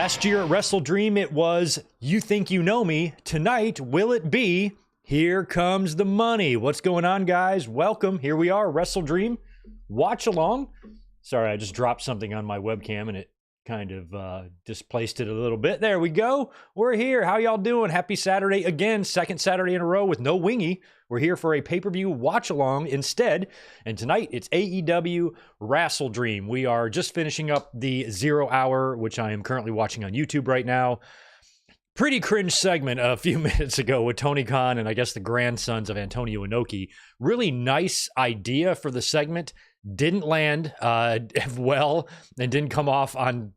Last year at WrestleDream, it was You Think You Know Me. Tonight, will it be Here Comes the Money? What's going on, guys? Welcome. Here we are, WrestleDream. Watch along. Sorry, I just dropped something on my webcam and it kind of displaced it a little bit. There we go. We're here. How y'all doing? Happy Saturday again. Second Saturday in a row with no wingy. We're here for a pay-per-view watch-along instead. And tonight, it's AEW WrestleDream. We are just finishing up the 0 hour, which I am currently watching on YouTube right now. Pretty cringe segment a few minutes ago with Tony Khan and I guess the grandsons of Antonio Inoki. Really nice idea for the segment. Didn't land well and didn't come off on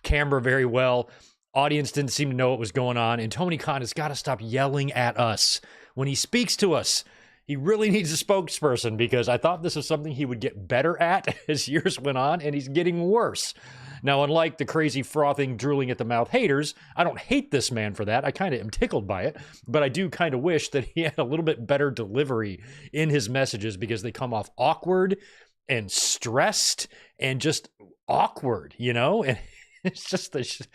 camera very well. Audience didn't seem to know what was going on. And Tony Khan has got to stop yelling at us when he speaks to us. He really needs a spokesperson because I thought this was something he would get better at as years went on, and he's getting worse. Now, unlike the crazy frothing, drooling at the mouth haters, I don't hate this man for that. I kind of am tickled by it, but I do kind of wish that he had a little bit better delivery in his messages because they come off awkward and stressed and just awkward, you know? And it's just the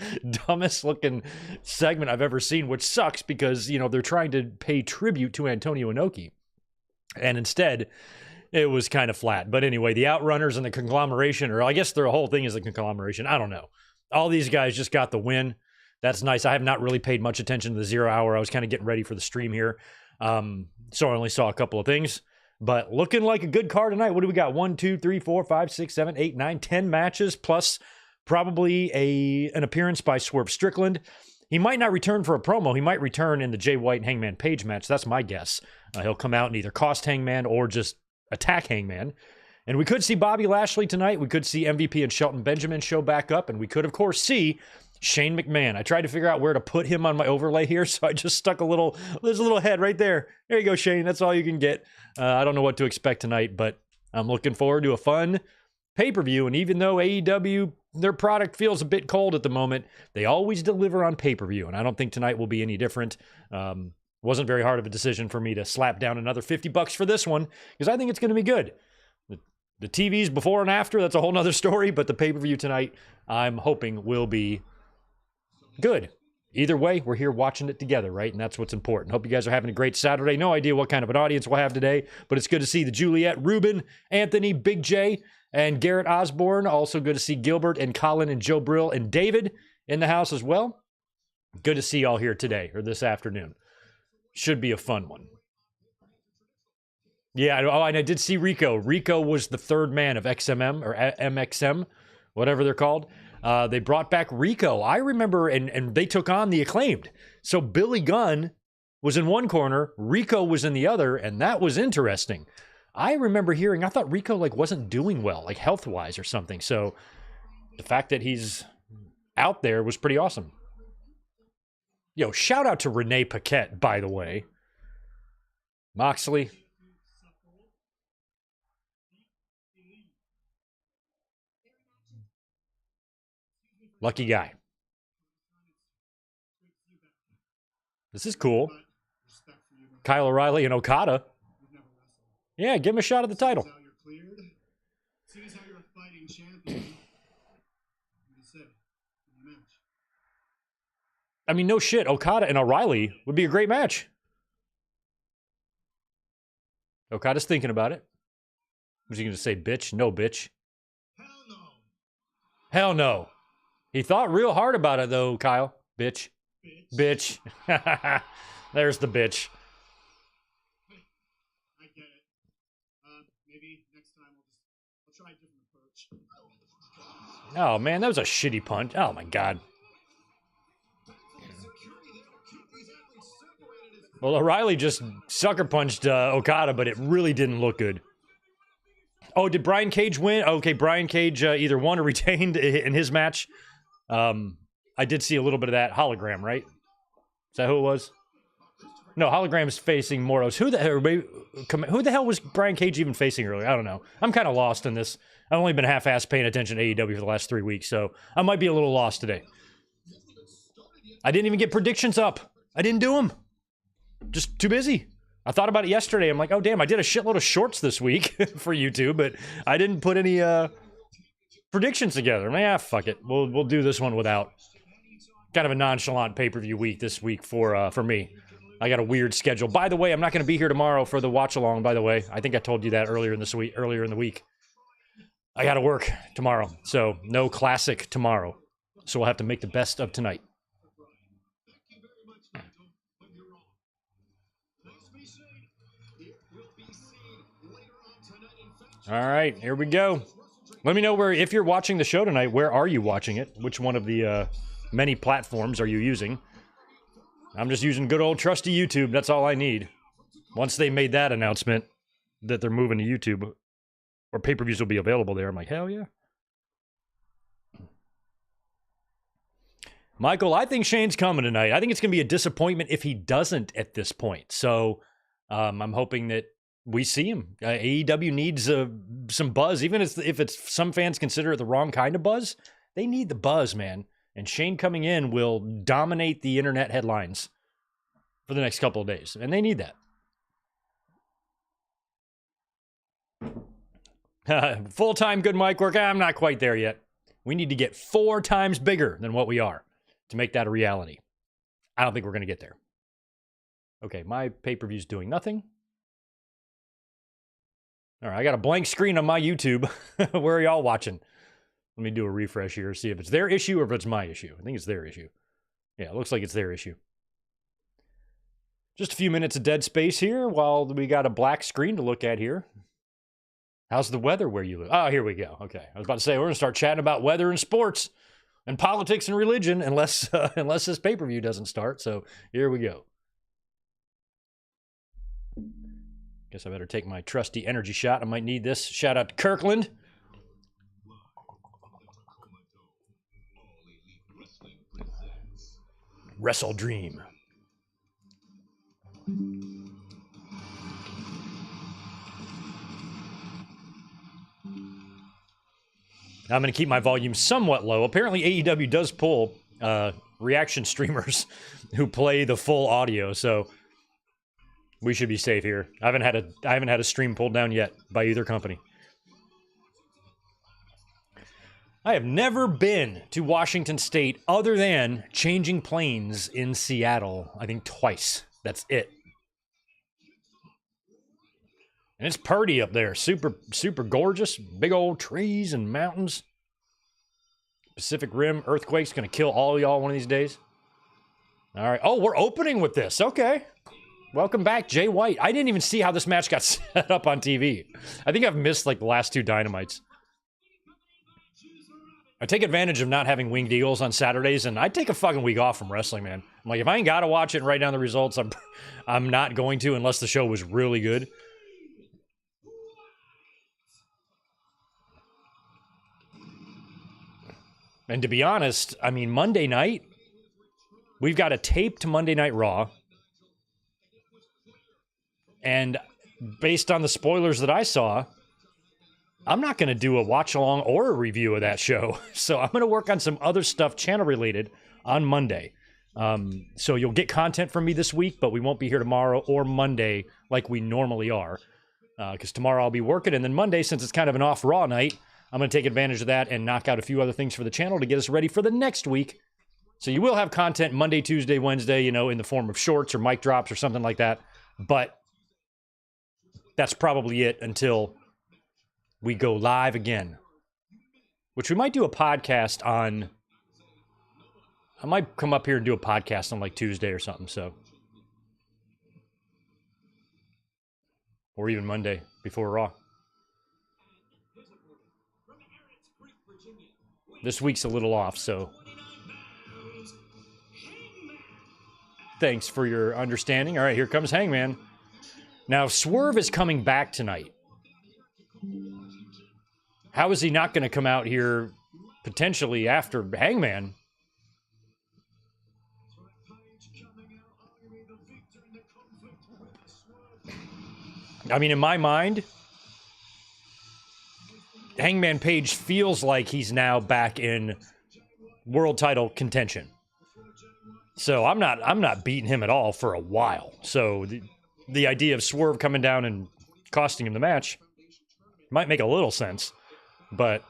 dumbest looking segment I've ever seen, which sucks because, you know, they're trying to pay tribute to Antonio Inoki. And instead, it was kind of flat. But anyway, the Outrunners and the conglomeration, or I guess their whole thing is a conglomeration. I don't know. All these guys just got the win. That's nice. I have not really paid much attention to the 0 hour. I was kind of getting ready for the stream here. So I only saw a couple of things. But looking like a good card tonight. What do we got? 1, 2, 3, 4, 5, 6, 7, 8, 9, 10 matches, plus probably an appearance by Swerve Strickland. He might not return for a promo. He might return in the Jay White and Hangman Page match. That's my guess. He'll come out and either cost Hangman or just attack Hangman. And we could see Bobby Lashley tonight. We could see MVP and Shelton Benjamin show back up. And we could, of course, see Shane McMahon. I tried to figure out where to put him on my overlay here, so I just stuck there's a little head right there. There you go, Shane. That's all you can get. I don't know what to expect tonight, but I'm looking forward to a fun pay-per-view. And even though AEW, their product feels a bit cold at the moment, they always deliver on pay-per-view. And I don't think tonight will be any different. Wasn't very hard of a decision for me to slap down another $50 for this one, because I think it's going to be good. The TVs before and after, that's a whole nother story, but the pay-per-view tonight, I'm hoping will be good. Either way, we're here watching it together, right? And that's what's important. Hope you guys are having a great Saturday. No idea what kind of an audience we'll have today, but it's good to see the Juliet, Ruben, Anthony, Big J, and Garrett Osborne. Also good to see Gilbert and Colin and Joe Brill and David in the house as well. Good to see y'all here today or this afternoon. Should be a fun one. Yeah, and I did see Rico. Rico was the third man of XMM or MXM, whatever they're called. They brought back Rico. I remember, and they took on the Acclaimed. So Billy Gunn was in one corner, Rico was in the other, and that was interesting. I remember hearing, I thought Rico wasn't doing well, health-wise or something. So the fact that he's out there was pretty awesome. Yo, shout out to Renee Paquette, by the way. Moxley. Lucky guy. This is cool. Kyle O'Reilly and Okada. Yeah, give him a shot at the title. I mean, no shit. Okada and O'Reilly would be a great match. Okada's thinking about it. Was he going to say bitch? No, bitch. Hell no. Hell no. He thought real hard about it, though, Kyle. Bitch. Bitch. There's the bitch. I get it. Maybe next time I'll try a different approach. Oh, man, that was a shitty punch. Oh, my God. Well, O'Reilly just sucker punched Okada, but it really didn't look good. Oh, did Brian Cage win? Okay, Brian Cage either won or retained in his match. I did see a little bit of that hologram, right? Is that who it was? No, hologram's facing Moros. Who the hell was Brian Cage even facing earlier? I don't know. I'm kind of lost in this. I've only been half-assed paying attention to AEW for the last 3 weeks, so I might be a little lost today. I didn't even get predictions up. I didn't do them. Just too busy. I thought about it yesterday. I'm like, oh, damn, I did a shitload of shorts this week for YouTube, but I didn't put any predictions together. I'm like, fuck it. We'll do this one without. kind of a nonchalant pay-per-view week this week for me. I got a weird schedule. By the way, I'm not going to be here tomorrow for the watch-along, by the way. I think I told you that earlier in the week. I got to work tomorrow, so no classic tomorrow. So we'll have to make the best of tonight. All right, here we go. Let me know if you're watching the show tonight, where are you watching it? Which one of the many platforms are you using? I'm just using good old trusty YouTube. That's all I need. Once they made that announcement that they're moving to YouTube, or pay-per-views will be available there, I'm like, hell yeah. Michael, I think Shane's coming tonight. I think it's going to be a disappointment if he doesn't at this point. So I'm hoping that we see him. AEW needs some buzz, even if it's some fans consider it the wrong kind of buzz. They need the buzz, man. And Shane coming in will dominate the internet headlines for the next couple of days. And they need that. Full-time good mic work. I'm not quite there yet. We need to get 4 times bigger than what we are to make that a reality. I don't think we're going to get there. Okay, my pay-per-view's doing nothing. All right, I got a blank screen on my YouTube. Where are y'all watching? Let me do a refresh here, see if it's their issue or if it's my issue. I think it's their issue. Yeah, it looks like it's their issue. Just a few minutes of dead space here while we got a black screen to look at here. How's the weather where you live? Oh, here we go. Okay, I was about to say, we're going to start chatting about weather and sports and politics and religion unless this pay-per-view doesn't start. So here we go. Guess I better take my trusty energy shot. I might need this. Shout out to Kirkland. WrestleDream. I'm going to keep my volume somewhat low. Apparently AEW does pull reaction streamers who play the full audio, so we should be safe here. I haven't had a stream pulled down yet by either company. I have never been to Washington State other than changing planes in Seattle, I think twice. That's it. And it's pretty up there. Super, super gorgeous. Big old trees and mountains. Pacific Rim earthquake's going to kill all of y'all one of these days. All right. Oh, we're opening with this. Okay. Welcome back, Jay White. I didn't even see how this match got set up on TV. I think I've missed like the last 2 Dynamites. I take advantage of not having Winged Eagles on Saturdays, and I take a fucking week off from wrestling, man. I'm like, if I ain't got to watch it and write down the results, I'm not going to unless the show was really good. And to be honest, I mean, Monday night, we've got a taped Monday Night Raw. And based on the spoilers that I saw, I'm not going to do a watch-along or a review of that show. So I'm going to work on some other stuff channel-related on Monday. So you'll get content from me this week, but we won't be here tomorrow or Monday like we normally are. Because tomorrow I'll be working, and then Monday, since it's kind of an off Raw night, I'm going to take advantage of that and knock out a few other things for the channel to get us ready for the next week. So you will have content Monday, Tuesday, Wednesday, you know, in the form of shorts or mic drops or something like that. But that's probably it until we go live again. Which we might do a podcast on... I might come up here and do a podcast on like Tuesday or something, so... Or even Monday before Raw. This week's a little off, so... Thanks for your understanding. All right, here comes Hangman. Now, Swerve is coming back tonight. How is he not going to come out here potentially after Hangman? I mean, in my mind, Hangman Page feels like he's now back in world title contention. So I'm not beating him at all for a while. So the idea of Swerve coming down and costing him the match might make a little sense. But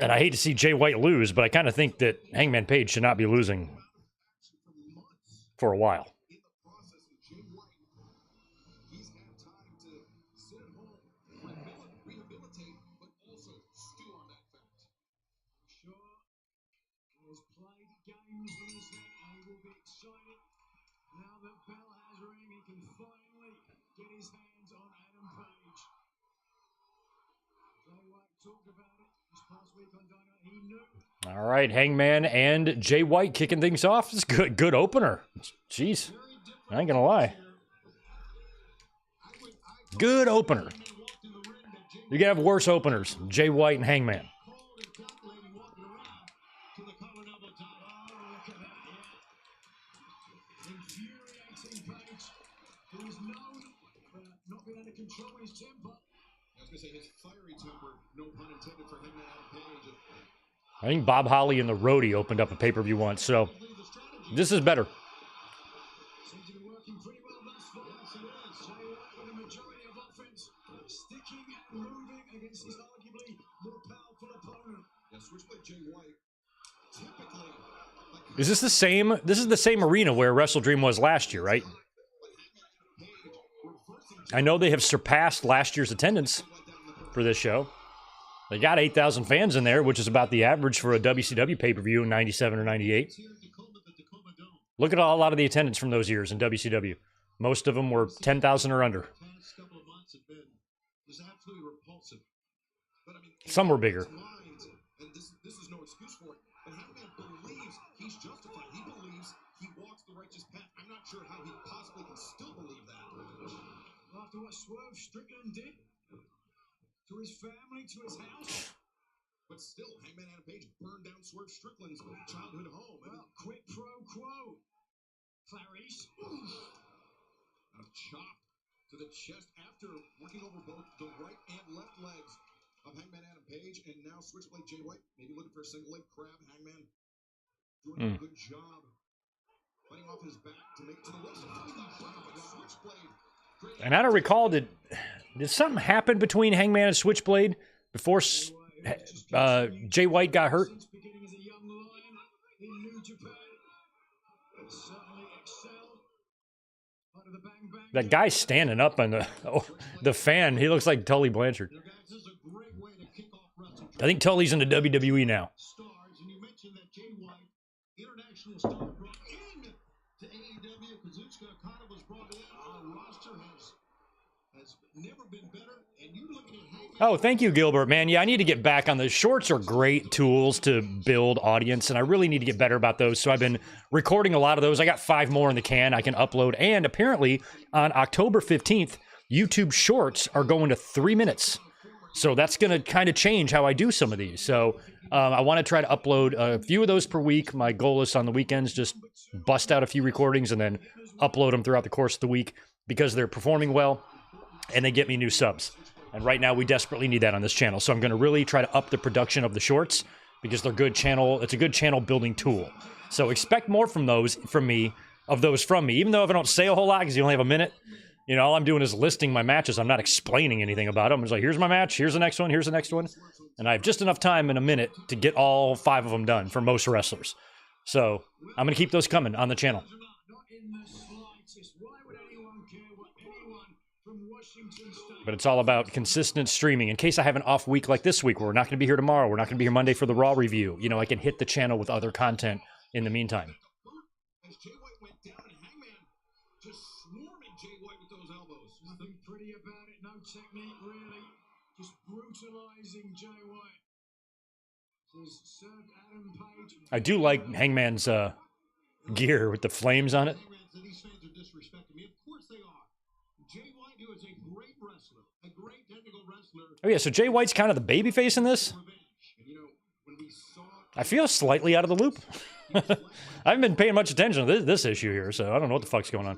And I hate to see Jay White lose, but I kind of think that Hangman Page should not be losing for a while. All right, Hangman and Jay White kicking things off. It's good opener. Jeez, I ain't gonna lie. Good opener. You can have worse openers. Jay White and Hangman. I think Bob Holly and the Roadie opened up a pay-per-view once, so this is better. Is this the same? This is the same arena where WrestleDream was last year, right? I know they have surpassed last year's attendance for this show. They got 8,000 fans in there, which is about the average for a WCW pay-per-view in 97 or 98. Look at a lot of the attendance from those years in WCW. Most of them were 10,000 or under. Some were bigger. After what Swerve Strickland did to his family, to his house. But still, Hangman Adam Page burned down Swerve Strickland's childhood home. Well, quid pro quo. Clarice. A chop to the chest after working over both the right and left legs of Hangman Adam Page. And now Switchblade Jay White, maybe looking for a single leg crab. Hangman doing a good job. Fighting off his back to make it to the waist. Switchblade. And I don't recall, did something happen between Hangman and Switchblade before Jay White got hurt? That guy standing up on the fan, he looks like Tully Blanchard. I think Tully's in the WWE now. International star brought in to AEW. Kazuchika Okada was brought in. Our roster has never been better. And you're looking at Hangman. Oh, thank you, Gilbert. Man, yeah, I need to get back on those. Shorts are great tools to build audience, and I really need to get better about those. So I've been recording a lot of those. I got 5 more in the can I can upload. And apparently, on October 15th, YouTube Shorts are going to 3 minutes. So that's going to kind of change how I do some of these. So I want to try to upload a few of those per week. My goal is on the weekends, just bust out a few recordings and then upload them throughout the course of the week because they're performing well and they get me new subs. And right now we desperately need that on this channel. So I'm going to really try to up the production of the shorts because they're good channel. It's a good channel building tool. So expect more from those from me, even though if I don't say a whole lot because you only have a minute. You know, all I'm doing is listing my matches. I'm not explaining anything about them. It's like, here's my match, here's the next one, here's the next one. And I have just enough time in a minute to get all 5 of them done for most wrestlers. So I'm going to keep those coming on the channel. But it's all about consistent streaming. In case I have an off week like this week, where we're not going to be here tomorrow, we're not going to be here Monday for the Raw review. You know, I can hit the channel with other content in the meantime. Nothing pretty about it, no technique really, just brutalizing Jay White. Served Adam Page. I do like Hangman's gear with the flames on it. These fans are disrespecting me. Of course they are. Jay White, who is a great wrestler, a great technical wrestler. Oh yeah, so Jay White's kind of the babyface in this? I feel slightly out of the loop. I haven't been paying much attention to this issue here, so I don't know what the fuck's going on.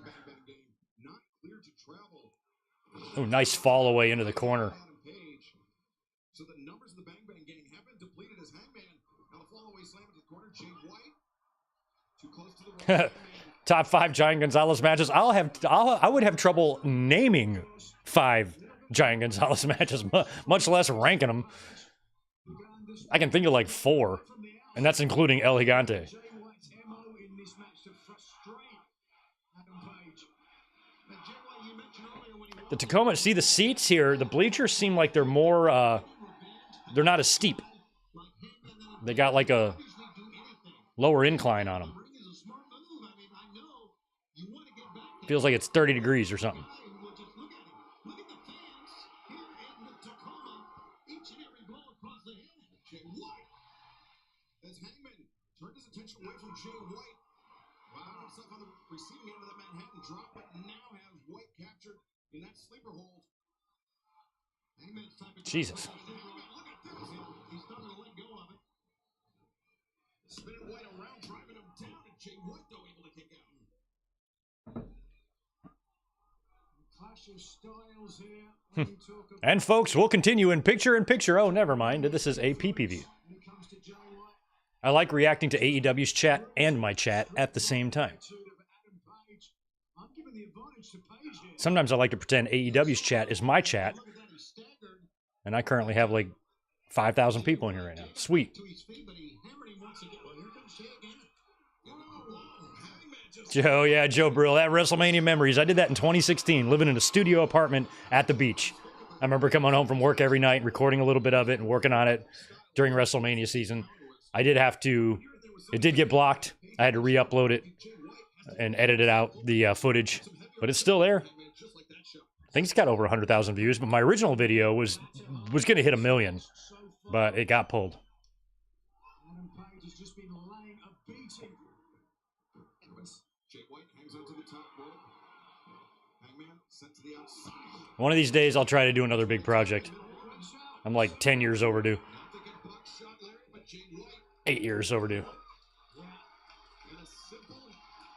Oh, nice fall away into the corner. So the numbers of the Bang Bang Gang have been depleted as Hangman. Now the fall away slam into the corner. Jay White too close to the Top 5 Giant Gonzalez matches. I would have trouble naming 5 Giant Gonzalez matches, much less ranking them. I can think of like 4, and that's including El Gigante. Jay White's MO in this match to frustrate Adam Page. Now, Jay White, you mentioned earlier when he The Tacoma, see the seats here, the bleachers seem like they're more, they're not as steep. They got like a lower incline on them. Feels like it's 30 degrees or something. Look at the fans here in the Tacoma. Each and every blow across the head. Jay White. As Hangman turned his attention away from Jay White. Found himself on the receiving end of the Manhattan drop, but now has White captured in that sleeper hold. Hangman's typing. Jesus. Look at this. He's starting to let go of it. Spinning White around, driving him down, and Jay White, though, able to kick out. Clash of styles here. When we talk about And folks, we'll continue in picture-in-picture. Oh, never mind. This is a PPV. when it comes to Jay White. I like reacting to AEW's chat and my chat at the same time. Attitude of Adam Page. I'm giving the advantage to Page here. Sometimes I like to pretend AEW's chat is my chat, Look at that, he's staggered and I currently have like 5,000 people in here right now. Sweet. to his feet, but he hammered him once again. Well, here comes Jay again. Whoa. Hangman just Joe, yeah, Joe Brill, that WrestleMania memories. I did that in 2016, living in a studio apartment at the beach. I remember coming home from work every night, recording a little bit of it and working on it during WrestleMania season. I did have to, it did get blocked. I had to re-upload it and edit it out, the footage, but it's still there. just like that shot. I think it's got over 100,000 views, but my original video was going to hit 1 million, but it got pulled. Adam Page has just been laying a beating. Jay White hangs onto the top rope. Hangman sent to the outside. One of these days, I'll try to do another big project. I'm like 10 years overdue. Not thinking buckshot, Larry, but Jay White. 8 years overdue. Yeah. And a simple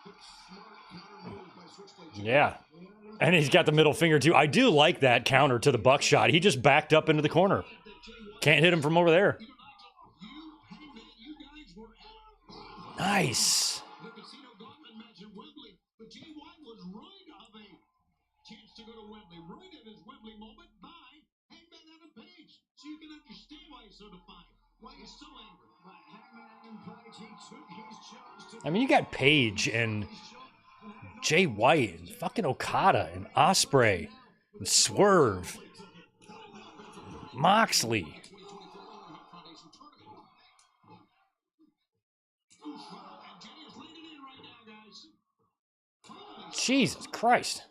but smart counter move by Switchblade. Yeah. And he's got the middle finger, too. I do like that counter to the buckshot. He just backed up into the corner. Can't hit him from over there. You guys were at Nice. the Casino Gauntlet match in Wembley, but Jay White was ruined of a chance to go to Wembley. Ruined in his Wembley moment by Hangman Adam Page. So you can understand why he's so defiant, why he's so angry. But Hangman Adam Page, he took his chance to I mean, you got Page and Jay White and fucking Okada and Ospreay and Swerve. Moxley. Jesus Christ.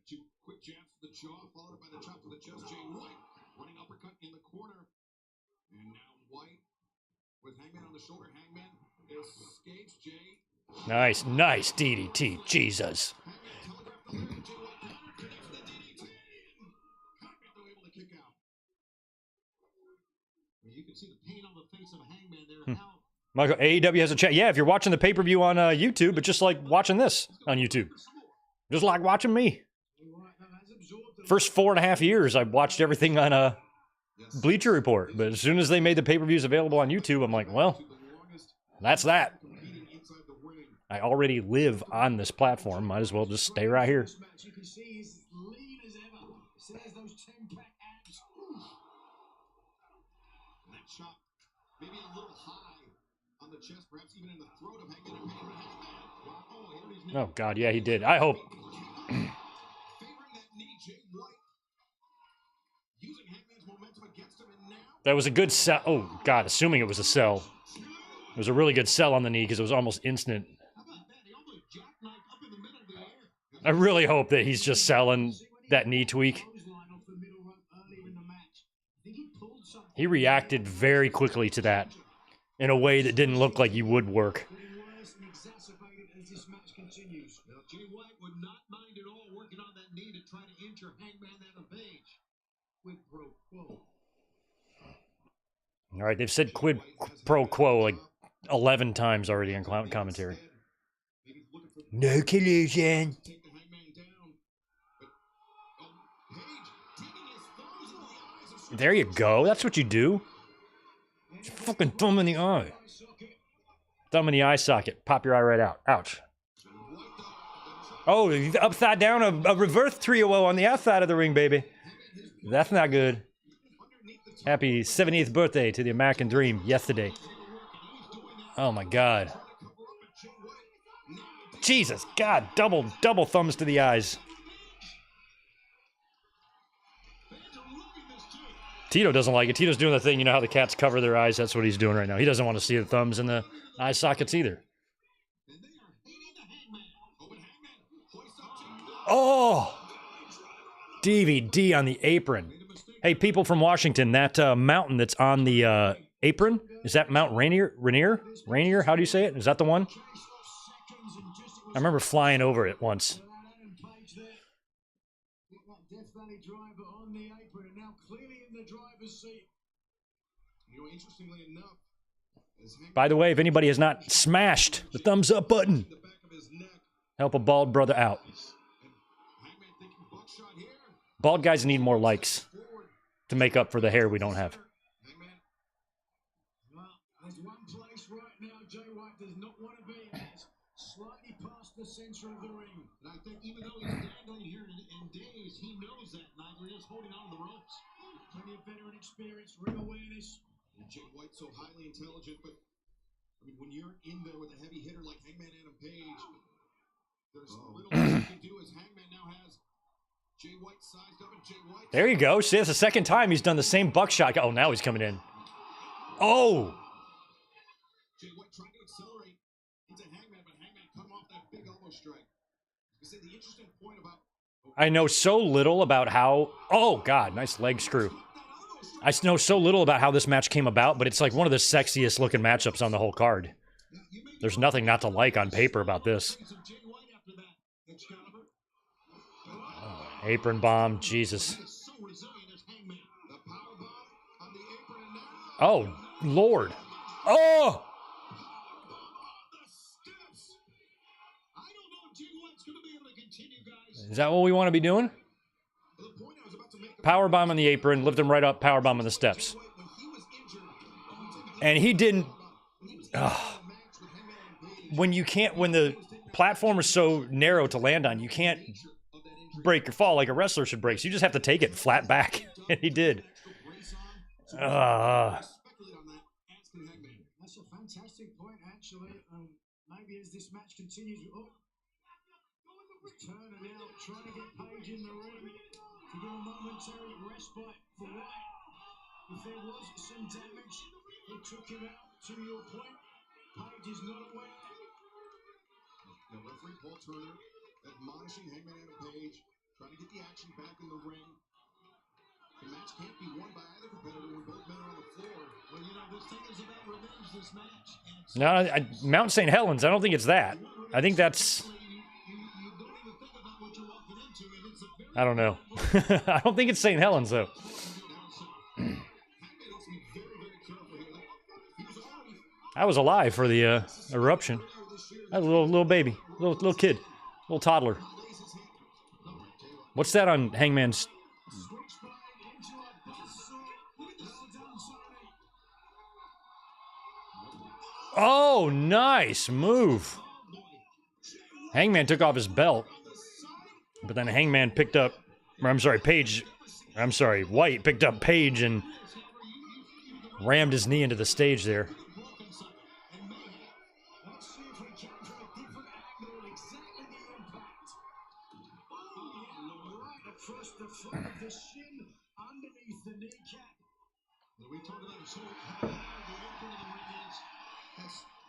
Two quick jabs to the jaw, followed by the chop to the chest. Jay White running uppercut in the corner. And now White with Hangman on the shoulder. Hangman escapes. Jay. Nice, nice DDT. Jesus. Hangman telegraphed the leg. Jay White counter connects the DDT. Hangman though able to kick out. You can see the pain on the face of Hangman there. How Michael, AEW has a chat. Yeah, if you're watching the pay-per-view on YouTube, it's just like watching this on YouTube. Just like watching me. has absorbed the First 4.5 years, I watched everything on Bleacher Report. But as soon as they made the pay-per-views available on YouTube, I'm like, well, longest that's that. competing inside the ring. I already live on this platform. Might as well just stay right here. This match, you can see he's lean as ever. Still has those 10-pack abs. Oof. And that chop, maybe a little high on the chest, perhaps even in the throat of Hangman and Page. But Hangman, wow, oh, here he's Oh, God, yeah, he did. I hope. favoring that knee, Jay White. Using Hangman's momentum against him, and now That was a good sell. Oh, God, assuming it was a sell. It was a really good sell on the knee because it was almost instant. how about that? He almost jackknifed up in the middle of the air. I really hope that he's just selling that knee tweak. Clothesline off the middle rope earlier in the match. I think he pulled something. He reacted very quickly to that in a way that didn't look like he would work. Getting worse and exacerbated as this match continues. Now, Jay White would not mind at all working on that knee to try to injure Hangman Adam Page. Quid pro quo. All right, they've said quid pro quo like 11 times already in commentary. Maybe looking for No collusion. take the Hangman down. But Page taking his thumbs into the eyes of There you go. That's what you do. Just fucking thumb in the eye. socket. Thumb in the eye socket. Pop your eye right out. Ouch. White Oh, upside down, a reverse trio on the outside of the ring, baby. That's not good. underneath the Happy 70th birthday to the American Dream yesterday. Oh my God. Jesus, God, double thumbs to the eyes. Tito doesn't like it. Tito's doing the thing, you know how the cats cover their eyes? That's what he's doing right now. He doesn't want to see the thumbs in the eye sockets either. Oh! DVD on the apron. Hey, people from Washington, that mountain that's on the apron, is that Mount Rainier? Rainier? How do you say it? Is that the one? I remember flying over it once. By the way, if anybody has not smashed the thumbs up button, help a bald brother out. Bald guys need more likes to make up for the hair we don't have. There's one place right now Jay White does not want to be. It's slightly past the center of the ring. And I think even though he's dangling here in days, he knows that, Nigel. He's holding on to the ropes. Plenty of veteran experience, ring awareness. And Jay White's so highly intelligent, but I mean, when you're in there with a heavy hitter like Hangman Adam Page, there's little you can do as Hangman now has Jay White sized up and Jay White. There you go. See, that's the second time he's done the same buckshot. Oh, now he's coming in. Oh! Jay White trying to accelerate into Hangman, but Hangman come off that big elbow strike. You see the interesting point about. I know so little about how. Oh, God, nice leg screw. I know so little about how this match came about, but it's like one of the sexiest looking matchups on the whole card. There's nothing not to like on paper about this. Oh, apron bomb, Jesus. Oh, Lord. Oh! Is that what we want to be doing? Powerbomb on the apron, lift him right up, powerbomb on the steps. And he didn't... when the platform is so narrow to land on, you can't break your fall like a wrestler should break. So you just have to take it flat back. And he did. That's a fantastic point, actually. Maybe as this match continues, Turner now trying to get Page in the ring to give a momentary respite for White. If there was some damage, it took him out. To your point, Page is not aware. Now, referee Paul Turner admonishing Hangman Adam Page, trying to get the action back in the ring. The match can't be won by either competitor when both men are on the floor. Well, you know, this thing is about revenge, this match. No, Mount St. Helens, I don't think it's that. I think that's... I don't know. I don't think it's St. Helens, though. I was alive for the eruption. I was a little baby, little kid, little toddler. What's that on Hangman's? Oh, nice move. Hangman took off his belt, but then Hangman picked up, White picked up Page and rammed his knee into the stage there.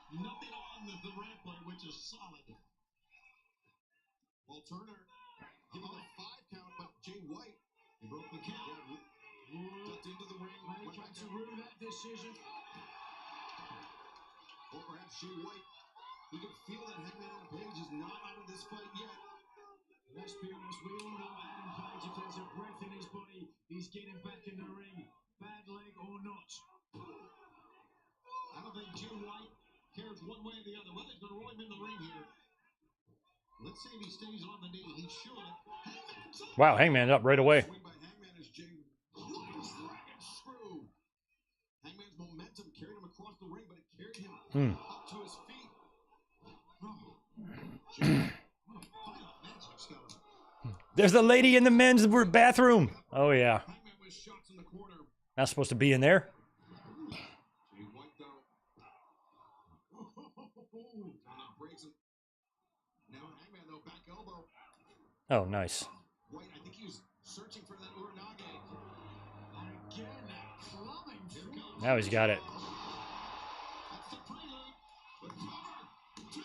Nothing on the rampart, which is solid. Well, Turner giving a 5 count, but Jay White, he broke the count. Ducked into the ring. Went back to ruin that decision. Or perhaps Jay White, he can feel that Hangman Adam Page is not out of this fight yet. Let's be honest, we all know Adam Page, if there's a breath in his body, he's getting back in the ring, bad leg or not. I don't think Jay White cares one way or the other. Whether he's going to roll him in the ring here. Let's see if he stays on the knee. He should. Wow, Hangman up right away. Swing by Hangman as Jay dragon screw. Hangman's momentum carried him across the ring, but it carried him up to his feet. There's the lady in the men's bathroom. Oh, yeah. Hangman with shots in the corner. Not supposed to be in there. Jay White, though. Breaks him. Now Hangman, though, back elbow. Oh, nice. White, I think he was searching for that Uranage. And again, plumbing. Here comes. Now he's got it. That's the prelude. The cover. Two.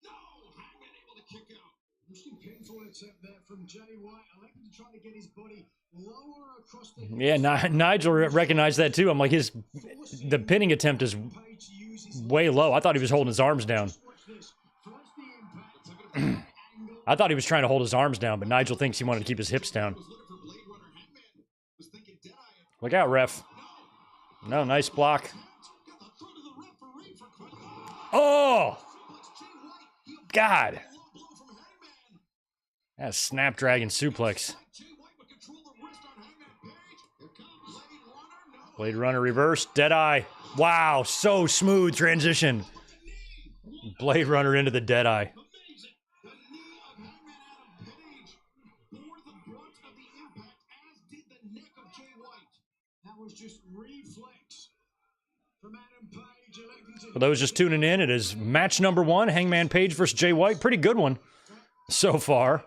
No. Hangman able to kick out. Interesting pinfall attempt there from Jay White. I like him to try to get his body lower across the. Yeah, Nigel recognized that too. I'm like, the pinning attempt is way low. I thought he was holding his arms down. I thought he was trying to hold his arms down, but Nigel thinks he wanted to keep his hips down. Look out, ref. No, nice block. Oh! God. That's Snapdragon suplex. Blade Runner reverse, Deadeye. Wow, so smooth transition. Blade Runner into the Deadeye. For those just tuning in, it is match number 1, Hangman Page versus Jay White. Pretty good one so far.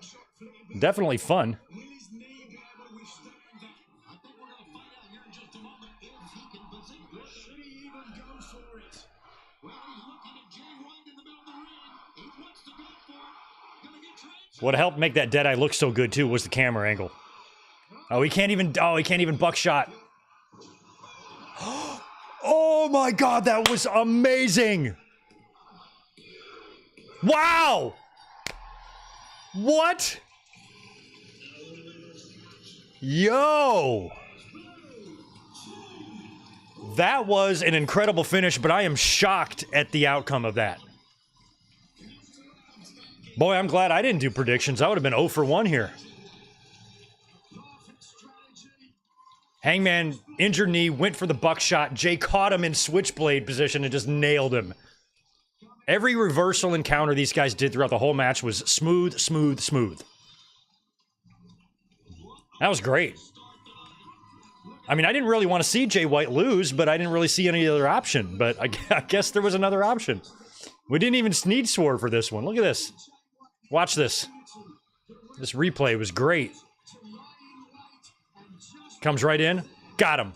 Definitely fun. What helped make that Deadeye look so good too was the camera angle. Oh, he can't even buckshot. Oh my God, that was amazing. Wow. What? Yo. That was an incredible finish, but I am shocked at the outcome of that. Boy, I'm glad I didn't do predictions. I would have been 0 for 1 here. Hangman, injured knee, went for the buckshot. Jay caught him in switchblade position and just nailed him. Every reversal encounter these guys did throughout the whole match was smooth, smooth, smooth. That was great. I mean, I didn't really want to see Jay White lose, but I didn't really see any other option. But I guess there was another option. We didn't even need Sword for this one. Look at this. Watch this. This replay was great. Comes right in. Got him.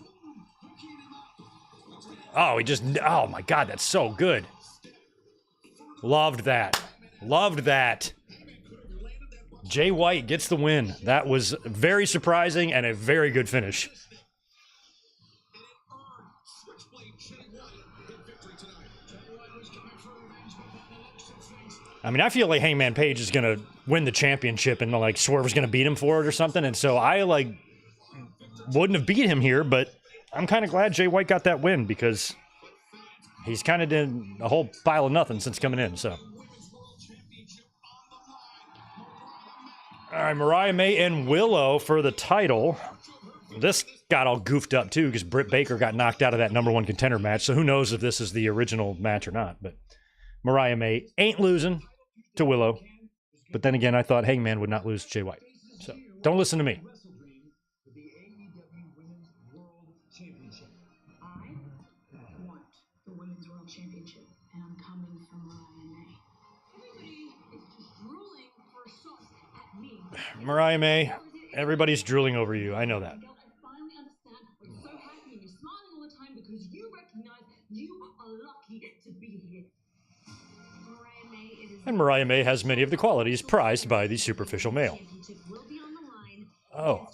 Oh, oh my God, that's so good. Loved that. Loved that. Jay White gets the win. That was very surprising and a very good finish. I mean, I feel like Hangman Page is going to win the championship and, like, Swerve is going to beat him for it or something. And so I, like, wouldn't have beat him here, but I'm kind of glad Jay White got that win because he's kind of did a whole pile of nothing since coming in, so. All right, Mariah May and Willow for the title. This got all goofed up, too, because Britt Baker got knocked out of that #1 contender match, so who knows if this is the original match or not, but Mariah May ain't losing to Willow. But then again, I thought Hangman would not lose to Jay White. So, don't listen to me. The AEW Women's World Championship. I want the Women's World Championship, and I'm coming for Mariah May. Everybody is just drooling for a shot at me. Mariah May, everybody's drooling over you. I know that. I finally understand why you're so happy and you're smiling all the time because you recognize you are lucky to be here. Mariah May, it is. And Mariah May has many of the qualities prized by the superficial male. Will be on the line. Oh.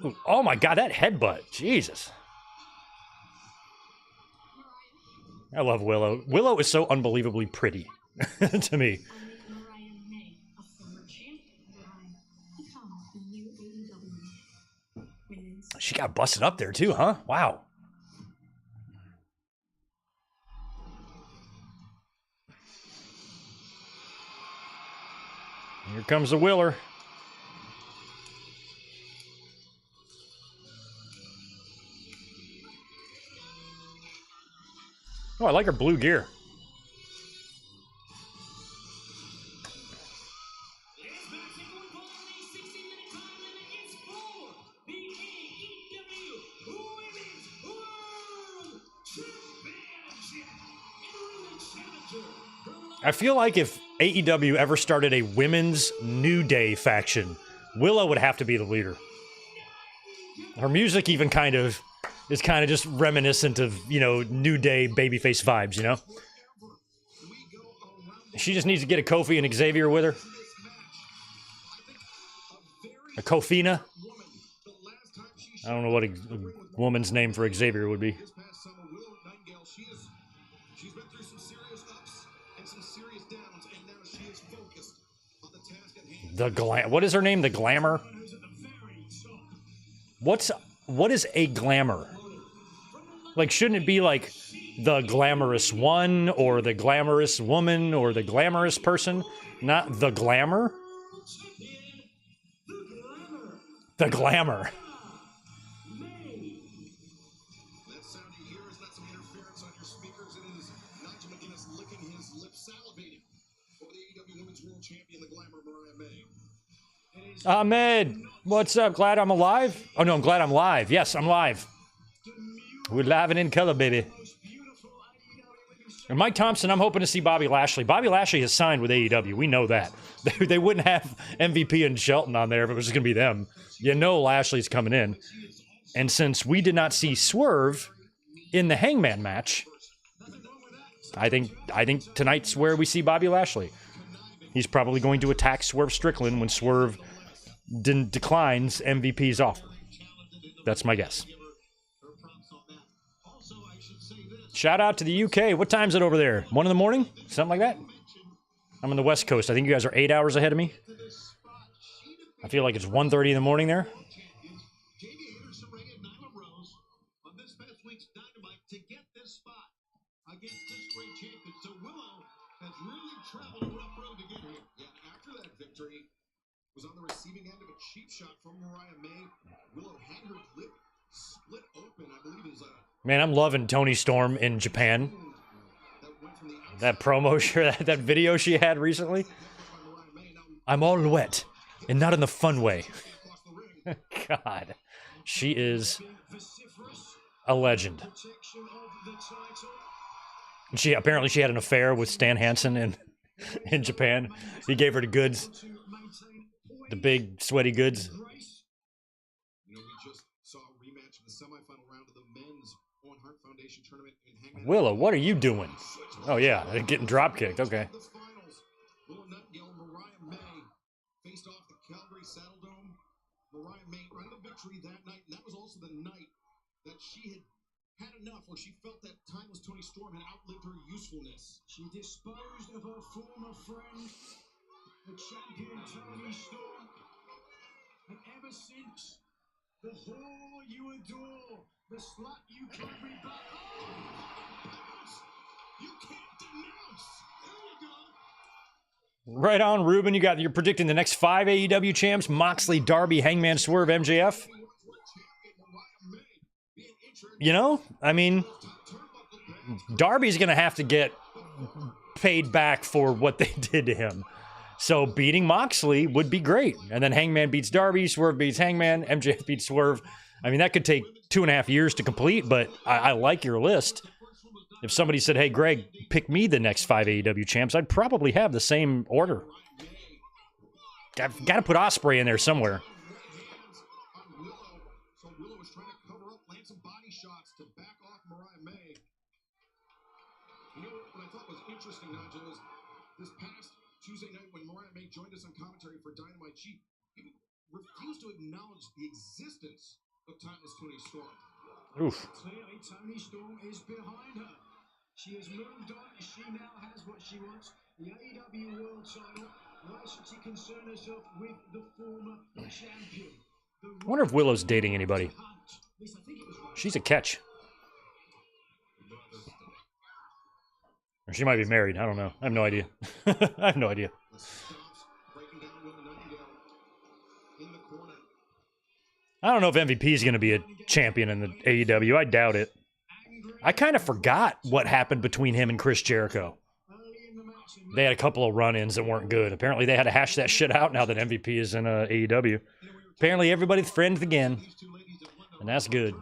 Ooh, oh my God, that headbutt. Jesus. I love Willow. Willow is so unbelievably pretty to me. Mariah May, a former champ, become the new AEW Women's. She got busted up there too, huh? Wow. Here comes the Willer. Oh, I like her blue gear. I feel like if AEW ever started a women's New Day faction, Willow would have to be the leader. Her music even is kind of just reminiscent of, you know, New Day babyface vibes, you know? She just needs to get a Kofi and Xavier with her. A Kofina. I don't know what a woman's name for Xavier would be. What is her name? The Glamour? What is a glamour? Like, shouldn't it be like the glamorous one or the glamorous woman or the glamorous person? Not the glamour? The glamour. That sound you hear is not some interference on your speakers. It is Nigel McGuinness licking his lips, salivating over the AEW Women's World Champion, the Glamour, Mariah May. Ahmed, what's up? Glad I'm alive? Oh, no, I'm glad I'm live. Yes, I'm live. We're live and in color, baby. And Mike Thompson, I'm hoping to see Bobby Lashley. Bobby Lashley has signed with AEW. We know that. They wouldn't have MVP and Shelton on there if it was just going to be them. You know Lashley's coming in. And since we did not see Swerve in the Hangman match, I think tonight's where we see Bobby Lashley. He's probably going to attack Swerve Strickland when Swerve declines MVP's offer. That's my guess. Shout out to the UK. What time is it over there? 1 in the morning? Something like that? I'm on the West Coast. I think you guys are 8 hours ahead of me. I feel like it's 1:30 in the morning there. Was on the receiving end of a cheap shot from Mariah May. Willow had her lip split open, I believe is Man, I'm loving Toni Storm in Japan. That promo, that video she had recently. I'm all wet, and not in the fun way. God, she is a legend. And she had an affair with Stan Hansen in Japan. He gave her the goods. The big sweaty goods. You know, we just saw a rematch of the semifinal round of the men's Owen Hart Foundation tournament in Hangman. Willow, what are you doing? Oh yeah, they're getting drop kicked. Okay. Willow Nightingale and Mariah May faced off the Calgary Saddle Dome. Mariah May earned a victory that night, and that was also the night that she had enough, where she felt that timeless Toni Storm had outlived her usefulness. She disposed of her former friend, the champion Toni Storm, and ever since, the whore you adore, the slut you can't rebut. Oh, you can't denounce. There you go. Right on, Ruben. You're predicting the next 5 AEW champs: Moxley, Darby, Hangman, Swerve, MJF. You know, I mean, Darby's gonna have to get paid back for what they did to him. So beating Moxley would be great. And then Hangman beats Darby, Swerve beats Hangman, MJF beats Swerve. I mean, that could take 2.5 years to complete, but I like your list. If somebody said, hey, Greg, pick me the next 5 AEW champs, I'd probably have the same order. I've got to put Ospreay in there somewhere. So Willow was trying to cover up, land some body shots to back off Mariah May. You know what I thought was interesting, Nigel, is this past Tuesday night when Mariah May joined us on commentary for Dynamite, she refused to acknowledge the existence of timeless Toni Storm. Oof. Clearly, Toni Storm is behind her. She has moved on. She now has what she wants, the AEW World title. Why should she concern herself with the former champion? I wonder if Willow's dating anybody. She's a catch. Or she might be married. I don't know. I have no idea. I have no idea. I don't know if MVP is going to be a champion in the AEW. I doubt it. I kind of forgot what happened between him and Chris Jericho. They had a couple of run-ins that weren't good. Apparently they had to hash that shit out now that MVP is in AEW. Apparently everybody's friends again. And that's good.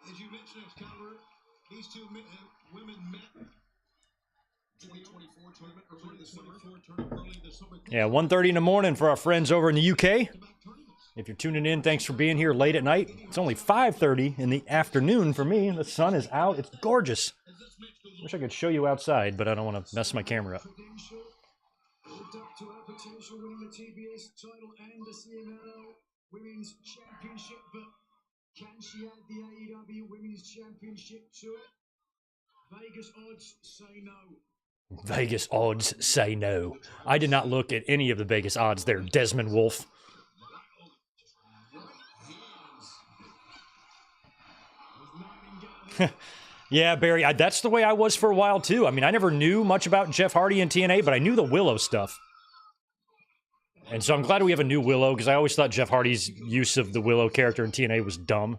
As you Next cover. These two women met 2024 tournament early this summer. Yeah, 1:30 in the morning for our friends over in the UK. If you're tuning in, thanks for being here late at night. It's only 5:30 in the afternoon for me. The sun is out. It's gorgeous. Wish I could show you outside, but I don't want to mess my camera up. Lived up to her potential, winning the TBS title and the CMLL Women's Championship, but can she add the AEW Women's Championship to it? Vegas odds say no. Vegas odds say no. I did not look at any of the Vegas odds there, Desmond Wolfe. Yeah, Barry, that's the way I was for a while, too. I mean, I never knew much about Jeff Hardy and TNA, but I knew the Willow stuff. And so I'm glad we have a new Willow, because I always thought Jeff Hardy's use of the Willow character in TNA was dumb.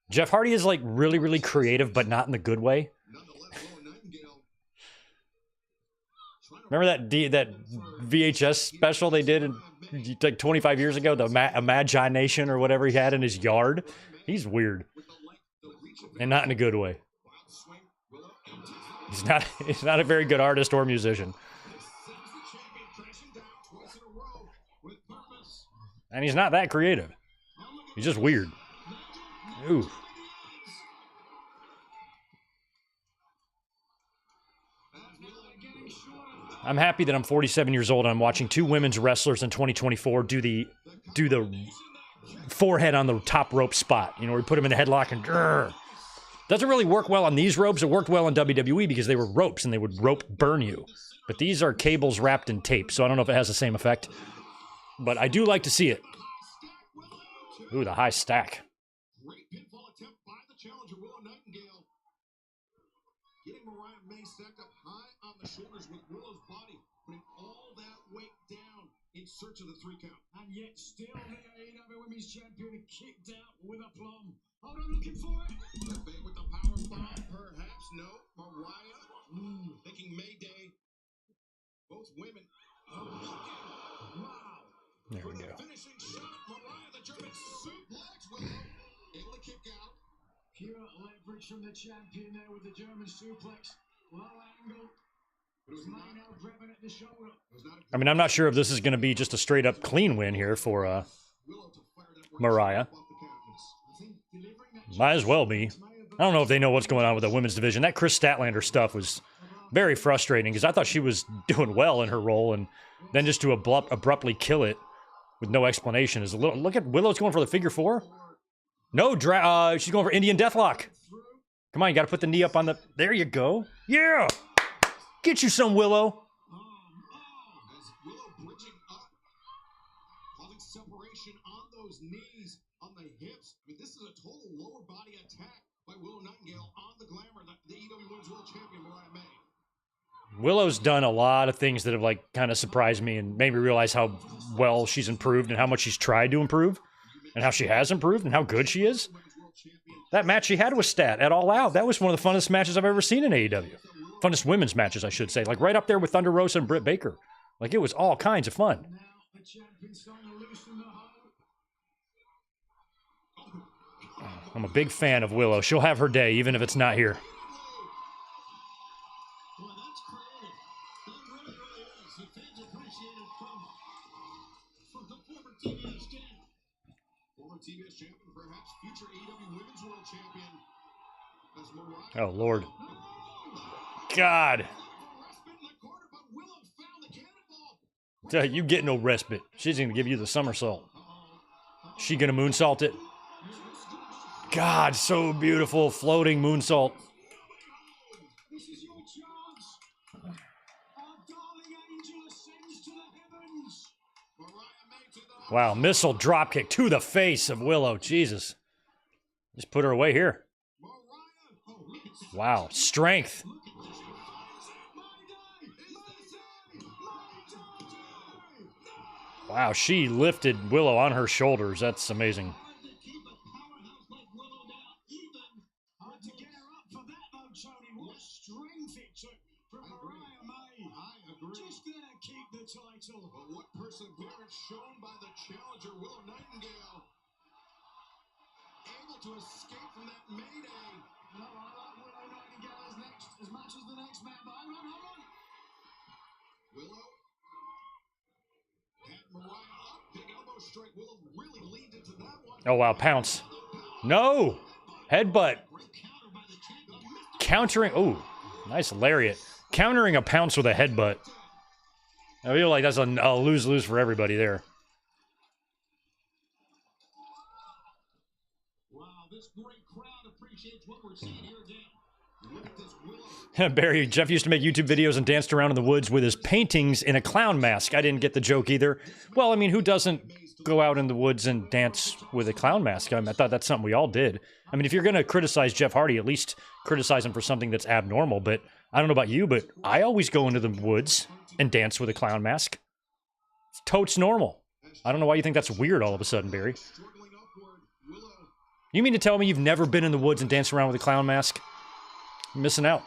Jeff Hardy is, like, really, really creative, but not in the good way. Remember that VHS special they did like 25 years ago, the Imagination or whatever he had in his yard? He's weird. And not in a good way. He's not a very good artist or musician. And he's not that creative. He's just weird. Ooh. I'm happy that I'm 47 years old and I'm watching two women's wrestlers in 2024 do the forehead on the top rope spot. You know, where we put them in the headlock and grrr. Doesn't really work well on these ropes. It worked well in WWE because they were ropes and they would rope burn you. But these are cables wrapped in tape, so I don't know if it has the same effect. But I do like to see it. Ooh, the high stack. Great pinfall attempt by the challenger, Willow Nightingale. Getting Mariah May stacked up high on the shoulders with Willow's body, putting all that weight down in search of the 3 count. And yet still the AEW Women's Champion kicked out with aplomb. Hold on, looking for it. The bait with the power bomb, perhaps. No, Mariah thinking Mayday. Both women. Wow. There we go. Finishing shot, Mariah, the German suplex. Willow able to kick out. Pure leverage from the champion there with the German suplex. Low angle. Grabbing at the shoulder. I mean, I'm not sure if this is going to be just a straight up clean win here for Mariah. Might as well be. I don't know if they know what's going on with the women's division. That Chris Statlander stuff was very frustrating because I thought she was doing well in her role, and then just to abruptly kill it with no explanation is a little. Look at Willow's going for the figure 4. No, she's going for Indian Deathlock. Come on, you got to put the knee up on the. There you go. Yeah, get you some Willow. As Willow bridging up, causing separation on those knees, on the hips. I mean, this is a total lower body attack by Willow Nightingale on the Glamour, the AEW Women's World Champion, Mariah May. Willow's done a lot of things that have like kind of surprised me and made me realize how well she's improved and how much she's tried to improve and how she has improved and how good she is. That match she had with Stat at All Out, that was one of the funnest matches I've ever seen in AEW. Funnest women's matches, I should say. Like right up there with Thunder Rosa and Britt Baker. Like it was all kinds of fun. I'm a big fan of Willow. She'll have her day, even if it's not here. TBS champion, perhaps future AEW Women's World Champion, as Mariah. Oh, Lord. God. You get no respite. She's going to give you the somersault. She going to moonsault it? God, so beautiful. Floating moonsault. This is your chance. Our darling angel ascends to the heavens. Mariah May to the Wow, missile dropkick to the face of Willow. Jesus. Just put her away here. Wow, strength. Wow, she lifted Willow on her shoulders. That's amazing. But what perseverance shown by the challenger, Willow Nightingale. Able to escape from that mayday. No, I like Willow Nightingale as much as the next man. But hold on. Willow had Mariah up. Big elbow strike. Willow really leaned into that one. Oh, wow. Pounce. No. Headbutt. Countering. Oh, nice lariat. Countering a pounce with a headbutt. I feel like that's a lose-lose for everybody there. Wow, this great crowd appreciates what we're seeing here again. Look at this Willow. Barry, Jeff used to make YouTube videos and danced around in the woods with his paintings in a clown mask. I didn't get the joke either. Well, I mean, who doesn't go out in the woods and dance with a clown mask? I thought that's something we all did. I mean, if you're going to criticize Jeff Hardy, at least criticize him for something that's abnormal. But I don't know about you, but I always go into the woods and dance with a clown mask. It's totes normal. I don't know why you think that's weird all of a sudden, Barry. You mean to tell me you've never been in the woods and danced around with a clown mask? You're missing out.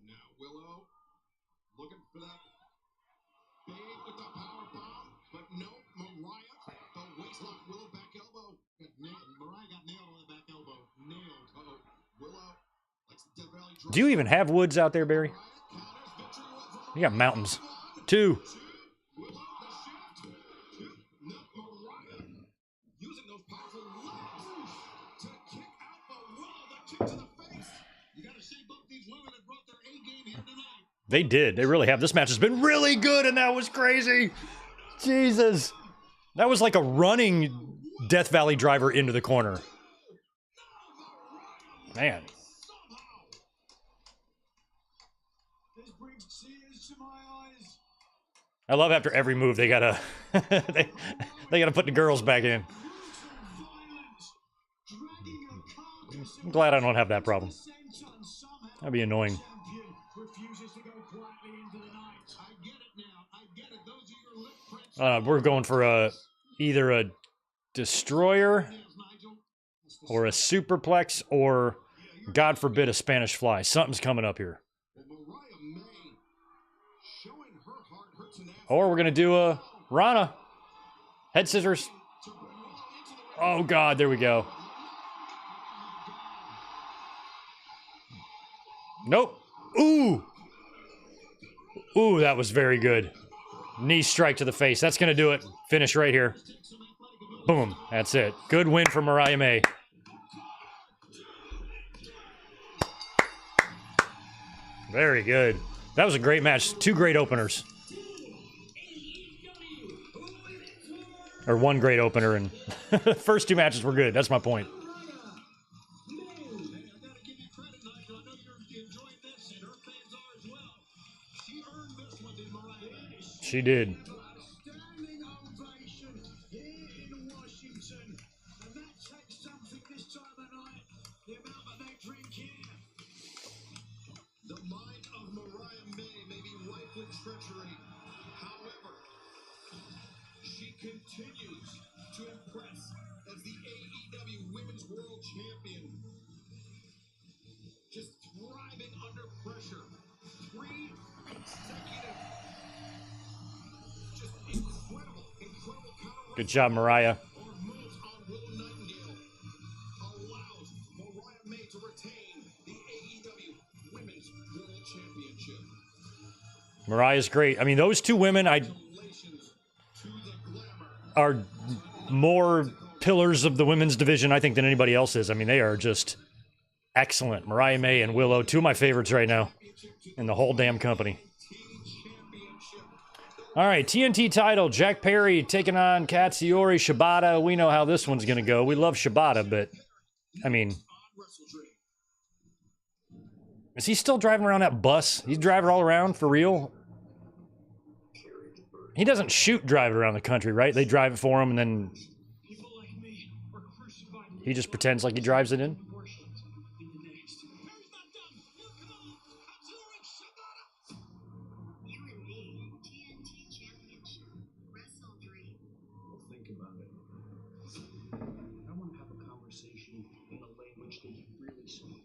Now Willow looking for that big with the power bomb, but no, Mariah, the waistlock, Willow back elbow. Mariah got nailed on the back elbow. Nailed. Willow likes the Death Valley drop. Do you even have woods out there, Barry? You got mountains. 2. Willow, the shift. No, Mariah using those powerful legs to kick out the wall. The kick to the face. You got to say both these women have brought their A game here tonight. They did. They really have. This match has been really good, and that was crazy. Jesus. That was like a running Death Valley driver into the corner. Man. This brings tears to my eyes. I love after every move they gotta they gotta put the girls back in. I'm glad I don't have that problem. That'd be annoying. We're going for either a destroyer or a superplex or, God forbid, a Spanish fly. Something's coming up here. Or we're gonna do a Rana. Head scissors. Oh God, there we go. Nope. Ooh. Ooh, that was very good. Knee strike to the face. That's gonna do it. Finish right here. Boom. That's it. Good win for Mariah May. Very good. That was a great match. 2 great openers. Or 1 great opener, and the first 2 matches were good. That's my point. She did. The mind of Mariah may be rife with treachery. However, she continues to impress as the AEW Women's World Champion. Just thriving under pressure. 3 consecutive. Just incredible counter. Good job, Mariah. Or moves on Willow Nightingale allows Mariah May to retain the AEW Women's World Championship. Mariah's great. I mean, those 2 women are more pillars of the women's division, I think, than anybody else is. I mean, they are just excellent. Mariah May and Willow, 2 of my favorites right now in the whole damn company. All right, TNT title, Jack Perry taking on Katsuyori Shibata. We know how this one's going to go. We love Shibata, but, I mean, is he still driving around that bus? He's driving all around for real? He doesn't shoot driving around the country, right? They drive it for him, and then he just pretends like he drives it in. Think about it. I want to have a conversation in a language that you really speak.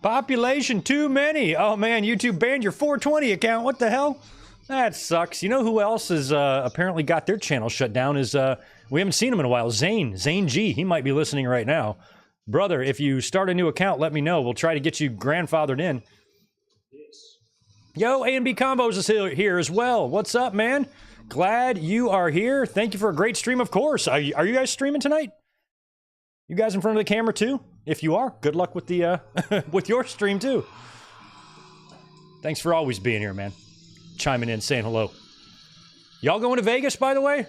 Population too many. Oh man, YouTube banned your 420 account. What the hell? That sucks. You know who else has apparently got their channel shut down is, we haven't seen him in a while, Zane G. He might be listening right now. Brother, if you start a new account, let me know. We'll try to get you grandfathered in. Yo, A&B Combos is here as well. What's up, man? Glad you are here. Thank you for a great stream, of course. Are you guys streaming tonight? You guys in front of the camera, too? If you are, good luck with the with your stream, too. Thanks for always being here, man. Chiming in, saying hello. Y'all going to Vegas, by the way?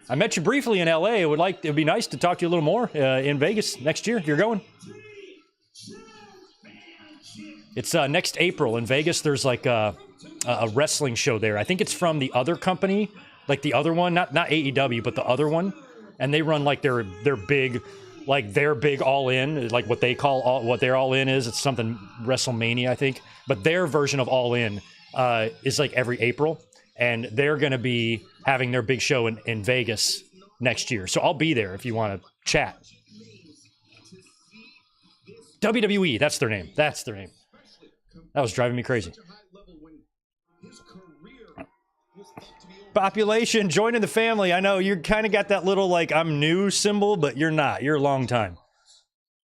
I met you briefly in LA. It'd be nice to talk to you a little more in Vegas next year if you're going. It's next April in Vegas. There's like a wrestling show there. I think it's from the other company, like the other one, not AEW, but the other one. And they run like their big, all in, like what they call what their all in is. It's something WrestleMania, I think. But their version of all in is like every April, and they're gonna be having their big show in Vegas next year. So I'll be there if you want to chat. WWE, that's their name. That's their name. That was driving me crazy. Population, joining the family. I know you kind of got that little like I'm new symbol, but you're not. You're a long time.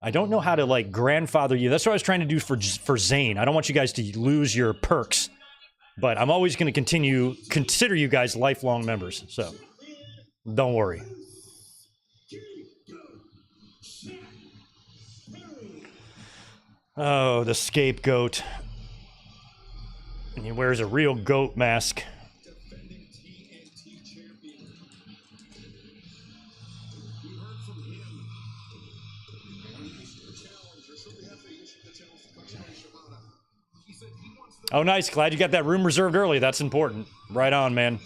I don't know how to like grandfather you. That's what I was trying to do for Zane. I don't want you guys to lose your perks, but I'm always going to consider you guys lifelong members. So don't worry. Oh, the scapegoat. And he wears a real goat mask. Oh, nice. Glad you got that room reserved early. That's important. Right on, man.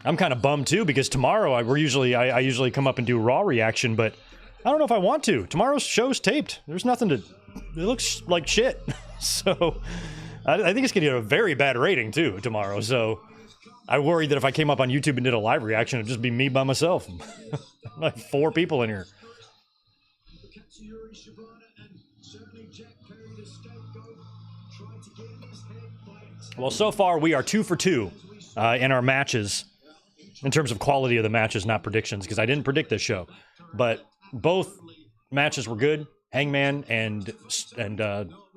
I'm kind of bummed too because tomorrow I usually come up and do Raw reaction, but I don't know if I want to. Tomorrow's show's taped. There's nothing to. It looks like shit. So I think it's gonna get a very bad rating too tomorrow. So I worry that if I came up on YouTube and did a live reaction, it'd just be me by myself. Like 4 people in here. Well, so far we are 2 for 2 in our matches. In terms of quality of the matches, not predictions, because I didn't predict this show. But both matches were good. Hangman and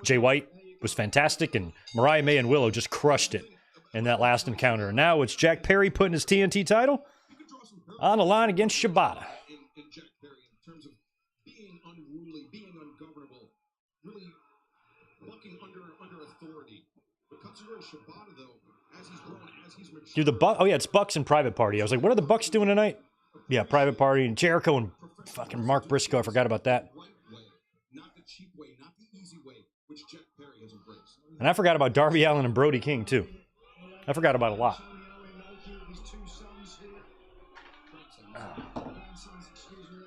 Jay White was fantastic, and Mariah May and Willow just crushed it in that last encounter. And now it's Jack Perry putting his TNT title on the line against Shibata. Dude, it's Bucks and Private Party. I was like, what are the Bucks doing tonight? Yeah, Private Party and Jericho and fucking Mark Briscoe. I forgot about that. And I forgot about Darby Allin and Brody King, too. I forgot about a lot.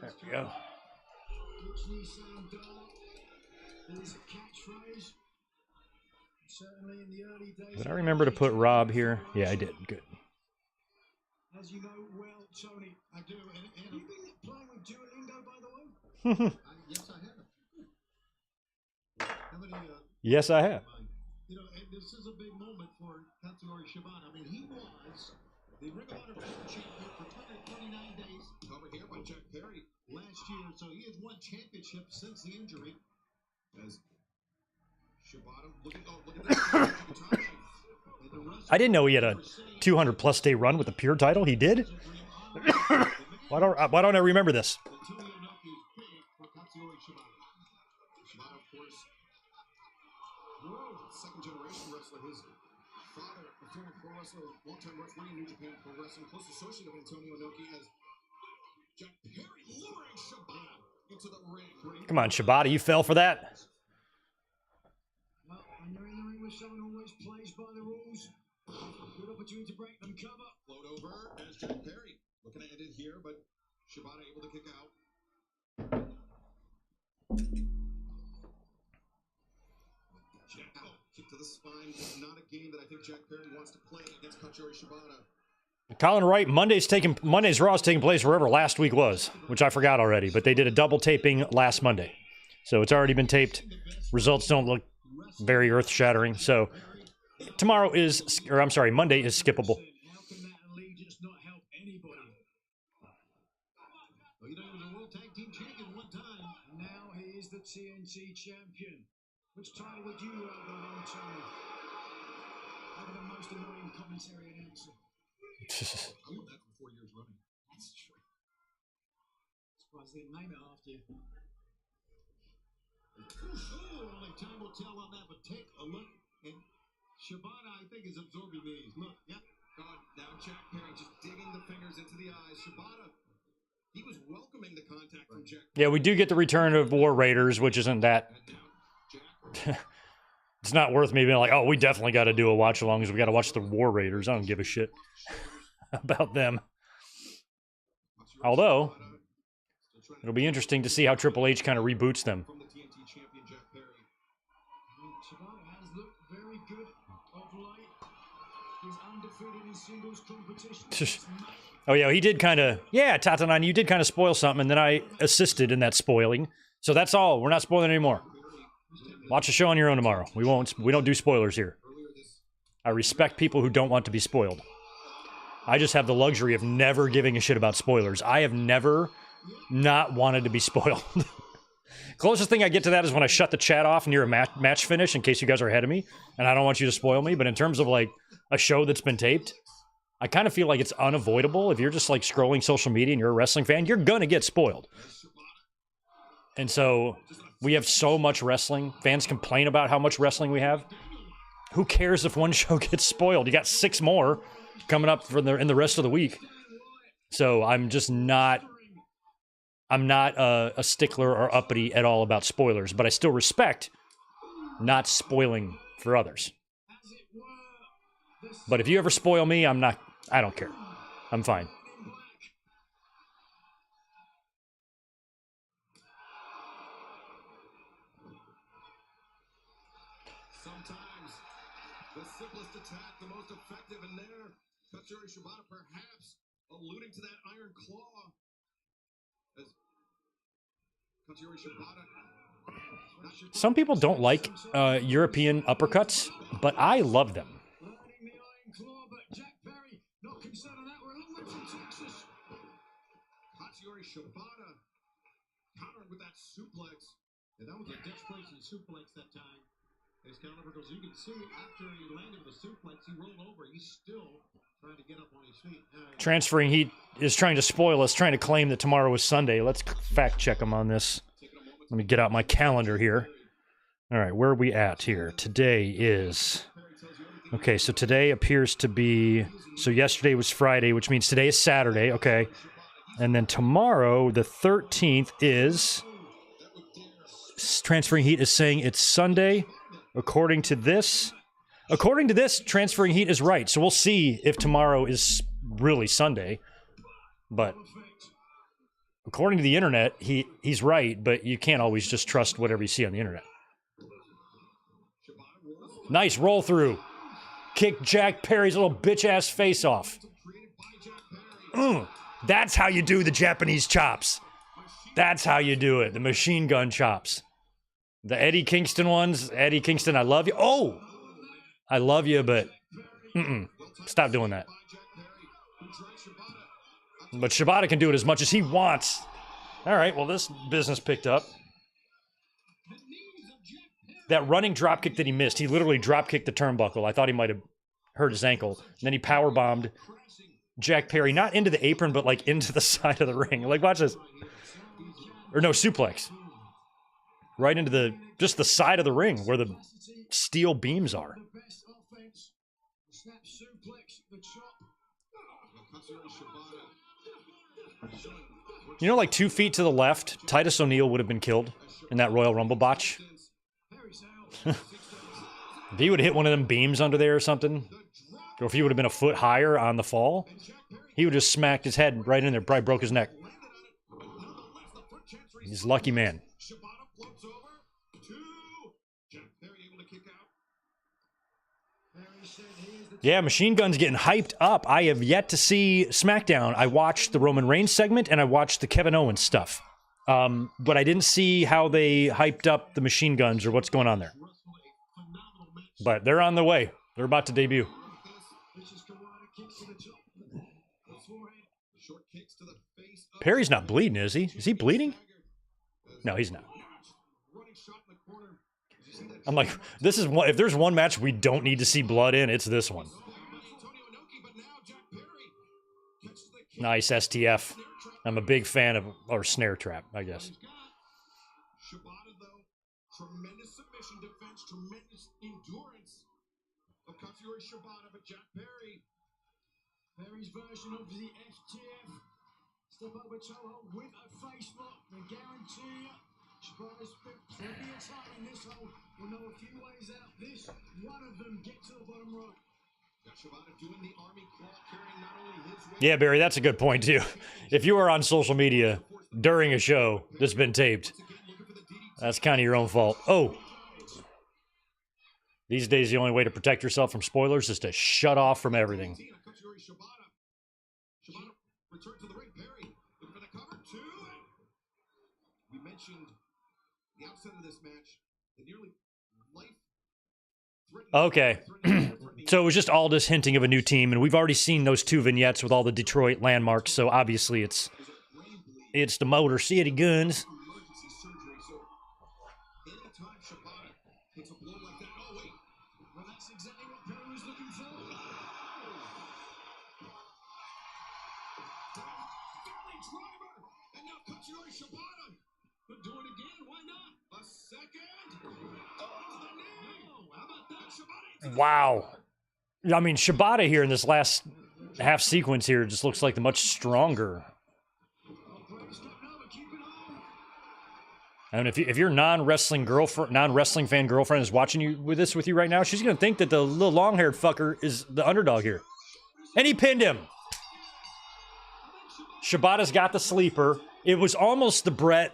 There we go. Did I remember to put Rob here? Yeah, I did. Good. As you know well, Tony, I do. And have you been playing with Duolingo, by the way? Yes, I have. Yes, I have. You know, and this is a big moment for Katsuyori Shibata. I mean, he was the Ring of Honor champion for 229 days. Over here by Jack Perry last year. So he has won championships since the injury. As I didn't know he had a 200-plus day run with the Pure title. He did? Why don't I remember this? Second-generation wrestler. His father, a former pro wrestler, long-time referee in New Japan Pro Wrestling, close associate of Antonio Inoki, as Jack Perry luring Shibata into the ring. Come on, Shibata, you fell for that? Someone always plays by the rules. Good opportunity to break them cover. Float over as Jack Perry looking to end it here, but Shibata able to kick out. Kick to the spine is not a game that I think Jack Perry wants to play against Katsuyori Shibata. Colin Wright, Monday's Raw is taking place wherever last week was, which I forgot already, but they did a double taping last Monday. So it's already been taped. Results don't look very earth-shattering. So Monday is skippable. How can that allegiance not help anybody? Well, you know, he was a World Tag Team Champion one time. Now he is the TNT Champion. Which title would you rather win, Tony? Over the most annoying commentary announcer. I won that for 4 years running. That's true. Surprised they didn't name it after you. Only time will tell on that, but take a look. And Shibata, I think, is absorbing these. Look, yep. Now Jack Perry just digging the fingers into the eyes. Shibata, he was welcoming the contact from Jack. Yeah, we do get the return of War Raiders, which isn't that... It's not worth me being like, oh, we definitely got to do a watch-along because we got to watch the War Raiders. I don't give a shit about them. Although, it'll be interesting to see how Triple H kind of reboots them. From the TNT champion Jack Perry. Shibata has looked very good of late. He's undefeated in singles competition. Oh, yeah, he did kind of... Yeah, Tatanan, you did kind of spoil something, and then I assisted in that spoiling. So that's all. We're not spoiling anymore. Watch the show on your own tomorrow. We don't do spoilers here. I respect people who don't want to be spoiled. I just have the luxury of never giving a shit about spoilers. I have never not wanted to be spoiled. Closest thing I get to that is when I shut the chat off near a match finish in case you guys are ahead of me, and I don't want you to spoil me. But in terms of like a show that's been taped, I kind of feel like it's unavoidable. If you're just like scrolling social media and you're a wrestling fan, you're gonna get spoiled. And so we have so much wrestling. Fans complain about how much wrestling we have. Who cares if one show gets spoiled? You got 6 more coming up in the rest of the week. So I'm just not... I'm not a stickler or uppity at all about spoilers, but I still respect not spoiling for others. But if you ever spoil me, I don't care. I'm fine. Sometimes the simplest attack, the most effective, and there, Katsuyori Shibata perhaps alluding to that iron claw. As Katsuyori Shibata. Some people don't like European uppercuts, but I love them. Learning the iron claw, but Jack Perry not concerned on that. We're a long way from Texas. Katsuyori Shibata countered with that suplex. And that was a desperation suplex that time. As Caliber goes, you can see after he landed with a suplex, he rolled over. He's still trying to get up on his feet. Transferring Heat is trying to spoil us, trying to claim that tomorrow is Sunday. Let's fact check him on this. Let me get out my calendar here. All right, where are we at here? Today is... Okay, so today appears to be... So yesterday was Friday, which means today is Saturday. Okay. And then tomorrow, the 13th, is... Transferring Heat is saying it's Sunday. According to this, Transferring Heat is right. So we'll see if tomorrow is really Sunday. But according to the internet, he's right, but you can't always just trust whatever you see on the internet. Nice roll through. Kick Jack Perry's little bitch-ass face off. That's how you do the Japanese chops. That's how you do it. The machine gun chops. The Eddie Kingston ones. Eddie Kingston, I love you. Oh! I love you, but... Stop doing that. But Shibata can do it as much as he wants. All right, well, this business picked up. That running dropkick that he missed, he literally dropkicked the turnbuckle. I thought he might have hurt his ankle. And then he powerbombed Jack Perry, not into the apron, but like into the side of the ring. Like, watch this. Or no, suplex. Right into just the side of the ring where the steel beams are. You know, like 2 feet to the left, Titus O'Neil would have been killed in that Royal Rumble botch. If he would have hit one of them beams under there or something, or if he would have been a foot higher on the fall, he would have just smacked his head right in there, probably broke his neck. He's a lucky man. Yeah, Machine Gun's getting hyped up. I have yet to see SmackDown. I watched the Roman Reigns segment and I watched the Kevin Owens stuff. But I didn't see how they hyped up the Machine Guns or what's going on there. But they're on the way. They're about to debut. Perry's not bleeding, is he? Is he bleeding? No, he's not. I'm like, this is one. If there's one match we don't need to see blood in, it's this one. Nice STF. I'm a big fan of, or snare trap, I guess. Shibata, though, tremendous submission defense, tremendous endurance of Katsuyori Shibata, but Jack Perry's version of the FTF. Step over Toho with a face lock. I guarantee you, Shibata's spent plenty of time in this hole. We'll know a few ways out. This, one of them, get to the bottom rope. Shibata doing the army claw, carrying not only his weight. Yeah, Barry, that's a good point, too. If you are on social media during a show that's been taped, that's kind of your own fault. Oh. These days, the only way to protect yourself from spoilers is to shut off from everything. Shibata returns to the ring. Perry looking for the cover. Two. We mentioned the outset of this match, the nearly life-threatening. Okay. So it was just all this hinting of a new team, and we've already seen those two vignettes with all the Detroit landmarks, so obviously it's the Motor City Guns. Emergency surgery, so anytime Shibata takes a blow like that, oh wait, well that's exactly what Perry was looking for. Family driver, and now Katsuyori Shibata. But do it again, why not? A second. Oh, the knee. No, how about that, Shibata? Wow. I mean, Shibata here in this last half sequence here just looks like the much stronger. And if your non-wrestling fan girlfriend is watching you with you right now, she's gonna think that the little long-haired fucker is the underdog here. And he pinned him. Shibata's got the sleeper. It was almost the Brett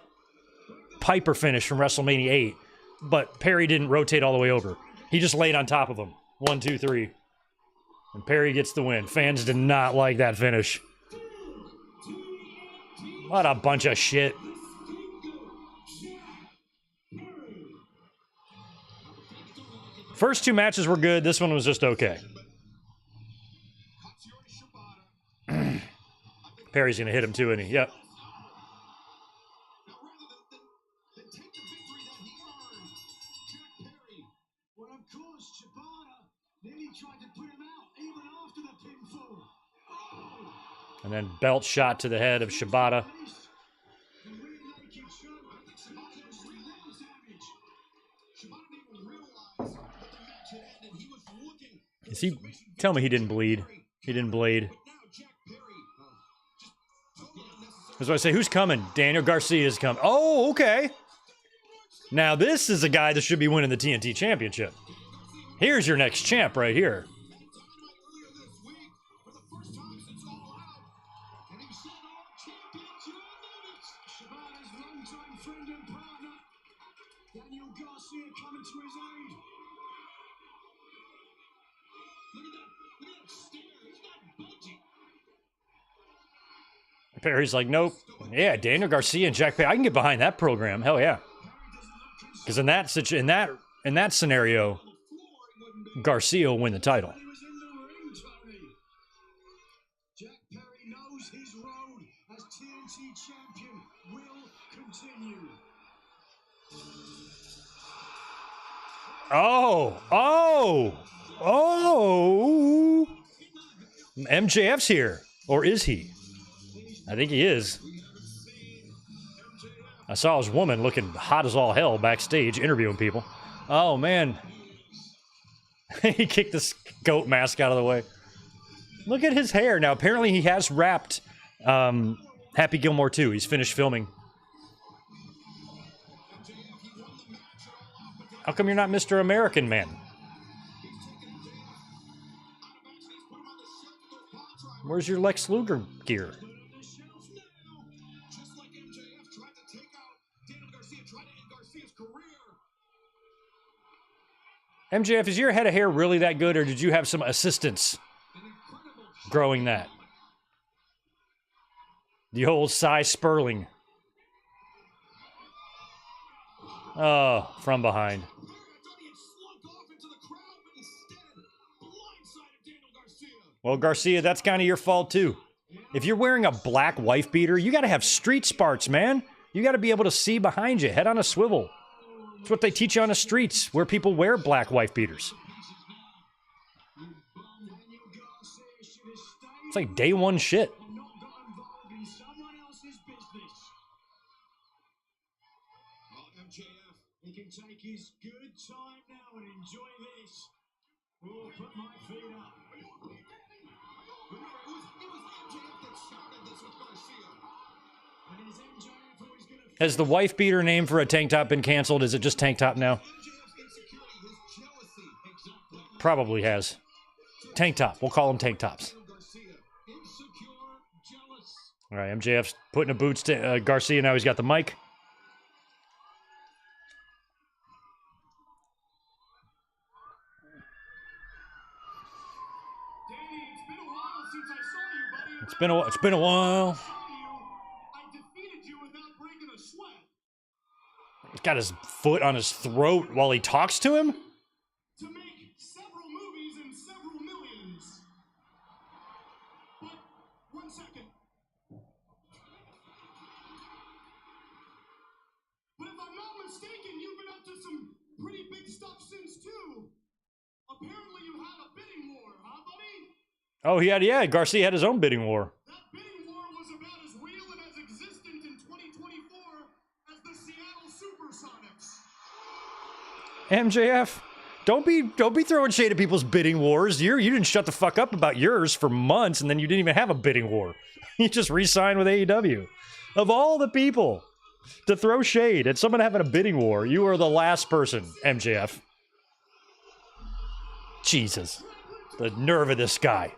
Piper finish from WrestleMania 8, but Perry didn't rotate all the way over. He just laid on top of him. 1, 2, 3. And Perry gets the win. Fans did not like that finish. What a bunch of shit. First two matches were good. This one was just okay. Perry's going to hit him too, isn't he? Yep. And then belt shot to the head of Shibata. Is he? Tell me he didn't bleed. He didn't bleed. That's why I say, who's coming? Daniel Garcia's coming. Oh, okay. Now this is a guy that should be winning the TNT Championship. Here's your next champ right here. Daniel Garcia coming to his aid. Look at that stare. He's not budging. Perry's like, nope. Yeah, Daniel Garcia and Jack Perry. I can get behind that program. Hell yeah. Because in that scenario, Garcia will win the title. Jack Perry knows his road as TNT champion will continue. Oh. MJF's here. Or is he? I think he is. I saw his woman looking hot as all hell backstage interviewing people. Oh, man. He kicked this goat mask out of the way. Look at his hair. Now, apparently he has wrapped Happy Gilmore 2. He's finished filming. How come you're not Mr. American Man? Where's your Lex Luger gear? Just like MJF tried to take out Daniel Garcia, tried to end Garcia's career. MJF, is your head of hair really that good, or did you have some assistance growing that? The old Cy Sperling. Oh, from behind. Well, Garcia, that's kind of your fault, too. If you're wearing a black wife beater, you got to have street smarts, man. You got to be able to see behind you, head on a swivel. That's what they teach you on the streets, where people wear black wife beaters. It's like day one shit. He can take his good time now and enjoy this. Oh, put my feet up. Remember, it was MJF that started this with Garcia. And it is MJF who is going to... Has the wife beater name for a tank top been canceled? Is it just tank top now? Probably has. Tank top. We'll call them tank tops. All right, MJF's putting the boots to Garcia. Now he's got the mic. It's been a while. He's got his foot on his throat while he talks to him. To make several movies and several millions. But 1 second. But if I'm not mistaken, you've been up to some pretty big stuff since too. Apparently you had a bidding war, huh, buddy? Oh, yeah, Garcia had his own bidding war. That bidding war was about as real and as existent in 2024 as the Seattle Supersonics. MJF, don't be throwing shade at people's bidding wars. You didn't shut the fuck up about yours for months, and then you didn't even have a bidding war. You just re-signed with AEW. Of all the people to throw shade at someone having a bidding war, you are the last person, MJF. Jesus. The nerve of this guy.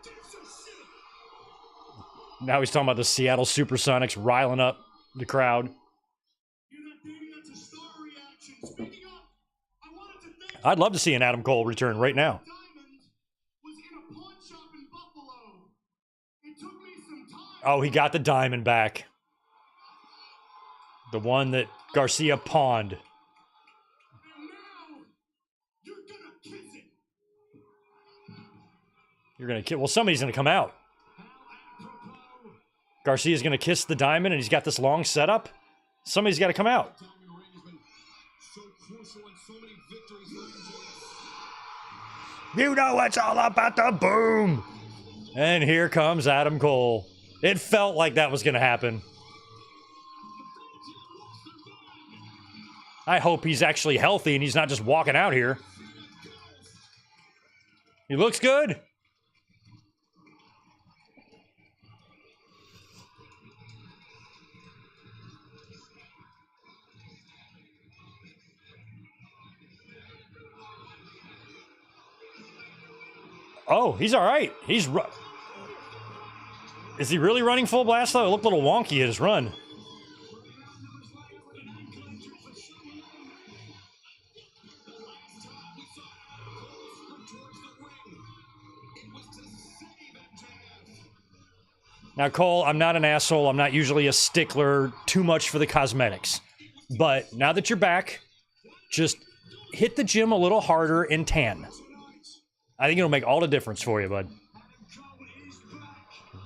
Now he's talking about the Seattle Supersonics riling up the crowd. I'd love to see an Adam Cole return right now. Oh, he got the diamond back. The one that Garcia pawned. You're going to kill. Well, somebody's going to come out. Garcia's going to kiss the diamond, and he's got this long setup. Somebody's got to come out. You know it's all about the boom. And here comes Adam Cole. It felt like that was going to happen. I hope he's actually healthy and he's not just walking out here. He looks good. Oh, he's all right. Is he really running full blast, though? It looked a little wonky at his run. Now, Cole, I'm not an asshole. I'm not usually a stickler too much for the cosmetics. But now that you're back, just hit the gym a little harder and tan. I think it'll make all the difference for you, bud.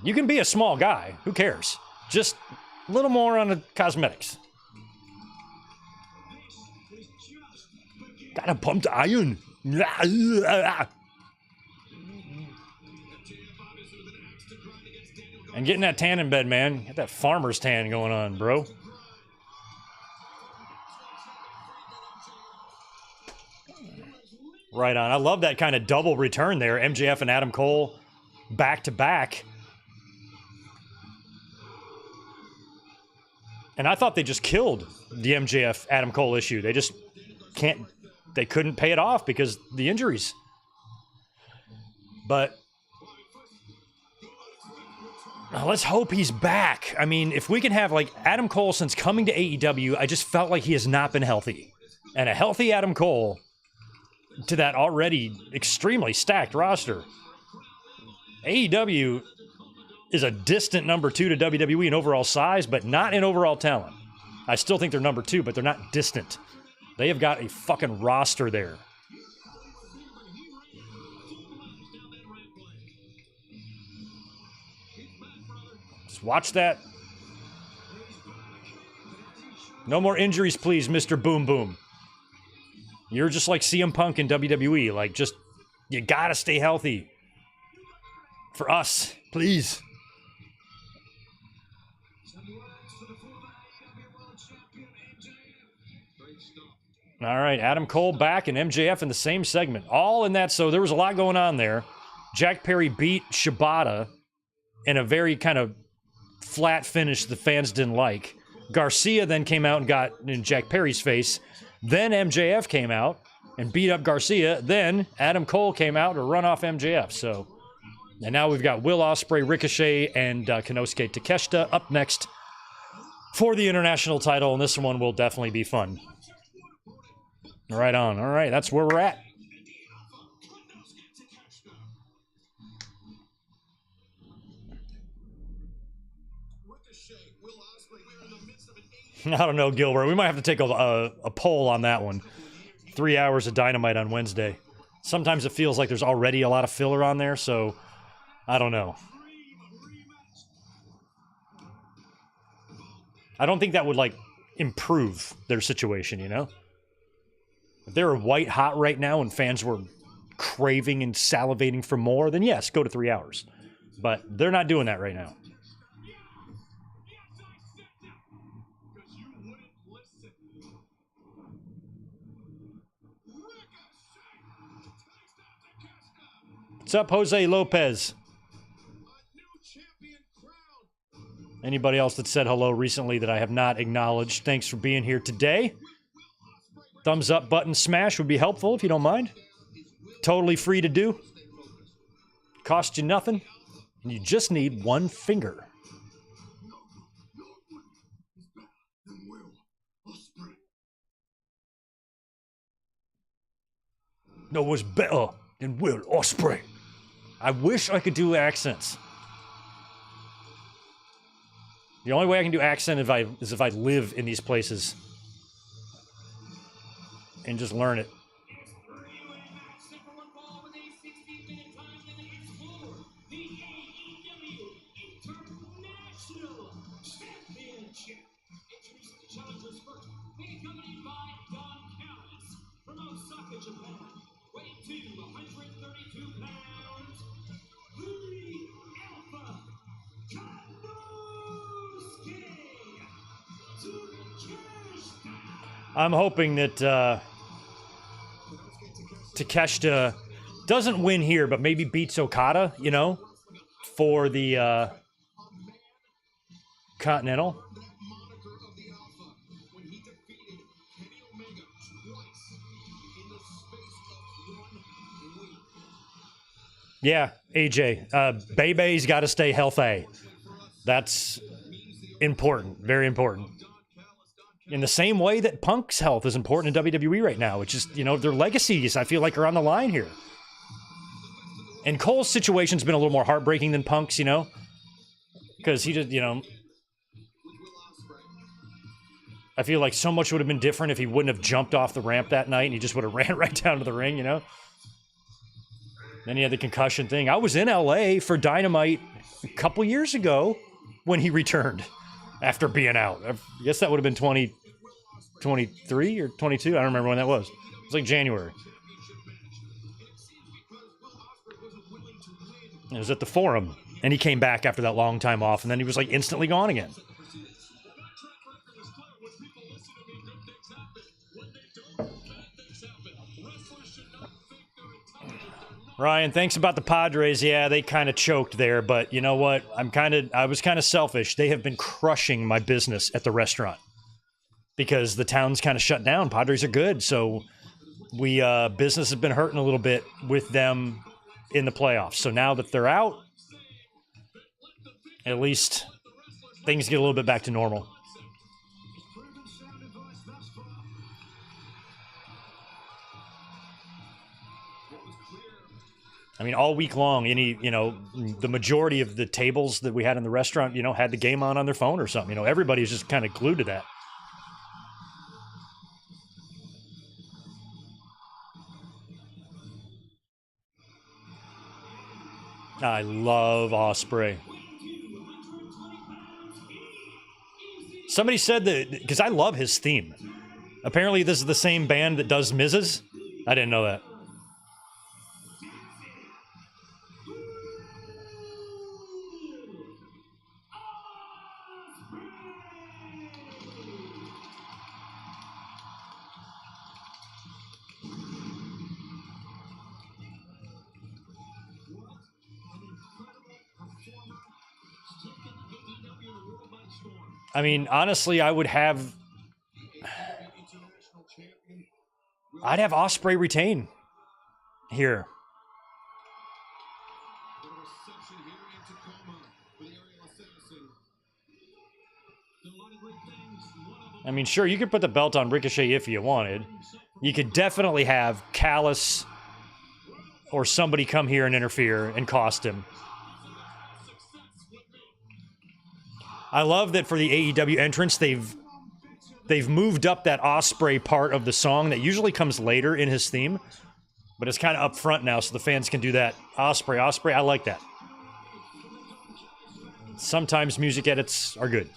You can be a small guy. Who cares? Just a little more on the cosmetics. Got a pumped iron. And getting that tan in bed, man. Get that farmer's tan going on, bro. Right on. I love that kind of double return there. MJF and Adam Cole back to back. And I thought they just killed the MJF Adam Cole issue. They just they couldn't pay it off because the injuries. But let's hope he's back. I mean, if we can have, like, Adam Cole since coming to AEW, I just felt like he has not been healthy. And a healthy Adam Cole to that already extremely stacked roster. AEW is a distant number 2 to WWE in overall size, but not in overall talent. I still think they're number 2, but they're not distant. They have got a fucking roster there. Just watch that. No more injuries, please, Mr. Boom Boom. You're just like CM Punk in WWE. Like, just, you gotta stay healthy. For us, please. All right, Adam Cole back and MJF in the same segment. All in that, so there was a lot going on there. Jack Perry beat Shibata in a very kind of flat finish the fans didn't like. Garcia then came out and got in Jack Perry's face. Then MJF came out and beat up Garcia. Then Adam Cole came out to run off MJF. So, and now we've got Will Ospreay, Ricochet, and Konosuke Takeshita up next for the international title, and this one will definitely be fun. Right on. All right, that's where we're at. I don't know, Gilbert. We might have to take a poll on that one. 3 hours of Dynamite on Wednesday. Sometimes it feels like there's already a lot of filler on there, so I don't know. I don't think that would, like, improve their situation, you know? If they were white hot right now and fans were craving and salivating for more, then yes, go to 3 hours. But they're not doing that right now. What's up, Jose Lopez? Anybody else that said hello recently that I have not acknowledged, thanks for being here today. Thumbs up button smash would be helpful if you don't mind. Totally free to do. Cost you nothing. And you just need one finger. No one's better than Will Ospreay. I wish I could do accents. The only way I can do accent is if I live in these places. And just learn it. I'm hoping that Takeshita doesn't win here, but maybe beats Okada, you know, for the Continental. Yeah, AJ. Bebe's got to stay healthy. That's important, very important. In the same way that Punk's health is important in WWE right now. It's just, you know, their legacies, I feel like, are on the line here. And Cole's situation's been a little more heartbreaking than Punk's, you know? Because he just, you know... I feel like so much would have been different if he wouldn't have jumped off the ramp that night and he just would have ran right down to the ring, you know? Then he had the concussion thing. I was in LA for Dynamite a couple years ago when he returned after being out. I guess that would have been 2023 or 22. I don't remember when that was. It was like January. It was at the Forum, and he came back after that long time off, and then he was like instantly gone again. Ryan, thanks about the Padres. Yeah, they kind of choked there, but you know what? I was kind of selfish. They have been crushing my business at the restaurant because the town's kind of shut down. Padres are good, so business has been hurting a little bit with them in the playoffs. So now that they're out, at least things get a little bit back to normal. I mean, all week long, the majority of the tables that we had in the restaurant, had the game on their phone or something. Everybody's just kind of glued to that. I love Ospreay. Somebody said that, because I love his theme. Apparently, this is the same band that does Miz's. I didn't know that. I mean, honestly, I'd have Ospreay retain here. I mean, sure, you could put the belt on Ricochet if you wanted. You could definitely have Callis or somebody come here and interfere and cost him. I love that for the AEW entrance, they've moved up that Ospreay part of the song that usually comes later in his theme, but it's kind of up front now, so the fans can do that. Ospreay, I like that. Sometimes music edits are good.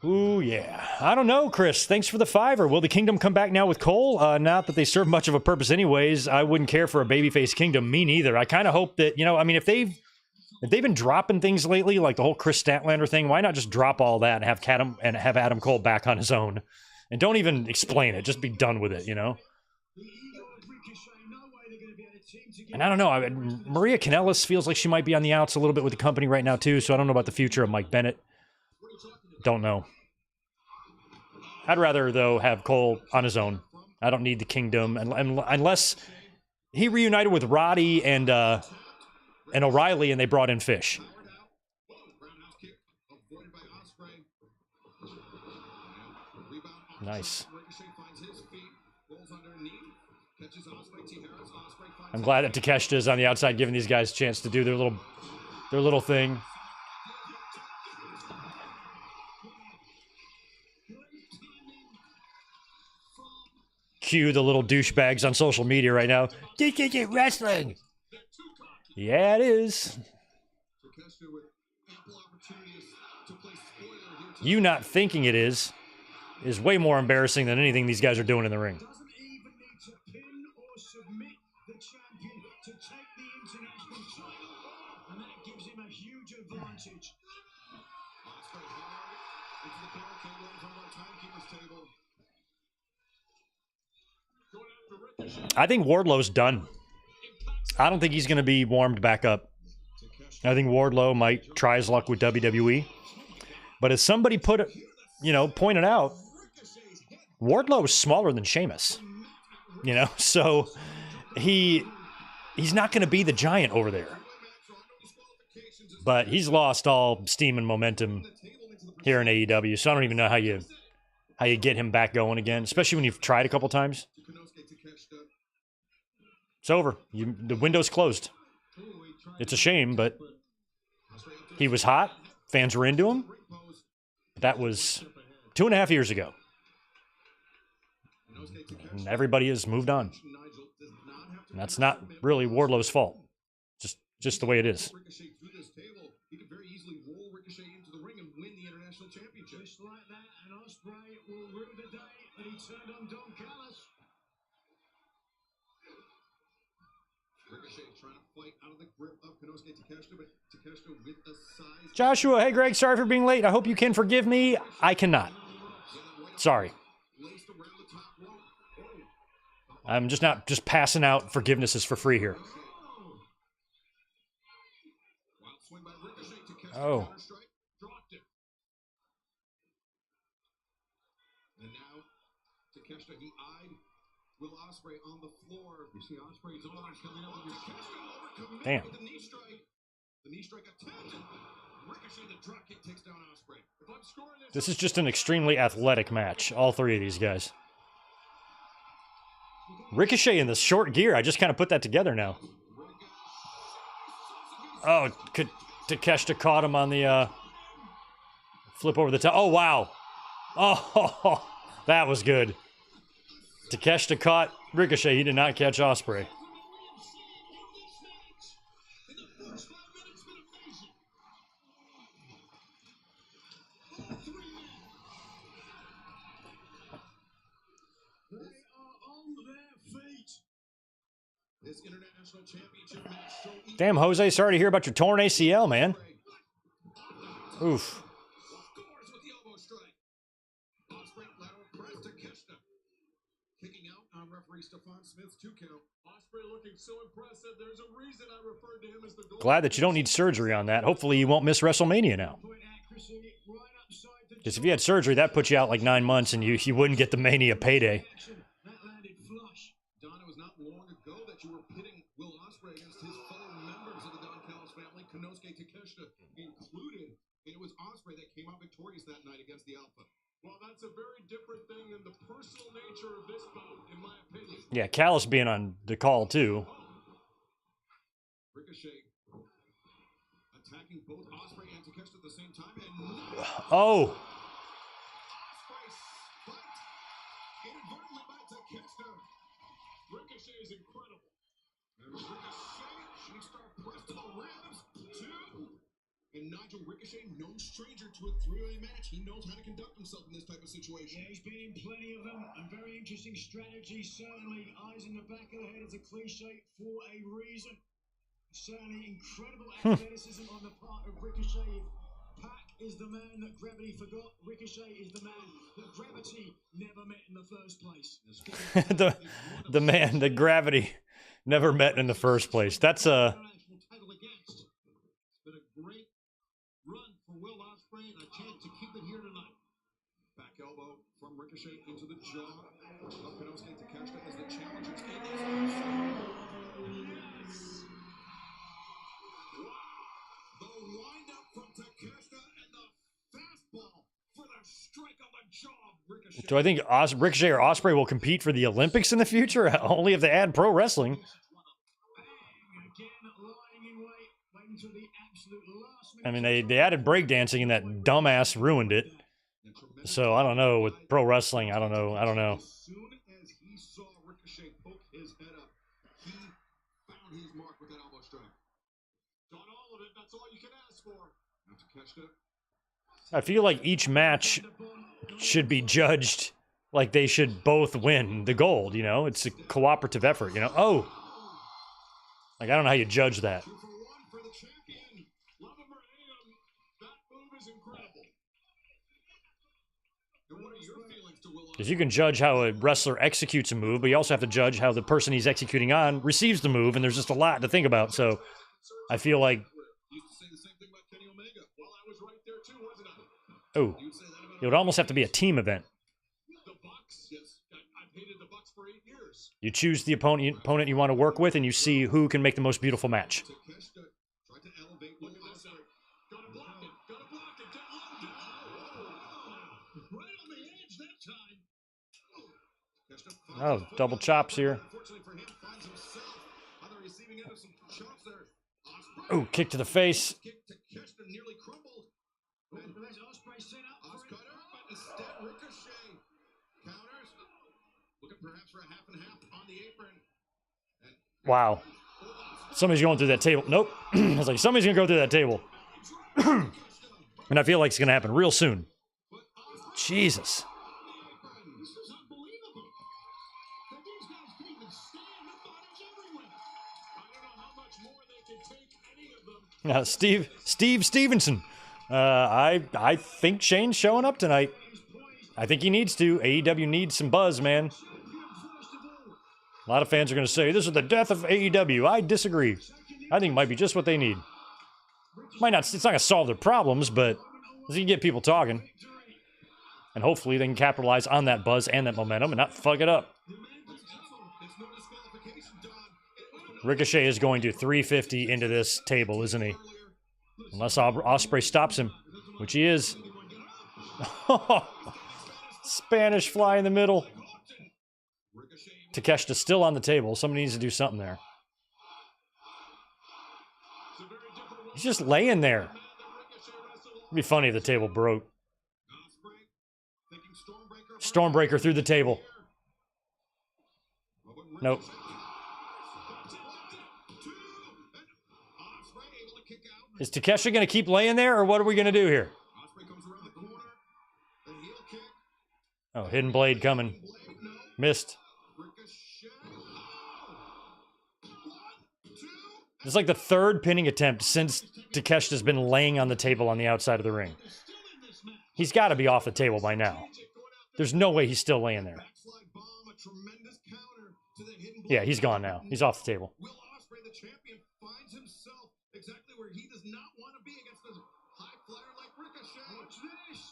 Ooh, yeah. I don't know, Chris. Thanks for the $5. Will the Kingdom come back now with Cole? Not that they serve much of a purpose anyways. I wouldn't care for a babyface Kingdom. Me neither. I kind of hope that, if they've been dropping things lately, like the whole Chris Statlander thing, why not just drop all that and have Adam Cole back on his own? And don't even explain it. Just be done with it, And I don't know. Maria Kanellis feels like she might be on the outs a little bit with the company right now, too, so I don't know about the future of Mike Bennett. Don't know. I'd rather, though, have Cole on his own. I don't need the Kingdom. Unless he reunited with Roddy and O'Reilly and they brought in Fish. Nice. I'm glad that Takeshita is on the outside giving these guys a chance to do their little thing. Cue the little douchebags on social media right now. This isn't wrestling. Yeah, it is. You not thinking it is way more embarrassing than anything these guys are doing in the ring. I think Wardlow's done. I don't think he's going to be warmed back up. I think Wardlow might try his luck with WWE. But as somebody pointed out, Wardlow is smaller than Sheamus. So he's not going to be the giant over there. But he's lost all steam and momentum here in AEW, so I don't even know how you get him back going again, especially when you've tried a couple times. It's over. The window's closed. It's a shame, but he was hot. Fans were into him. That was 2.5 years ago. And everybody has moved on. And that's not really Wardlow's fault. Just the way it is. Joshua, hey Greg, sorry for being late. I hope you can forgive me. I cannot. Sorry. I'm just passing out forgivenesses for free here. Oh. Will Ospreay on the floor. You see Ospreay's arms coming up. Damn. With the knee strike. The knee strike attempted. Ricochet, the drop kick takes down Ospreay. If I'm scoring This is just an extremely athletic match. All three of these guys. Ricochet in the short gear. I just kind of put that together now. Oh, Takeshita caught him on the flip over the top. Oh, wow. Oh, that was good. Takeshita caught Ricochet. He did not catch Ospreay. This international championship match so Damn, Jose, sorry to hear about your torn ACL, man. Oof. scores with the elbow strike. Ospreay lateral press to Takeshita. Kicking out on referee Stephon Smith's 2 count. Ospreay looking so impressive. There's a reason I referred to him as the gold. Glad that you don't need surgery on that. Hopefully you won't miss WrestleMania now. Because if you had surgery, that puts you out like 9 months and you wouldn't get the Mania payday. That landed flush. Don, it was not long ago that you were pitting Will Ospreay against his fellow members of the Don Callis family, Konosuke Takeshita included. And it was Ospreay that came out victorious that night against the Alpha. Well, that's a very different thing than the personal nature of this bout, in my opinion. Yeah, Callis being on the call too. Ricochet attacking both Ospreay and Takeshita at the same time. And Oh. Ospreay spiked inadvertently by Takeshita. Ricochet is incredible. And Ricochet, shooting star press to the ribs. 2. And Nigel Ricochet, no stranger to a three-way match. He knows how to conduct himself in this type of situation. Yeah, he's been in plenty of them. A very interesting strategy, certainly. Eyes in the back of the head is a cliche for a reason. Certainly incredible athleticism on the part of Ricochet. Pac is the man that gravity forgot. Ricochet is the man that gravity never met in the first place. the man that gravity never met in the first place. That's a... It's been a great run for Will Ospreay and a chance to keep it here tonight. Back elbow from Ricochet into the jaw of Konosuke Takeshita as the challengers in this. Yes! Wow! The windup from Takeshita and the fastball for the strike on the jaw of Ricochet. Do I think Ricochet or Ospreay will compete for the Olympics in the future? Only if they add pro wrestling. Again, lying in wait, waiting to the absolute last minute. I mean, they added breakdancing and that dumbass ruined it. So I don't know with pro wrestling. I don't know. As soon as he saw Ricochet poke his head up, he found his mark with that elbow strike. Done all of it. That's all you can ask for. Now Takeshita. I feel like each match should be judged like they should both win the gold, you know? It's a cooperative effort, you know? Oh! Like, I don't know how you judge that. 2 for 1 for the champion. Love him or hate him, that move is incredible. And what are your feelings to Will Because you can judge how a wrestler executes a move, but you also have to judge how the person he's executing on receives the move, and there's just a lot to think about. So I feel like... Used to say the same thing about Kenny Omega. Well, I was right there too, wasn't I? Oh, You'd say that about it would almost have to be a team event. the Bucks. Yes, I've hated the Bucks for 8 years. You choose the opponent you want to work with, and you see who can make the most beautiful match. Takeshita tried to elevate. Look at this. Gotta block it. Gotta block it. Right on the edge that time. Takeshita finds Oh, his foot double on the chops apron. here. Unfortunately for him, finds himself on the receiving end of some chops there. Ospreay. Oh, kick to the face. Kick to Takeshita nearly crumbled. And There's Ospreay set up for it. Oscutter, but instead Ricochet counters. Looking perhaps for a half and half on the apron. And Wow. Somebody's going through that table. Nope. I was like, somebody's going to go through that table. And I feel like it's going to happen real soon. Jesus. this is unbelievable. That these guys can even stand. The body's everywhere. I don't know how much more they can take, any of them. Steve Stevenson. I think Shane's showing up tonight. I think he needs to. AEW needs some buzz, man. A lot of fans are going to say, this is the death of AEW. I disagree. I think it might be just what they need. It's not going to solve their problems, but it's going to get people talking. And hopefully they can capitalize on that buzz and that momentum and not fuck it up. Ricochet is going to 350 into this table, isn't he? Unless Ospreay stops him, which he is. Spanish fly in the middle. Takeshita's still on the table. Somebody needs to do something there. He's just laying there. It'd be funny if the table broke. Stormbreaker through the table. Nope. Is Takeshita going to keep laying there, or what are we going to do here? Oh, hidden blade coming. Missed. This is like the third pinning attempt since Takeshita's been laying on the table on the outside of the ring. He's got to be off the table by now. There's no way he's still laying there. Yeah, he's gone now. He's off the table. Will Ospreay, the champion, finds himself exactly where he does not want to be against a high flyer like Ricochet. Watch this.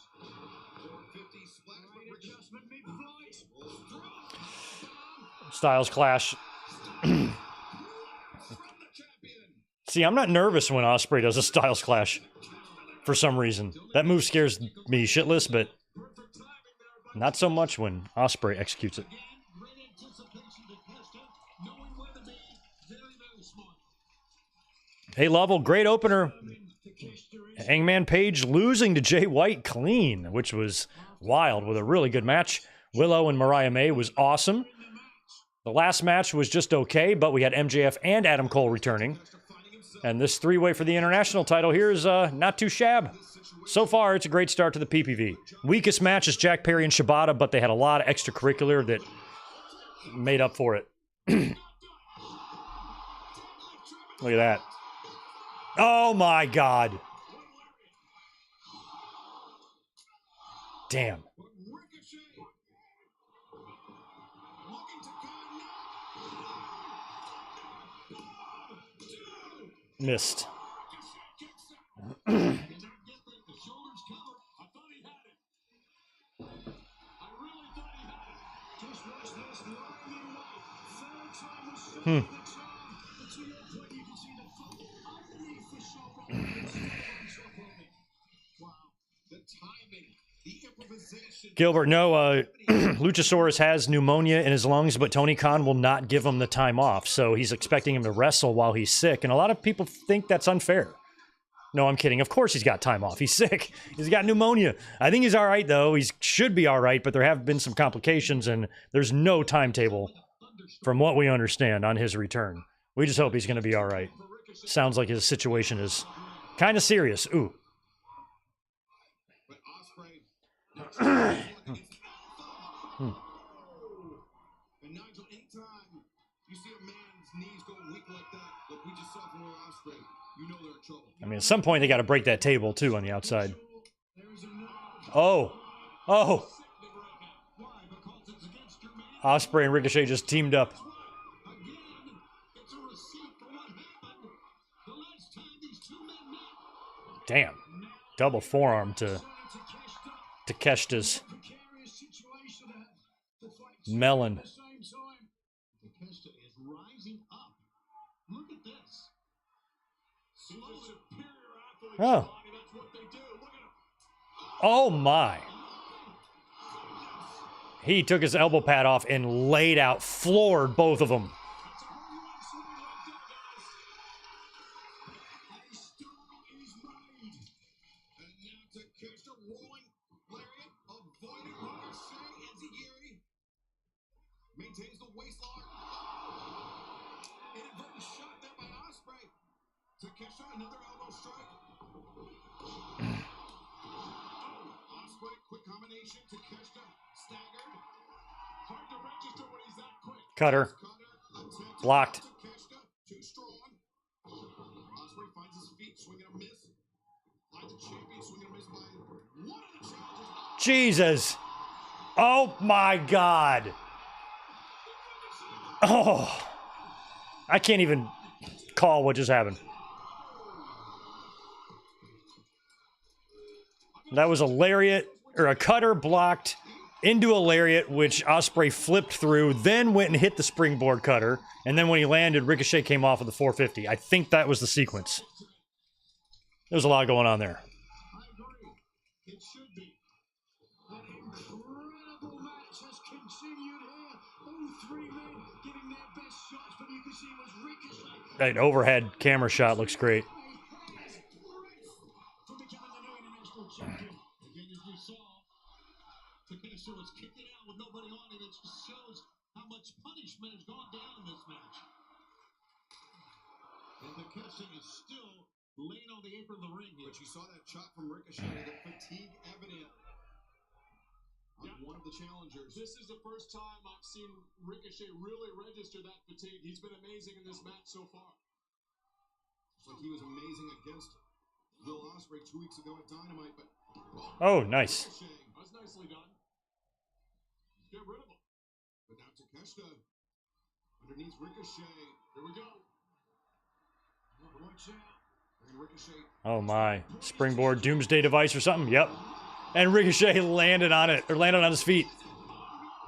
450 splash, but Ricochet mid-flight. Styles Clash. See, I'm not nervous when Ospreay does a Styles Clash for some reason. That move scares me shitless, but not so much when Ospreay executes it. Hey, Lovell, great opener. Hangman Page losing to Jay White clean, which was wild with a really good match. Willow and Mariah May was awesome. The last match was just okay, but we had MJF and Adam Cole returning. And this three-way for the international title here is not too shab. So far, it's a great start to the PPV. Weakest match is Jack Perry and Shibata, but they had a lot of extracurricular that made up for it. Look at that. Oh my God. Damn. Missed. Gilbert, no, Luchasaurus has pneumonia in his lungs, but Tony Khan will not give him the time off, so he's expecting him to wrestle while he's sick, and a lot of people think that's unfair. No, I'm kidding. Of course he's got time off. He's sick. He's got pneumonia. I think he's all right, though. He should be all right, but there have been some complications, and there's no timetable, from what we understand, on his return. We just hope he's going to be all right. Sounds like his situation is kind of serious. Ooh. I mean, at some point they got to break that table too on the outside. Oh, oh! Ospreay and Ricochet just teamed up. Damn! Double forearm to Takeshita's melon. Oh. Oh my. He took his elbow pad off and laid out, floored both of them. Maintains the waistlock. Inadvertent shot there by Ospreay. Takeshita, another elbow strike. Ospreay, quick combination. Takeshita staggered. Hard to register when he's that quick. Cutter. Blocked. Takeshita, too strong. Ospreay finds his feet, swinging a miss. Like the champion, swinging a miss by one of the challenges. Jesus. Oh my God. Oh, I can't even call what just happened. That was a lariat, or a cutter blocked into a lariat, which Ospreay flipped through, then went and hit the springboard cutter, and then when he landed, Ricochet came off of the 450. I think that was the sequence. There's a lot going on there. I agree. It should be. An incredible match has continued here. All three men giving their best shots, but you can see it was Ricochet. That overhead camera shot looks great. For becoming the new international champion. Again, as we saw, Takeshita was kicking out with nobody on him. It just shows how much punishment has gone down in this match. And Takeshita is still laying on the apron of the ring here. But you saw that chop from Ricochet, the fatigue evident on one of the challengers. This is the first time I've seen Ricochet really register that fatigue. He's been amazing in this match so far. Just like he was amazing against Will Ospreay 2 weeks ago at Dynamite, but Oh, nice. Ricochet, that was nicely done. Get rid of him. But now Takeshita underneath Ricochet. Here we go. Watch out. And Ricochet. Oh my. Springboard doomsday device or something? Yep. And Ricochet landed on it, or landed on his feet.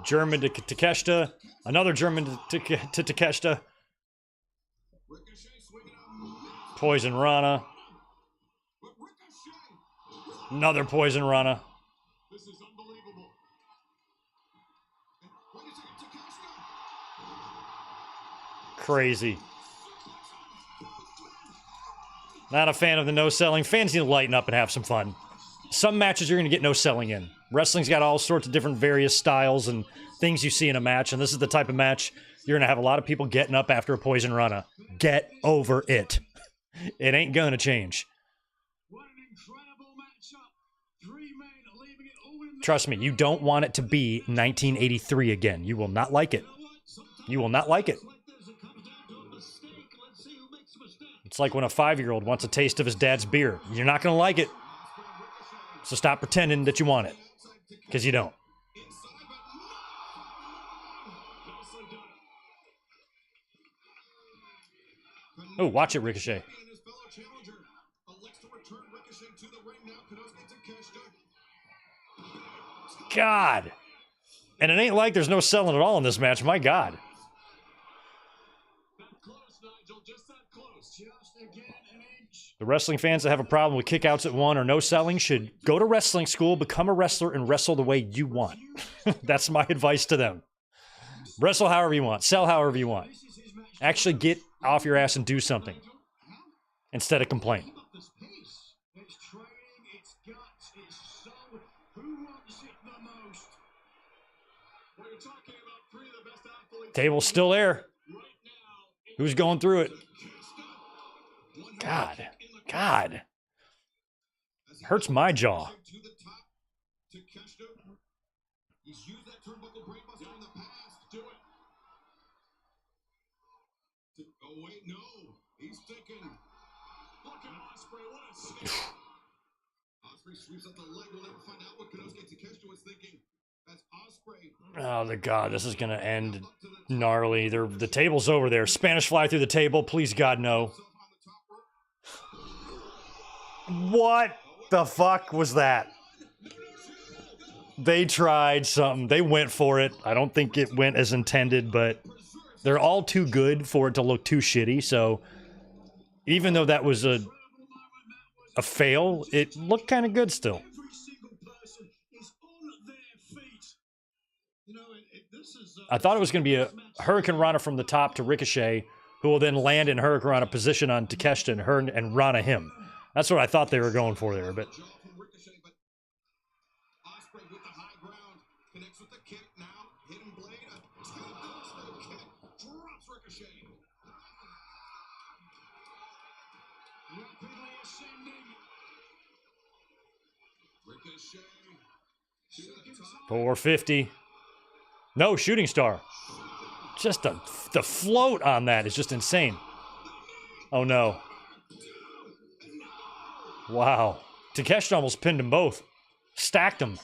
German to Takeshita. Another German to Takeshita. Ricochet swinging out. Poison Rana. But Ricochet. Another Poison Rana. This is unbelievable. And wait a second, Takeshita. Crazy. Not a fan of the no selling. Fans need to lighten up and have some fun. Some matches you're going to get no selling in. Wrestling's got all sorts of different various styles and things you see in a match, and this is the type of match you're going to have a lot of people getting up after a Poison Rana. Get over it. It ain't going to change. What an incredible matchup. Three men leaving it all in the Trust me, you don't want it to be 1983 again. You will not like it. You will not like it. like this. It comes down to a mistake. Let's see who makes a mistake. It's like when a 5-year-old wants a taste of his dad's beer. You're not going to like it. So stop pretending that you want it. Because you don't. Oh, watch it, Ricochet. And his fellow challenger elects to return Ricochet to the ring now. Kenosuke Takeshita. God. And it ain't like there's no selling at all in this match. My God. That close, Nigel. Just that close. Just again an inch. The wrestling fans that have a problem with kickouts at 1 or no selling should go to wrestling school, become a wrestler, and wrestle the way you want. That's my advice to them. Wrestle however you want. Sell however you want. Actually get off your ass and do something instead of complain. Keep up this pace. It's training, it's guts, it's soul. Who wants it the most? Well, you're talking about three of the best athletes Table's still there. right now. Who's going through it? Takeshita. God. God. Hurts my jaw. To the top. Takeshita. He's used that turnbuckle brainbuster in the past. Do it. Oh, wait, no. He's thinking. Look at Ospreay. What a snap. Ospreay sweeps up the leg. We'll never find out what Kenosuke Takeshita was thinking. As Ospreay. Oh, the God, this is going to end gnarly. The table's over there. Spanish fly through the table. Please, God, no. What the fuck was that? They tried something. They went for it. I don't think it went as intended, but they're all too good for it to look too shitty. So even though that was a fail, it looked kind of good still. Every single person is on their feet. You know, this is. I thought it was going to be a Hurricane Rana from the top to Ricochet, who will then land in Hurricane Rana position on Takeshita and Rana him. That's what I thought they were going for there, but Jaw from Ricochet, but Ospreay with the high ground connects with the kick now. Hidden blade, a takedown kick, drops Ricochet. Rapidly ascending. Ricochet to the top. 450. No, shooting star. Just the float on that is just insane. Oh no. Wow. Takeshita almost pinned them both. Stacked them. Sure,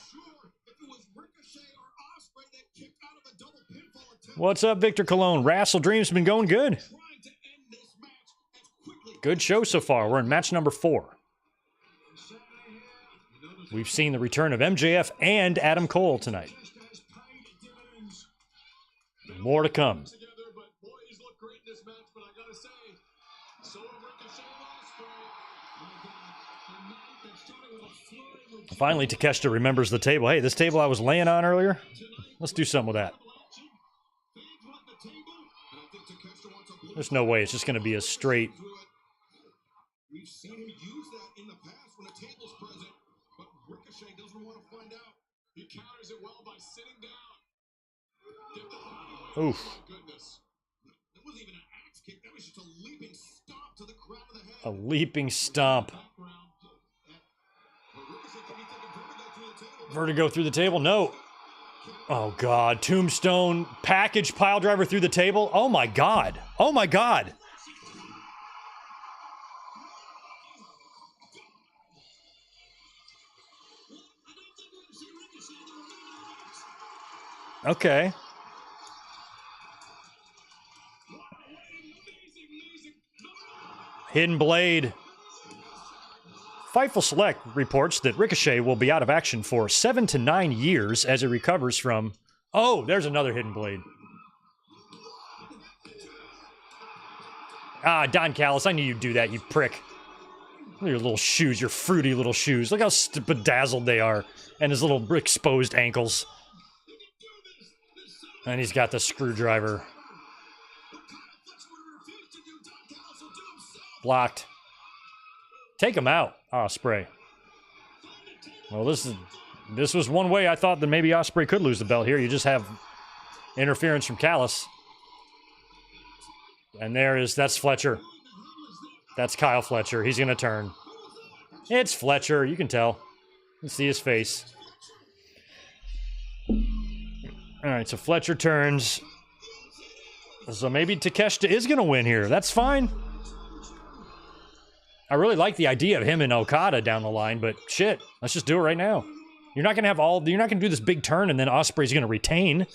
if it was Ricochet or Ospreay that kicked out of a double pinfall attempt, What's up, Victor Colon? WrestleDream's been going good. trying to end this match as quickly. Good show so far. We're in match number 4. We've seen the return of MJF and Adam Cole tonight. Takeshita More to come. Together, but boy, he's looked great in this match. But I gotta say, so have Ricochet and Ospreay. My God, a night that started with a flurry with Finally, Takeshita remembers the table. Hey, this table I was laying on earlier? Let's do something with that. fans want the table, and I think Takeshita wants a blue. There's no way it's just going to be a straight... We've seen him use that in the past when a table's present, but Ricochet doesn't want to find out. He counters it well by sitting down. Get the body away. Oof. Oh my goodness. That wasn't even an axe kick. That was just a leaping stomp to the crown of the head. A leaping stomp. Vertigo through the table? No. Oh, God. Tombstone. Package pile driver through the table? Oh, my God. Oh, my God. Okay. Hidden Blade. Fightful Select reports that Ricochet will be out of action for 7 to 9 years as he recovers from... Oh, there's another Hidden Blade. Ah, Don Callis, I knew you'd do that, you prick. Look at your little shoes, your fruity little shoes. Look how bedazzled they are. And his little exposed ankles. And he's got the screwdriver. Blocked. Take him out, Ospreay. Well, this was one way I thought that maybe Ospreay could lose the belt here. You just have interference from Callis. And that's Fletcher. That's Kyle Fletcher. He's going to turn. It's Fletcher. You can tell. You can see his face. All right, so Fletcher turns. So maybe Takeshita is going to win here. That's fine. I really like the idea of him and Okada down the line, but shit, let's just do it right now. You're not going to do this big turn and then Ospreay's going to retain.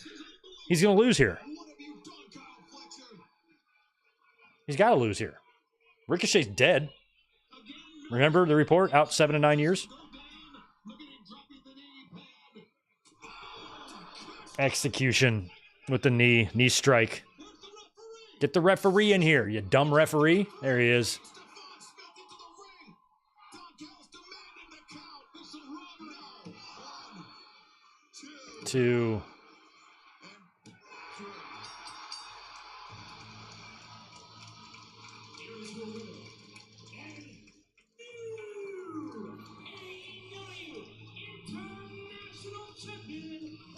He's going to lose here. He's got to lose here. Ricochet's dead. Remember the report? Out 7 to 9 years. Execution with the knee strike. Get the referee in here, you dumb referee. There he is. 2.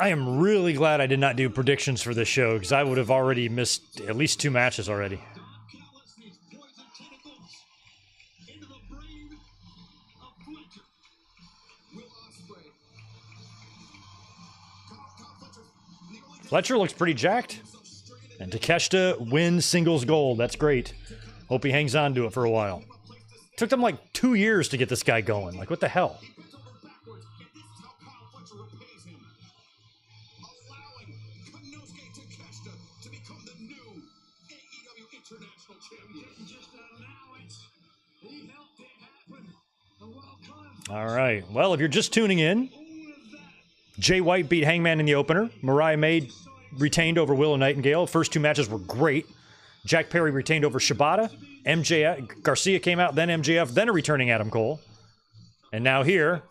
I am really glad I did not do predictions for this show, because I would have already missed at least 2 matches already. Fletcher looks pretty jacked. And Takeshita wins singles gold. That's great. Hope he hangs on to it for a while. Took them like 2 years to get this guy going. Like, what the hell? All right. Well, if you're just tuning in, Jay White beat Hangman in the opener. Mariah May retained over Willow Nightingale. First 2 matches were great. Jack Perry retained over Shibata. MJF, Garcia came out, then MJF, then a returning Adam Cole. And now here,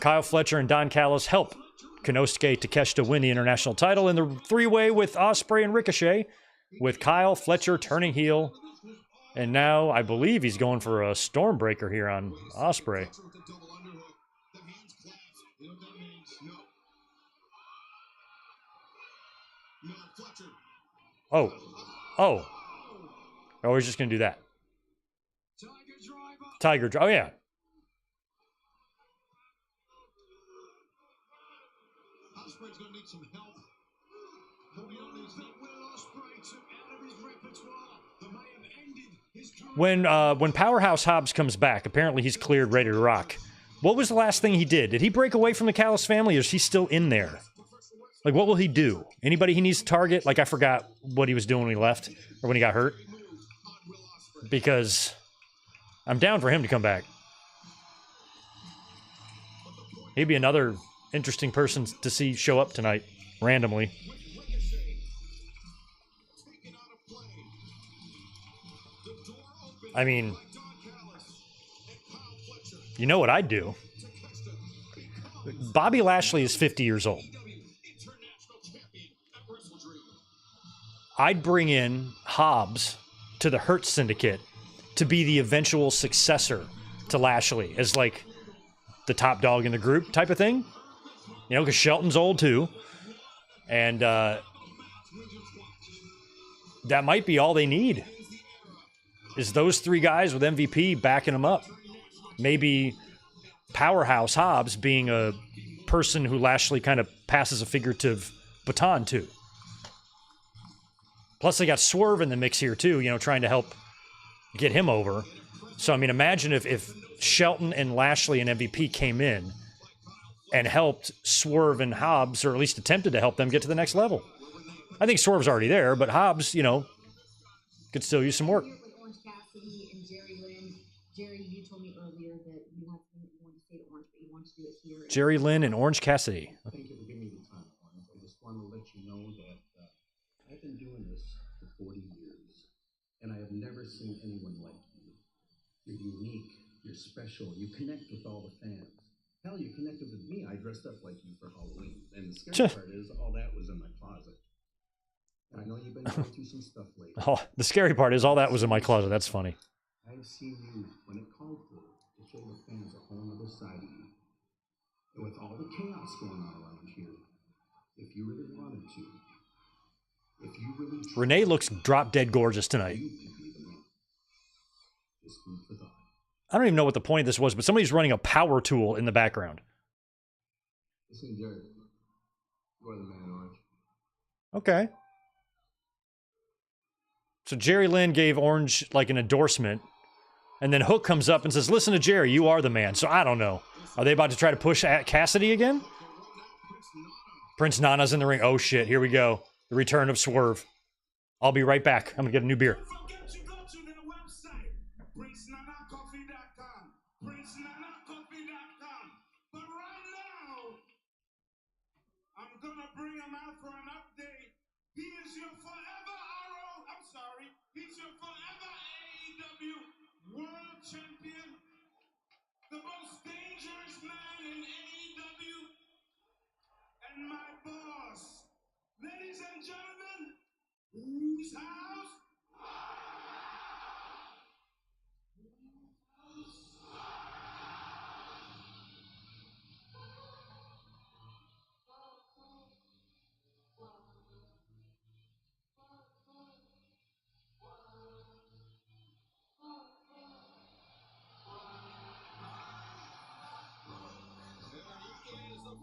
Kyle Fletcher and Don Callis help Konosuke Takeshita win the international title in the 3-way with Ospreay and Ricochet, with Kyle Fletcher turning heel. And now I believe he's going for a Stormbreaker here on Ospreay. Oh. Oh. Oh, he's just going to do that. Tiger Driver. Oh, yeah. Ospreay's going to need some help. But we don't need that Will Ospreay took out of his repertoire. The may have ended his career. When Powerhouse Hobbs comes back, apparently he's cleared, ready to rock. What was the last thing he did? Did he break away from the Callis family, or is he still in there? Like, what will he do? Anybody he needs to target? Like, I forgot what he was doing when he left, or when he got hurt. Because I'm down for him to come back. He'd be another interesting person to see show up tonight, randomly. I mean, you know what I'd do? Bobby Lashley is 50 years old. I'd bring in Hobbs to the Hurt Syndicate to be the eventual successor to Lashley as like the top dog in the group type of thing. You know, because Shelton's old too. And that might be all they need is those three guys with MVP backing them up. Maybe Powerhouse Hobbs being a person who Lashley kind of passes a figurative baton to. Plus, they got Swerve in the mix here, too, you know, trying to help get him over. So, I mean, imagine if Shelton and Lashley and MVP came in and helped Swerve and Hobbs, or at least attempted to help them get to the next level. I think Swerve's already there, but Hobbs, you know, could still use some work. Orange Cassidy and Jerry Lynn. Jerry, you told me earlier that you want to stay at Orange, but you want to do it here. Jerry Lynn and Orange Cassidy. Thank you for giving me the time, Orange. I just want to let you know that I've been doing this for 40 years, and I have never seen anyone like you. You're unique. You're special. You connect with all the fans. Hell, you connected with me. I dressed up like you for Halloween. And the scary part is, all that was in my closet. And I know you've been going through some stuff lately. Oh, the scary part is all that was in my closet. That's funny. I've seen you when it called for to show the fans a whole other side of you. And with all the chaos going on around here, if you really wanted to, if you really Renee looks drop dead gorgeous tonight. you could be the man. Just food for thought. I don't even know what the point of this was, but somebody's running a power tool in the background. Listen, Jerry, you are the man, Orange. Okay. So Jerry Lynn gave Orange like an endorsement, and then Hook comes up and says, listen to Jerry, you are the man. So I don't know. Are they about to try to push at Cassidy again? Prince Nana's in the ring. Oh shit, here we go. The return of Swerve. I'll be right back. I'm gonna get a new beer. Forget you go to the website, PrinceNanaCoffee.com, PrinceNanaCoffee.com. But right now, I'm gonna bring him out for an update. He is your forever he's your forever AEW World Champion, the most dangerous man in AEW, and my boss. Ladies and gentlemen, whose house?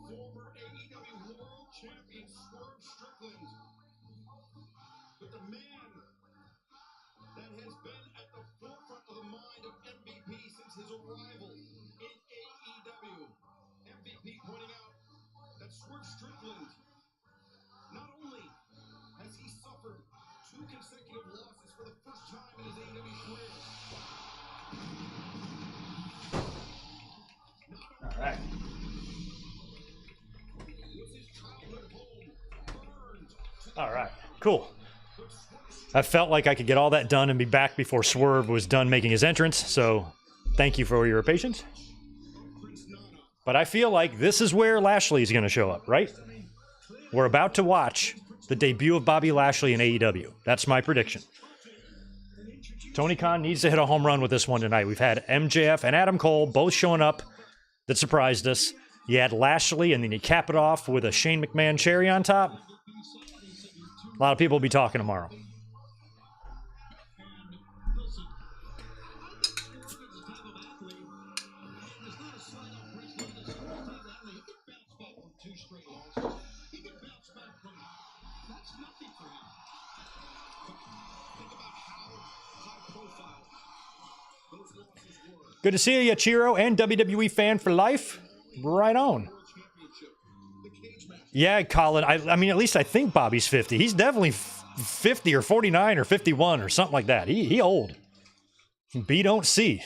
Former AEW World Champion Swerve Strickland. But the man that has been at the forefront of the mind of MVP since his arrival in AEW. MVP pointing out that Swerve Strickland, not only has he suffered 2 consecutive losses for the first time in his AEW career. All right. All right, cool. I felt like I could get all that done and be back before Swerve was done making his entrance, so thank you for your patience. But I feel like this is where Lashley's going to show up, right? We're about to watch the debut of Bobby Lashley in AEW. That's my prediction. Tony Khan needs to hit a home run with this one tonight. We've had MJF and Adam Cole both showing up that surprised us. You had Lashley, and then you cap it off with a Shane McMahon cherry on top. A lot of people will be talking tomorrow. Good to see you, Chiro, and WWE fan for life. Right on. Yeah, Colin. I mean, at least I think Bobby's 50. He's definitely 50 or 49 or 51 or something like that. He old. B don't see.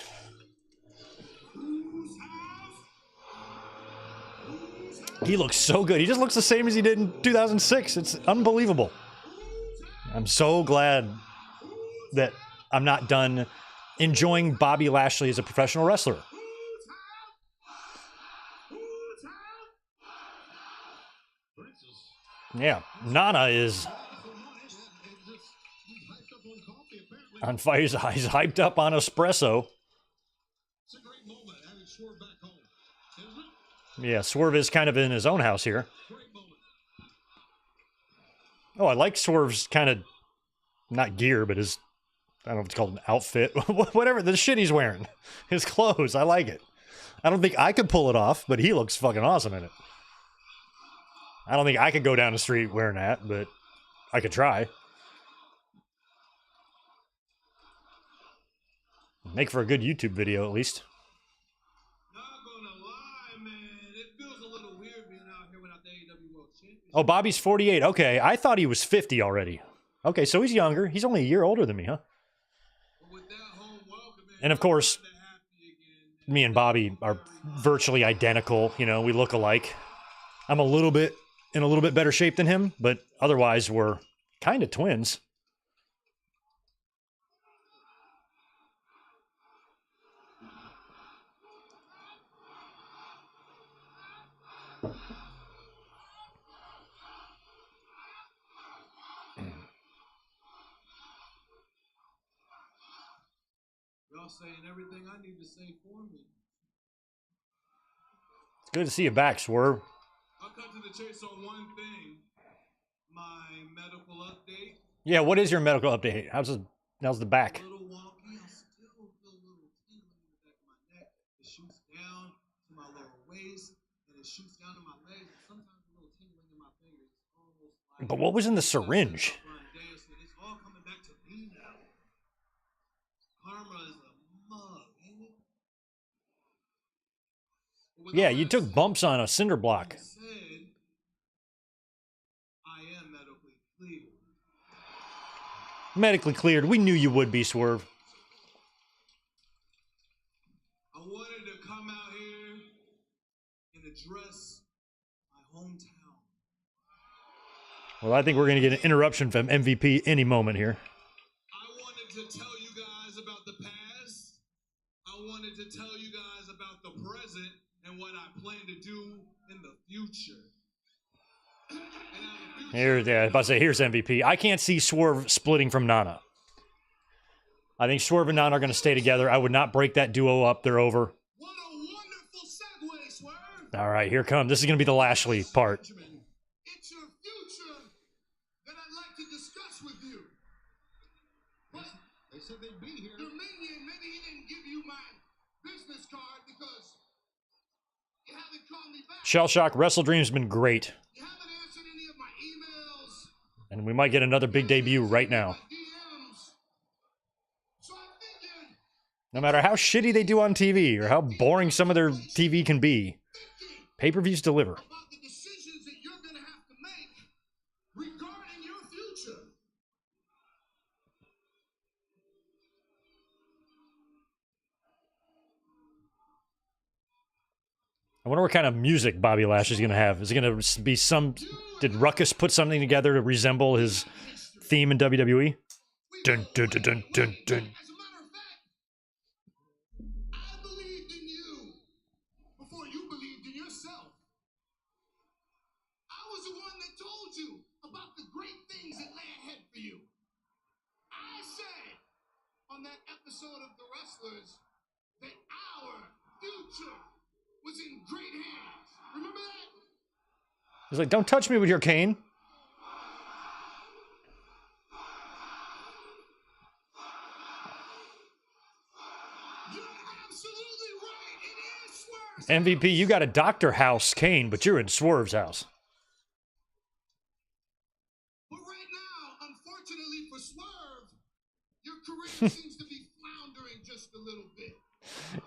He looks so good. He just looks the same as he did in 2006. It's unbelievable. I'm so glad that I'm not done enjoying Bobby Lashley as a professional wrestler. Yeah, Nana is on fire. He's hyped up on espresso. Yeah, Swerve is kind of in his own house here. Oh, I like Swerve's kind of, not gear, but his, I don't know if it's called an outfit. Whatever, the shit he's wearing. His clothes, I like it. I don't think I could pull it off, but he looks fucking awesome in it. I don't think I could go down the street wearing that, but I could try. Make for a good YouTube video, at least. Not gonna lie, man. It feels a little weird being out here without the AEW World Championship. Oh, Bobby's 48. Okay, I thought he was 50 already. Okay, so he's younger. He's only a year older than me, huh? And of course, me and Bobby are virtually identical. You know, we look alike. I'm in a little bit better shape than him, but otherwise we're kind of twins. Y'all saying everything I need to say for me. It's good to see you back, Swerve. I'll cut to the chase on one thing. My medical update. Yeah, what is your medical update? How's the back? A little wonky. I still feel a little tingling in the back of my neck. It shoots down to my lower waist, and it shoots down to my legs. And sometimes a little tingling in my fingers. It's almost like, But what was in the syringe? It's all coming back to me now. Karma is a mug, ain't it? Yeah, you took bumps on a cinder block. I am medically cleared. Medically cleared. We knew you would be, Swerve. I wanted to come out here and address my hometown. Well, I think we're going to get an interruption from MVP any moment here. I wanted to tell you guys about the past. I wanted to tell you guys about the present and what I plan to do in the future. Here, yeah, I was about to say, here's MVP. I can't see Swerve splitting from Nana. I think Swerve and Nana are going to stay together. I would not break that duo up. They're over. What a wonderful segue, Swerve. All right, here comes. This is going to be the Lashley part. It's your future that I'd like to discuss with you. But they said they'd be here. Dominion, maybe he didn't give you my business card because you haven't called me back. Shell Shock WrestleDream's been great. You haven't answered any of my emails. And we might get another big debut right now. So I'm thinking, No matter how shitty they do on TV or how boring some of their TV can be, pay-per-views deliver. about the decisions that you're going to have to make regarding your future. I wonder what kind of music Bobby Lashley's going to have. Is it going to be some... Did Ruckus put something together to resemble his theme in WWE? Dun, dun, dun, dun, dun, dun. As a matter of fact, I believed in you before you believed in yourself. I was the one that told you about the great things that lay ahead for you. I said on that episode of The Wrestlers that our future was in great hands. Remember that? He's like, don't touch me with your cane. You're absolutely right. It is Swerve's MVP, you got a Dr. House cane, but you're in Swerve's house. But right now, unfortunately for Swerve, your career seems to be floundering just a little bit.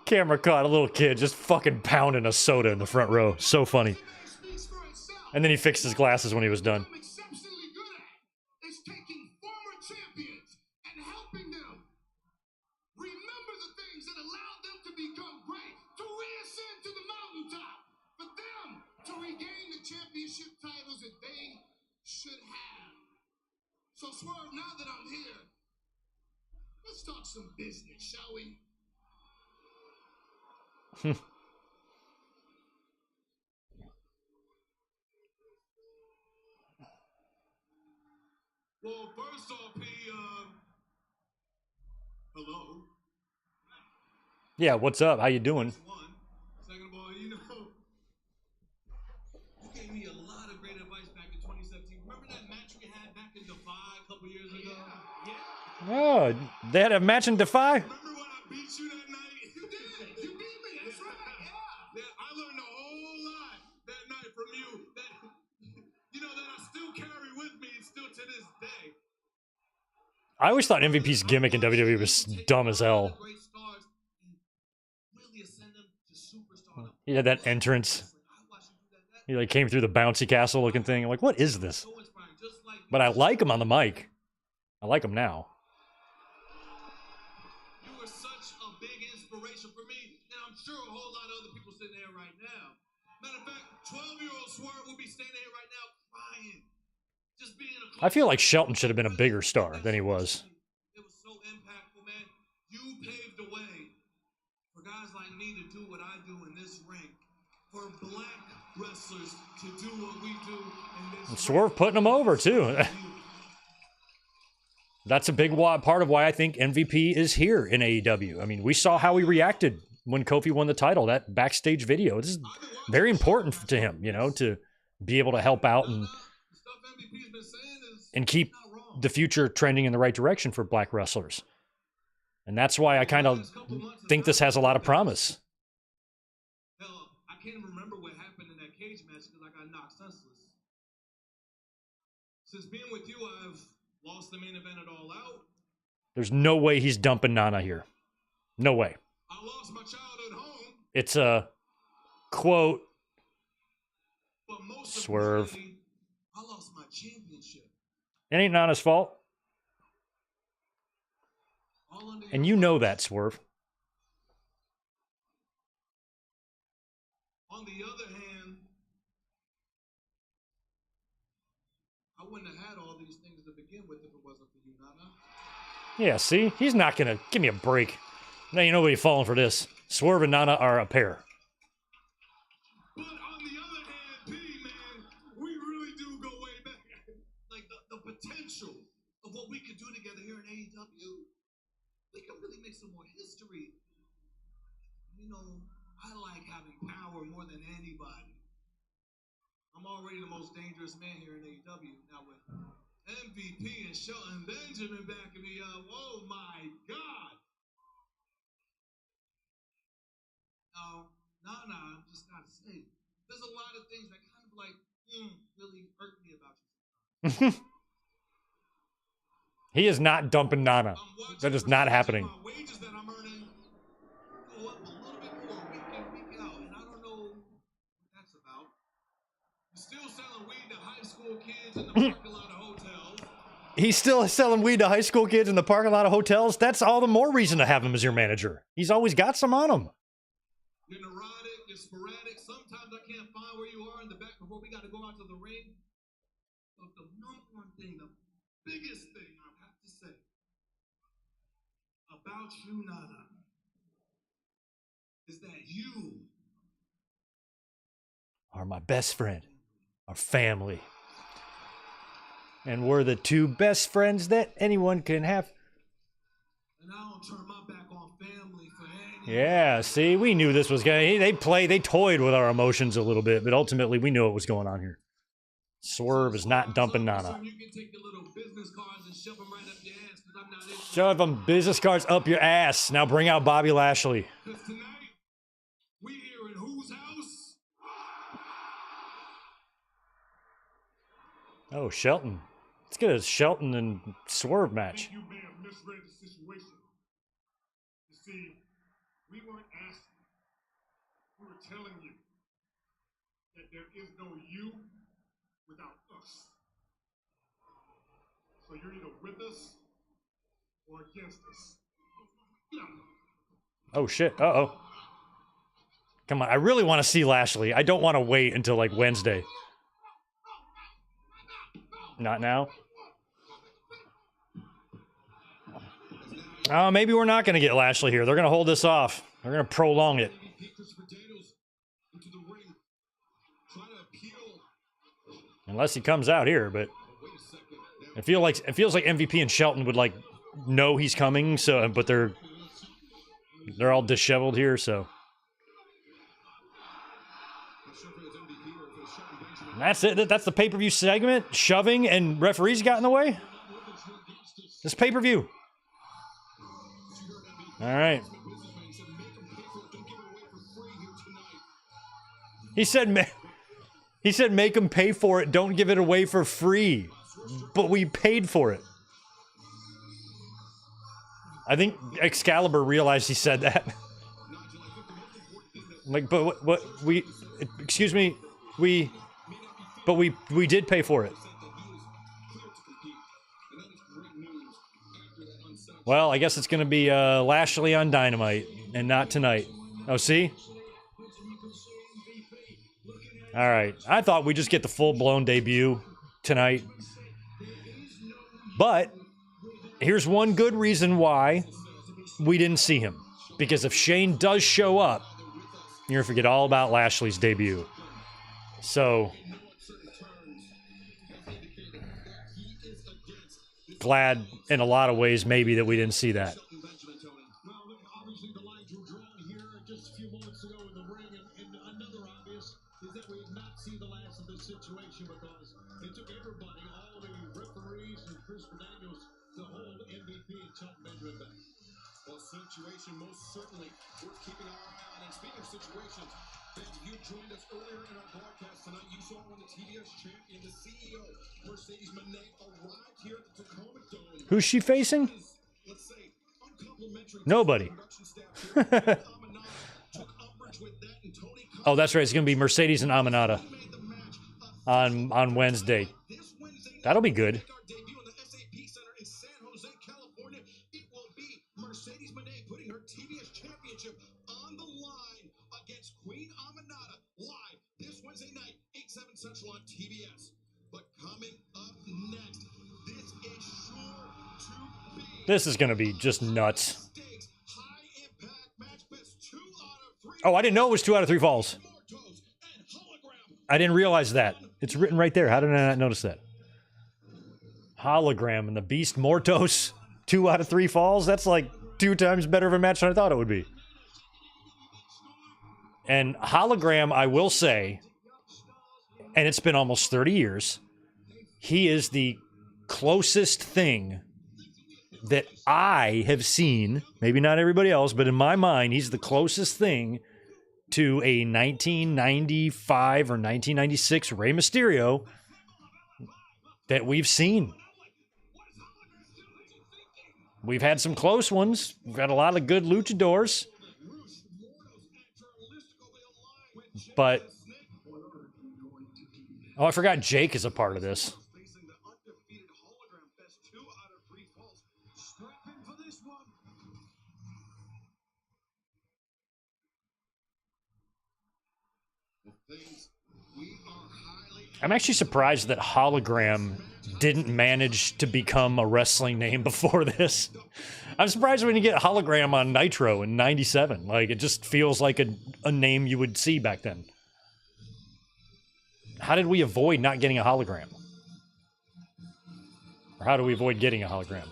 Camera caught a little kid just fucking pounding a soda in the front row. So funny. Speaks for itself. And then he fixed his glasses when he was done. I'm exceptionally good at is taking former champions and helping them remember the things that allowed them to become great, to reascend to the mountaintop, for them to regain the championship titles that they should have. So Swerve, now that I'm here, let's talk some business, shall we? Well, first off, hello. Yeah, what's up? How you doing? That's one. Second of all, you gave me a lot of great advice back in 2017. Remember that match we had back in Defy a couple years ago? Yeah. Oh, they had a match in Defy? Remember when I beat you that night? You did. You beat me. That's right. Yeah. Yeah, I learned a whole lot that night from you that that I still carry with me still to this day. I always thought MVP's gimmick in WWE was dumb as hell. He had that entrance. He like came through the bouncy castle looking thing. I'm like, what is this? But I like him on the mic. I like him now. You were such a big inspiration for me, and I'm sure a whole lot of other people sitting here right now. Matter of fact, 12-year-old Swerve will be standing here right now crying. Just being I feel like Shelton should have been a bigger star than he was. It was so impactful, man. You paved the way for guys like me to do what I do in this ring. For black wrestlers to do what we do in this ring. Swerve putting him over, too. That's a big part of why I think MVP is here in AEW. I mean, we saw how he reacted when Kofi won the title, that backstage video. This is very important to him, to be able to help out and keep the future trending in the right direction for black wrestlers. And that's why I kind of think this has a lot of promise. Hell, I can't even remember what happened in that cage match because I got knocked senseless. Since being with you, I've lost the main event at All Out. There's no way he's dumping Nana here. No way. I lost my childhood home. It's a quote. But most Swerve. I lost my championship. It ain't Nana's fault. And you know that, Swerve. On the other hand, I wouldn't have had all these things to begin with if it wasn't for you, Nana. Yeah, see? He's not going to give me a break. Now you know nobody falling for this. Swerve and Nana are a pair. But on the other hand, P, man, we really do go way back. Like the potential of what we could do together here in AEW. We can really make some more history. I like having power more than anybody. I'm already the most dangerous man here in AEW. Now with MVP and Shelton Benjamin backing me up, oh my God. No, I just gotta say, there's a lot of things that kind of like really hurt me about you. He is not dumping Nana. That is not happening. My wages that I'm earning go up a little bit more week in, week out, and I don't know what that's about. You're still selling weed to high school kids in the parking lot of hotels. He's still selling weed to high school kids in the parking lot of hotels? That's all the more reason to have him as your manager. He's always got some on him. You're neurotic, you're sporadic. Sometimes I can't find where you are in the back before we got to go out to the ring. But the number one thing, the biggest thing I have to say about you, Nana, is that you are my best friend, our family. And we're the two best friends that anyone can have. And I don't turn my back on family for any. Yeah, see, we knew this was going to... They toyed with our emotions a little bit, but ultimately we knew what was going on here. Swerve is not dumping Nana. You can take your little business cards and shove them right up your ass, because I'm not in. Shove them business cards up your ass. Now bring out Bobby Lashley. Because tonight, we here in whose house? Oh, Shelton. Let's get a Shelton and Swerve match. You may have misread the situation. You see, we weren't asking. We were telling you that there is no you without us. So you're either with us or against us. No. Oh, shit. Uh-oh. Come on. I really want to see Lashley. I don't want to wait until, like, Wednesday. Not now? Maybe we're not going to get Lashley here. They're going to hold this off. They're going to prolong it. Unless he comes out here, but it feels like MVP and Shelton would like know he's coming. So, but they're all disheveled here. So and that's it. That's the pay-per-view segment. Shoving and referees got in the way. This pay-per-view. All right. He said make them pay for it. Don't give it away for free. But we paid for it. I think Excalibur realized he said that. Like, but what we, excuse me, we did pay for it. Well, I guess it's going to be Lashley on Dynamite and not tonight. Oh, see? All right. I thought we'd just get the full-blown debut tonight. But here's one good reason why we didn't see him. Because if Shane does show up, you're going to forget all about Lashley's debut. So, glad in a lot of ways maybe that we didn't see that. Situation most certainly worth keeping our eye on. And speaking of situations, fans, if you joined us earlier in our broadcast tonight, you saw when the TBS champion, the CEO, Mercedes Moné, arrived here at the Tacoma Dome. Who's she facing? Let's say, uncomplimentary. Nobody. Oh, that's right. It's going to be Mercedes and Aminata on Wednesday. That'll be good. On TBS. But coming up next, this is sure to be. This is going to be just nuts. Oh, I didn't know it was 2 out of 3 falls. I didn't realize that. It's written right there. How did I not notice that? Hologram and the Beast Mortos, 2 out of 3 falls. That's like 2 times better of a match than I thought it would be. And Hologram, I will say, and it's been almost 30 years, he is the closest thing that I have seen, maybe not everybody else, but in my mind, he's the closest thing to a 1995 or 1996 Rey Mysterio that we've seen. We've had some close ones. We've got a lot of good luchadors. But oh, I forgot Jake is a part of this. I'm actually surprised that Hologram didn't manage to become a wrestling name before this. I'm surprised when you get Hologram on Nitro in 97. Like, it just feels like a name you would see back then. How did we avoid not getting a hologram? Or how do we avoid getting a hologram?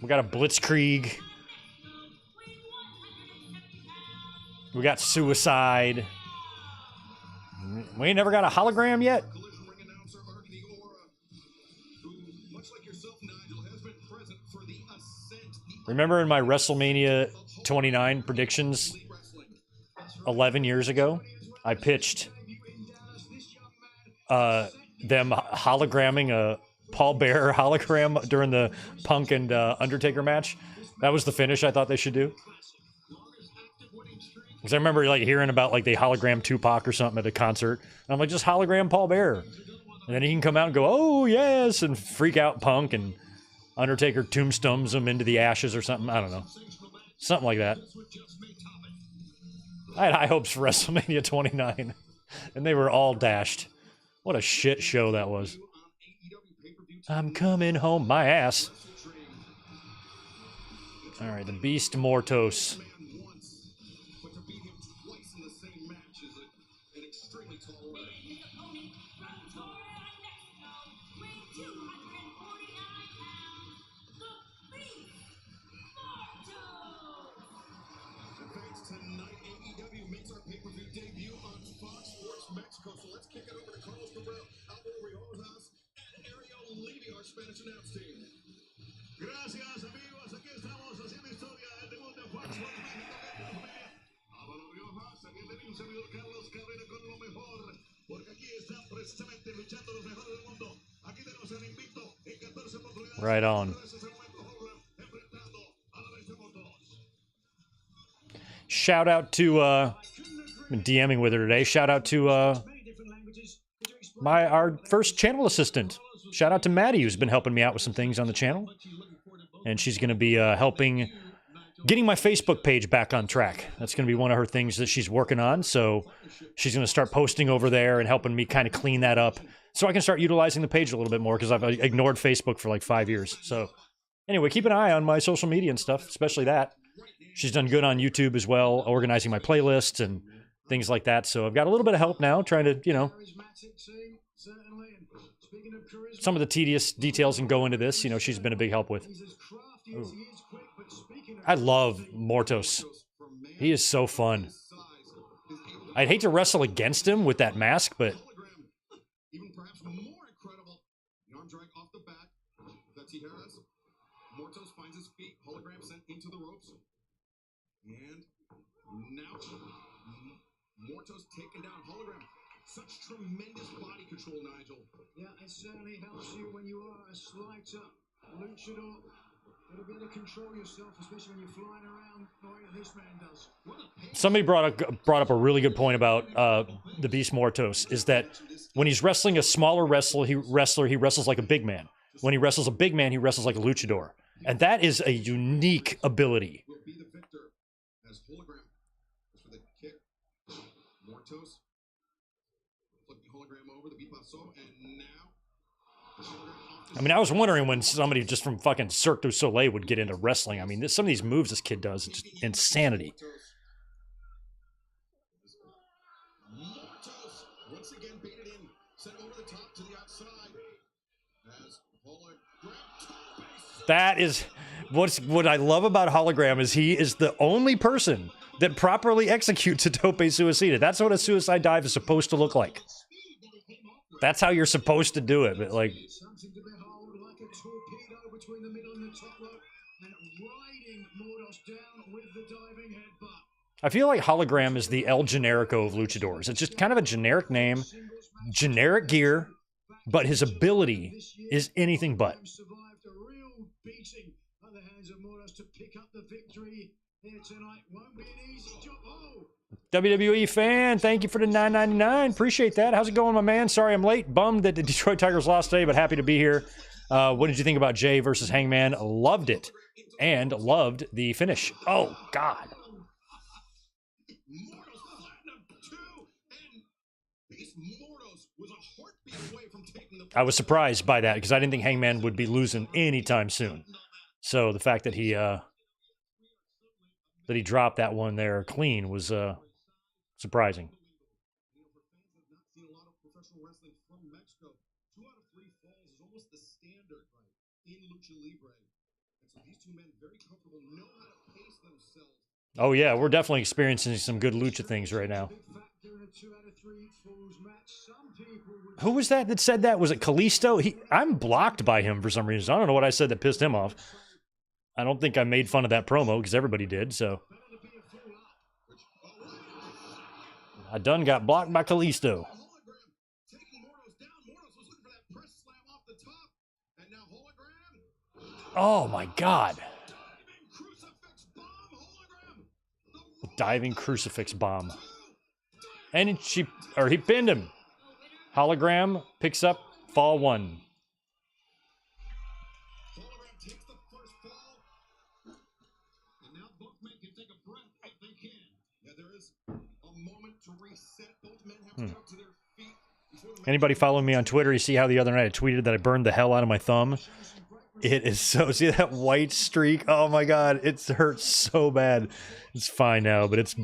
We got a Blitzkrieg. We got Suicide. We ain't never got a hologram yet? Remember in my WrestleMania 29 predictions 11 years ago? I pitched them hologramming a Paul Bearer hologram during the Punk and Undertaker match. That was the finish I thought they should do. Because I remember like hearing about like they hologram Tupac or something at a concert. And I'm like, just hologram Paul Bearer. And then he can come out and go, oh, yes, and freak out Punk, and Undertaker tombstones him into the ashes or something. I don't know. Something like that. I had high hopes for WrestleMania 29, and they were all dashed. What a shit show that was. I'm coming home. My ass. All right, the Beast Mortos. But to beat him twice in the same match is an extremely tall order. And thanks tonight, AEW makes our pay-per-view debut on Fox Sports Mexico. So let's kick it over to Carlos Cabrera, Alvaro Riojas, and Ariel Levy, our Spanish announce team. Gracias, amigos. Aquí estamos haciendo historia. El debut de Fox Sports México. Álvaro Riojas, aquí tenemos un servidor Carlos Cabrera con lo mejor. Porque aquí están precisamente luchando los mejores del mundo. Aquí tenemos el invicto en 14 oportunidades. Right on. Enfrentando a la bestia Motos. Shout out to I've been DMing with her today. Shout out to our first channel assistant. Shout out to Maddie, who's been helping me out with some things on the channel. And she's going to be helping getting my Facebook page back on track. That's going to be one of her things that she's working on. So she's going to start posting over there and helping me kind of clean that up so I can start utilizing the page a little bit more, because I've ignored Facebook for like 5 years. So anyway, keep an eye on my social media and stuff, especially that. She's done good on YouTube as well, organizing my playlists and things like that. So I've got a little bit of help now, trying to, you know, some of the tedious details can go into this. You know, she's been a big help with. Ooh. I love Mortos. He is so fun. I'd hate to wrestle against him with that mask, but... Even perhaps more incredible. The arm drag off the back. That's Tijeras. Mortos finds his feet. Hologram sent into the ropes. And now Mortos taken down. Hologram. Such tremendous body control, Nigel. Yeah, it certainly helps you when you are a slighter luchador. Gotta be able to control yourself, especially when you're flying around the way that this man does. Somebody brought up a really good point about the Beast Mortos, is that when he's wrestling a smaller wrestler, he wrestles like a big man. When he wrestles a big man, he wrestles like a luchador. And that is a unique ability. Will be the victor as Hologram. As for the kick, Mortos flipping Hologram over the Bipaso, and now I mean, I was wondering when somebody just from fucking Cirque du Soleil would get into wrestling. I mean, some of these moves this kid does, it's just insanity. Mortos once again baited in, sent over the top to the outside. As Hologram. That is what I love about Hologram, is he is the only person that properly executes a tope suicida. That's what a suicide dive is supposed to look like. That's how you're supposed to do it, but like... Something to behold, like a torpedo between the middle and the top rope, and riding Mortos down with the diving headbutt. I feel like Hologram is the El Generico of luchadors. It's just kind of a generic name, generic gear, but his ability is anything but. Survived a real beating at the hands of Mortos to pick up the victory here tonight. Won't be an easy job. Oh! WWE fan, thank you for the $9.99. Appreciate that. How's it going, my man? Sorry I'm late. Bummed that the Detroit Tigers lost today, but happy to be here. What did you think about Jay versus Hangman? Loved it. And loved the finish. Oh, God. I was surprised by that because I didn't think Hangman would be losing anytime soon. So the fact that he dropped that one there clean was surprising. Oh yeah, we're definitely experiencing some good lucha things right now. Who was that said that? Was it Kalisto? I'm blocked by him for some reason. I don't know what I said that pissed him off. I don't think I made fun of that promo because everybody did, so. I done got blocked by Kalisto. Oh my God. Diving crucifix bomb. And he pinned him. Hologram picks up fall 1. Anybody following me on Twitter, you see how the other night I tweeted that I burned the hell out of my thumb? It is so... See that white streak? Oh my god, it hurts so bad. It's fine now, but it's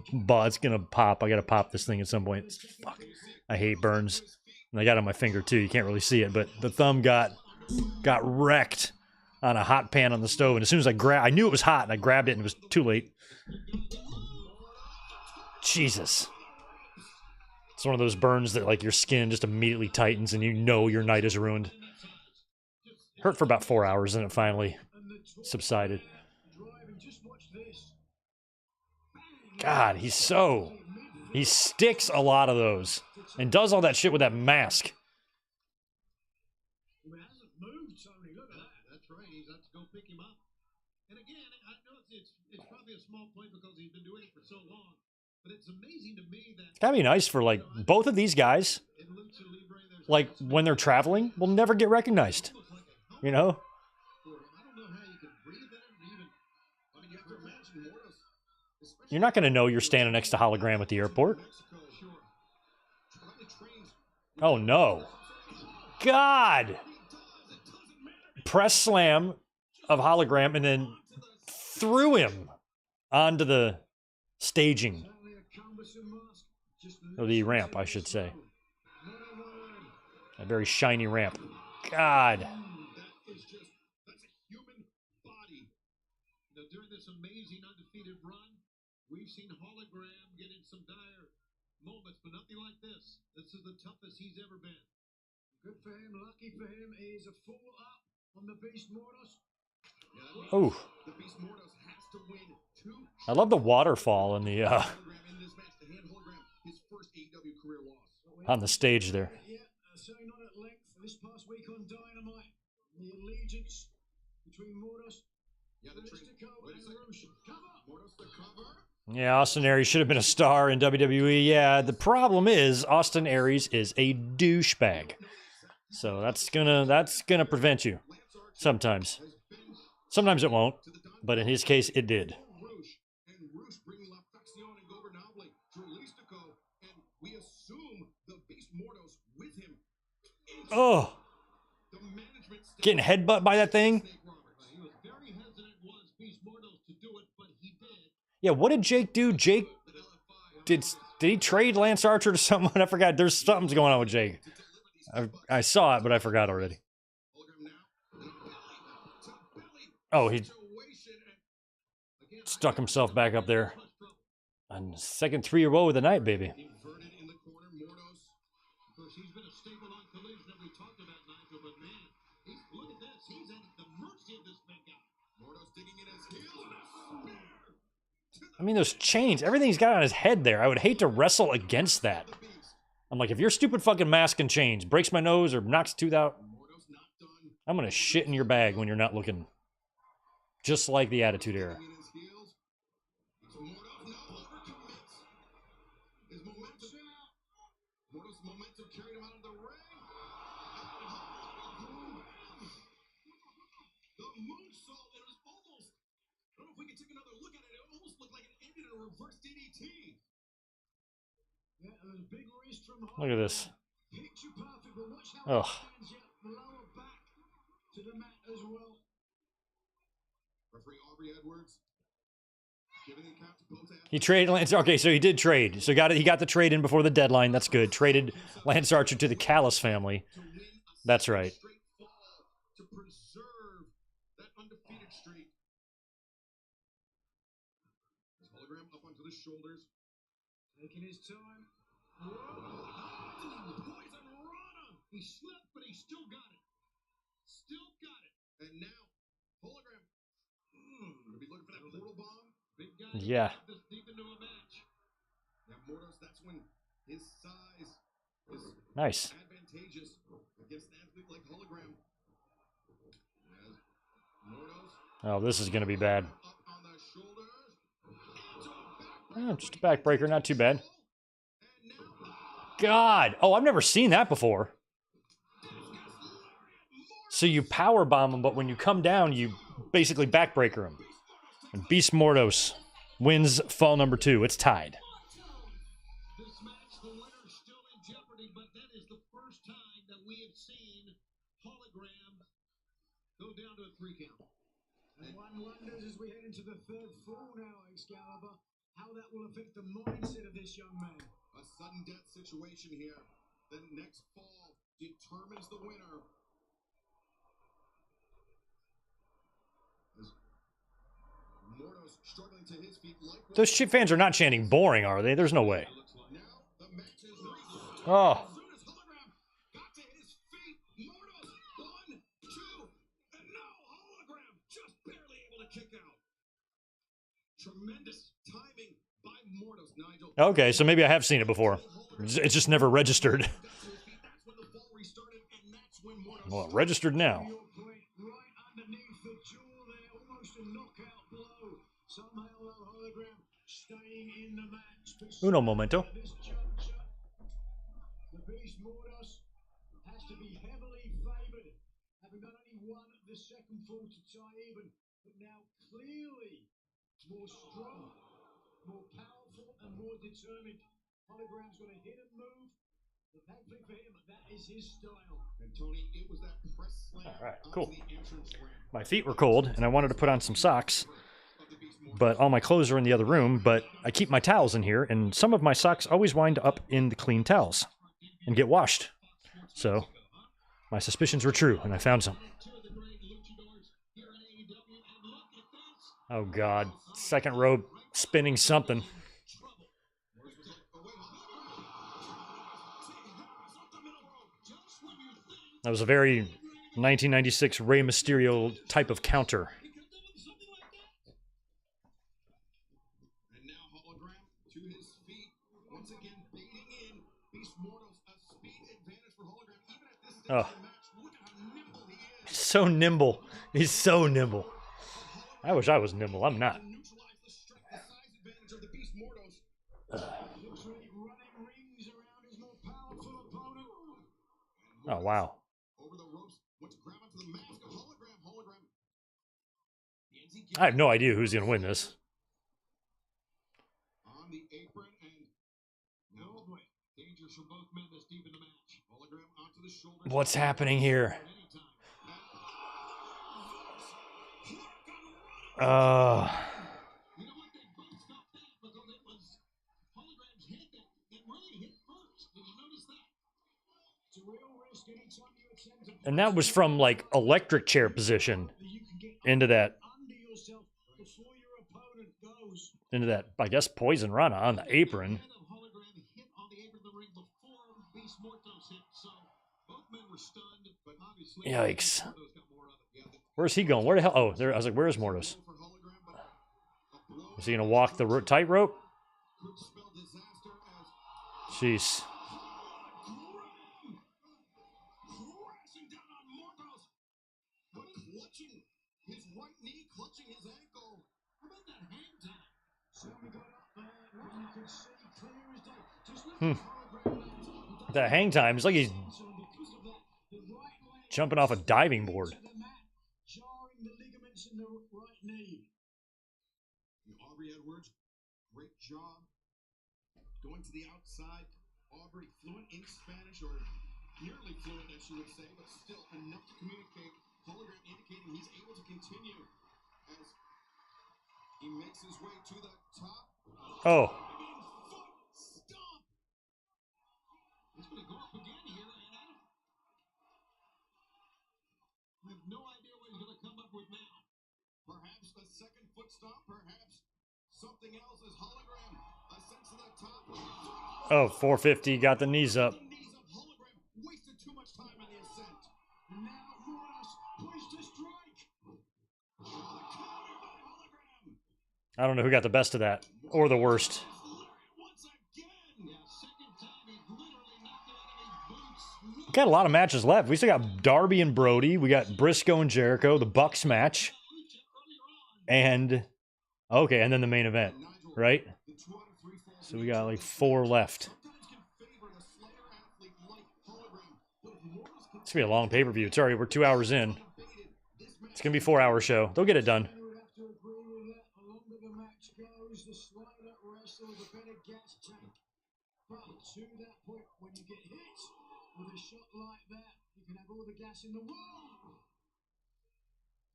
gonna pop. I gotta pop this thing at some point. Fuck. I hate burns. And I got it on my finger too. You can't really see it, but the thumb got wrecked on a hot pan on the stove. And as soon as I knew it was hot, and I grabbed it, and it was too late. Jesus. It's one of those burns that, like, your skin just immediately tightens, and you know your night is ruined. Hurt for about 4 hours, and it finally subsided. God, he sticks a lot of those and does all that shit with that mask. That's right. He's got to go pick him up. And again, I know it's probably a small point because he's been doing it for so long, but it's amazing to me that It's gotta be nice for, like, both of these guys, like, when they're traveling, will never get recognized. You know? I don't know how you can breathe in it even. I mean, you have to imagine Mortis. You're not gonna know you're standing next to Hologram at the airport. Oh no. God! Press slam of Hologram and then threw him onto the staging. Or the ramp, I should say. A very shiny ramp. God. That's a human body. Now, during this amazing undefeated run, we've seen Hologram get in some dire moments, but nothing like this. This is the toughest he's ever been. Good for him, lucky for him. He is a full up on the Beast Mortis. Oh. The Beast Mortis has to win 2. I love the waterfall in the In this match to hand Hologram his first AEW career loss. on the stage there. Yeah, saying on at length this past week on Dynamite, the allegiance between Mortis, Mystico, and Rush. Come on, Mortis the cover. Yeah, Austin Aries should have been a star in WWE. Yeah, the problem is Austin Aries is a douchebag. So that's gonna prevent you. Sometimes. Sometimes it won't, but in his case it did. And Rush bringing La Facción and Gobernable to Mystico, and we assume the Beast Mortis with him. Oh. Getting headbutt by that thing? He was very hesitant once Beast Mortis to do it, but he did. Yeah, what did Jake do? Jake did he trade Lance Archer to someone? I forgot. There's something's going on with Jake. I saw it, but I forgot already. Oh, he stuck himself back up there. On the second 3-0 of the night, baby. Inverted in the corner, Mortis. Because he's been a staple on Collision that we talked about, Nigel, but man, look at this. He's at the mercy of this big guy. Mortis digging in his heels. I mean, those chains, everything he's got on his head there. I would hate to wrestle against that. I'm like, if your stupid fucking mask and chains breaks my nose or knocks a tooth out, I'm gonna shit in your bag when you're not looking. Just like the Attitude Era. Look at this. Ugh. He traded Lance. Okay, so he did trade. So he got the trade in before the deadline. That's good. Traded Lance Archer to the Callis family. That's right. To preserve that undefeated streak. His hologram up onto the shoulders. Taking his time. Poison Rana! He slipped, but he still got it. Still got it. And now, hologram. Gonna be looking for that portal bomb. Big guy. Yeah. This deep into a match. Now, Mortis, that's when his size is Nice. advantageous against an athlete like hologram. As Mortis. Oh, this is going to be bad. Up on the shoulders. Oh, just a backbreaker, not too bad. God. Oh, I've never seen that before. So you power bomb him, but when you come down, you basically backbreaker him. And Beast Mortos wins fall number 2. It's tied. This match, the winner's still in jeopardy, but that is the first time that we have seen hologram go Still down to a 3 count. And one wonders as we head into the third fall now, Excalibur, how that will affect the mindset of this young man. A sudden death situation here. The next fall determines the winner. Mordo's struggling to his feet. Those shit fans are not chanting boring, are they? There's no way. Now the match is restarted. Oh. As soon as Hologram got to his feet, Mordos 1, 2, and now Hologram just barely able to kick out. Tremendous timing by Mordos, Nigel. Okay, so maybe I have seen it before. It's just never registered. That's when the fall restarted, and that's when Mordos. Well, registered now. Right underneath the jaw there, almost a knockout blow. Somehow Hologram staying in the match. Uno momento. At this juncture, the Beast Mordos has to be heavily favoured, having not only won the second fall to tie even, but now clearly more strong, more powerful, and more determined. Hologram's got a hit and move. But thankfully for him, that is his style. And Tony, it was that press slam. All right, cool. My feet were cold, and I wanted to put on some socks, but all my clothes are in the other room, but I keep my towels in here, and some of my socks always wind up in the clean towels and get washed. So my suspicions were true, and I found some. Oh, God. Second row spinning something. That was a very 1996 Rey Mysterio type of counter. And now Hologram to his feet, once again baiting in. Beast Mordos, a speed advantage for Hologram, even at this stage of the match. Look at how nimble he is. So nimble. He's so nimble. I wish I was nimble. I'm not. Neutralize the strength, the size advantage of the Beast Mordos. Literally running rings around his more powerful opponent. Oh, wow. Over the ropes, went to grab onto the mask of Hologram. Hologram. I have no idea who's going to win this. On the apron and no boy. Dangerous for both men this deep in the match. Hologram onto the shoulder. What's happening here? You know what? They both felt that because it was Hologram's head that really hit first. Did you notice that? It's a real risk anytime you attempt to And that was from, like, electric chair position you can get into that, under yourself before your opponent goes. I guess, poison rana on the apron. The head of Hologram hit on the apron of the ring before Beast Mordos hit, so both men were stunned, but obviously Yikes. Mordos got more of it. Yeah, Where's he going? Where the hell? Oh, there. I was like, where's Mordos? for Hologram, but a blow Is he going to walk the tightrope? could spell disaster as Jeez. crashing down on Mordos, but clutching his right knee, clutching his ankle. How about that hang time? Certainly got up there when you could see clear as day. Just look at Hologram. The hang time is like he's So because of that, the right leg jumping off a diving board. to the mat, jarring the ligaments in the right knee. Aubrey Edwards, great job going to the outside. Aubrey fluent in Spanish, or nearly fluent, as she would say, but still enough to communicate. Hologram indicating he's able to continue as he makes his way to the top. Oh, Diving foot stomp. He's going to go up again here, and I have no idea what he's going to come up with now. Perhaps a second foot stomp, perhaps something else as Hologram ascends to the top. oh, 450, got the knees up. The knees of Hologram wasted too much time on the ascent. Now Mordos poised to strike. The counter by Hologram. I don't know who got the best of that, or the worst. Once again. Yeah, second time he literally knocked it out of his boots. We got a lot of matches left. We still got Darby and Brody. We got Briscoe and Jericho, the Bucks match. And, okay, and then the main event, right? The 2 out of 3 falls. So we got like 4 left. Sometimes can favor the Slayer athlete like Hologram, but if Mordos can It's going to be a long pay-per-view. Sorry, we're 2 hours in. bait this match It's going to be a 4-hour show. They'll get it done. you would have to agree with that. The longer the match goes, the slighter wrestle, the better gas tank. But to that point, when you get hit with a shot like that, you can have all the gas in the world.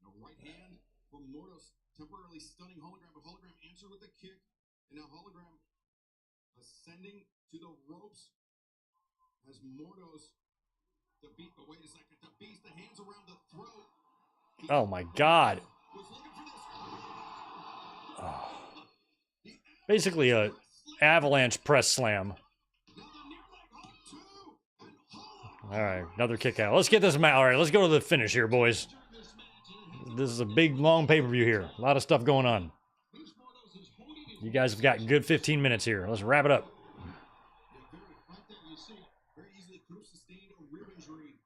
A right hand from Mordos temporarily stunning Hologram, but Hologram answered with a kick. And now Hologram ascending to the ropes as Mordos the beat. But wait a second, the beast, the hands around the throat. Oh my God. Was looking for this. Oh. Basically a avalanche press slam. Now the near leg hook too. And Hologram. All right, another kick out. Let's get this match. All right, let's go to the finish here, boys. This is a big, long pay-per-view here. A lot of stuff going on. You guys have got good 15 minutes here. Let's wrap it up. Right there, you see, very easily could have sustained a rib injury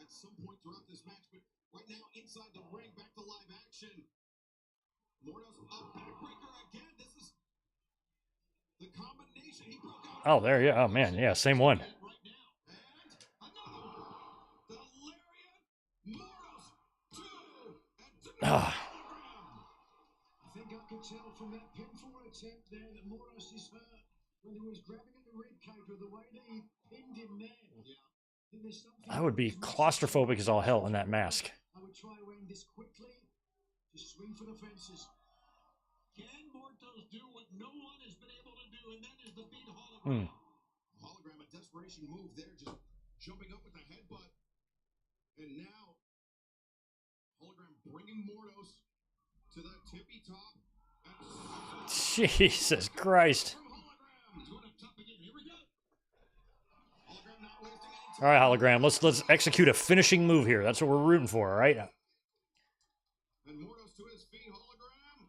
at some point throughout this match, but right now inside the ring, back to live action. Mordos up, backbreaker again. This is the combination. He broke out. Oh, there, yeah. Oh, man, yeah, same one. Right now, and another. The lariat. Mordos 2 and 2. Ah. I think I could tell from that pinfall attempt there that Mordos is hurt when he was grabbing at the ribcage with the way that he pinned him there. Yeah. I think there's something I would be claustrophobic as all hell in that mask. I would try to end this quickly. Just swing for the fences. Can Mordos do what no one has been able to do, and that is defeat Hologram. Hologram, a desperation move there, just jumping up with the headbutt. And now, Hologram bringing Mordos to the tippy top. Jesus Christ. All right, Hologram, let's execute a finishing move here. That's what we're rooting for, all right? And Mordos to his feet, Hologram.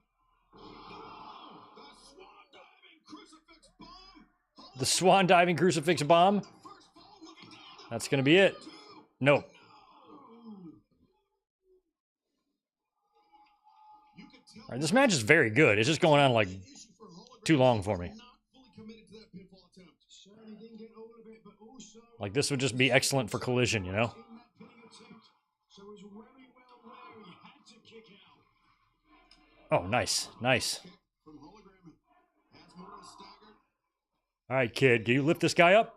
The swan diving crucifix bomb. That's going to be it. Nope. All right, this match is very good. It's just going on like too long for me. Like this would just be excellent for Collision, you know? Oh, nice. Nice. All right, kid. Can you lift this guy up?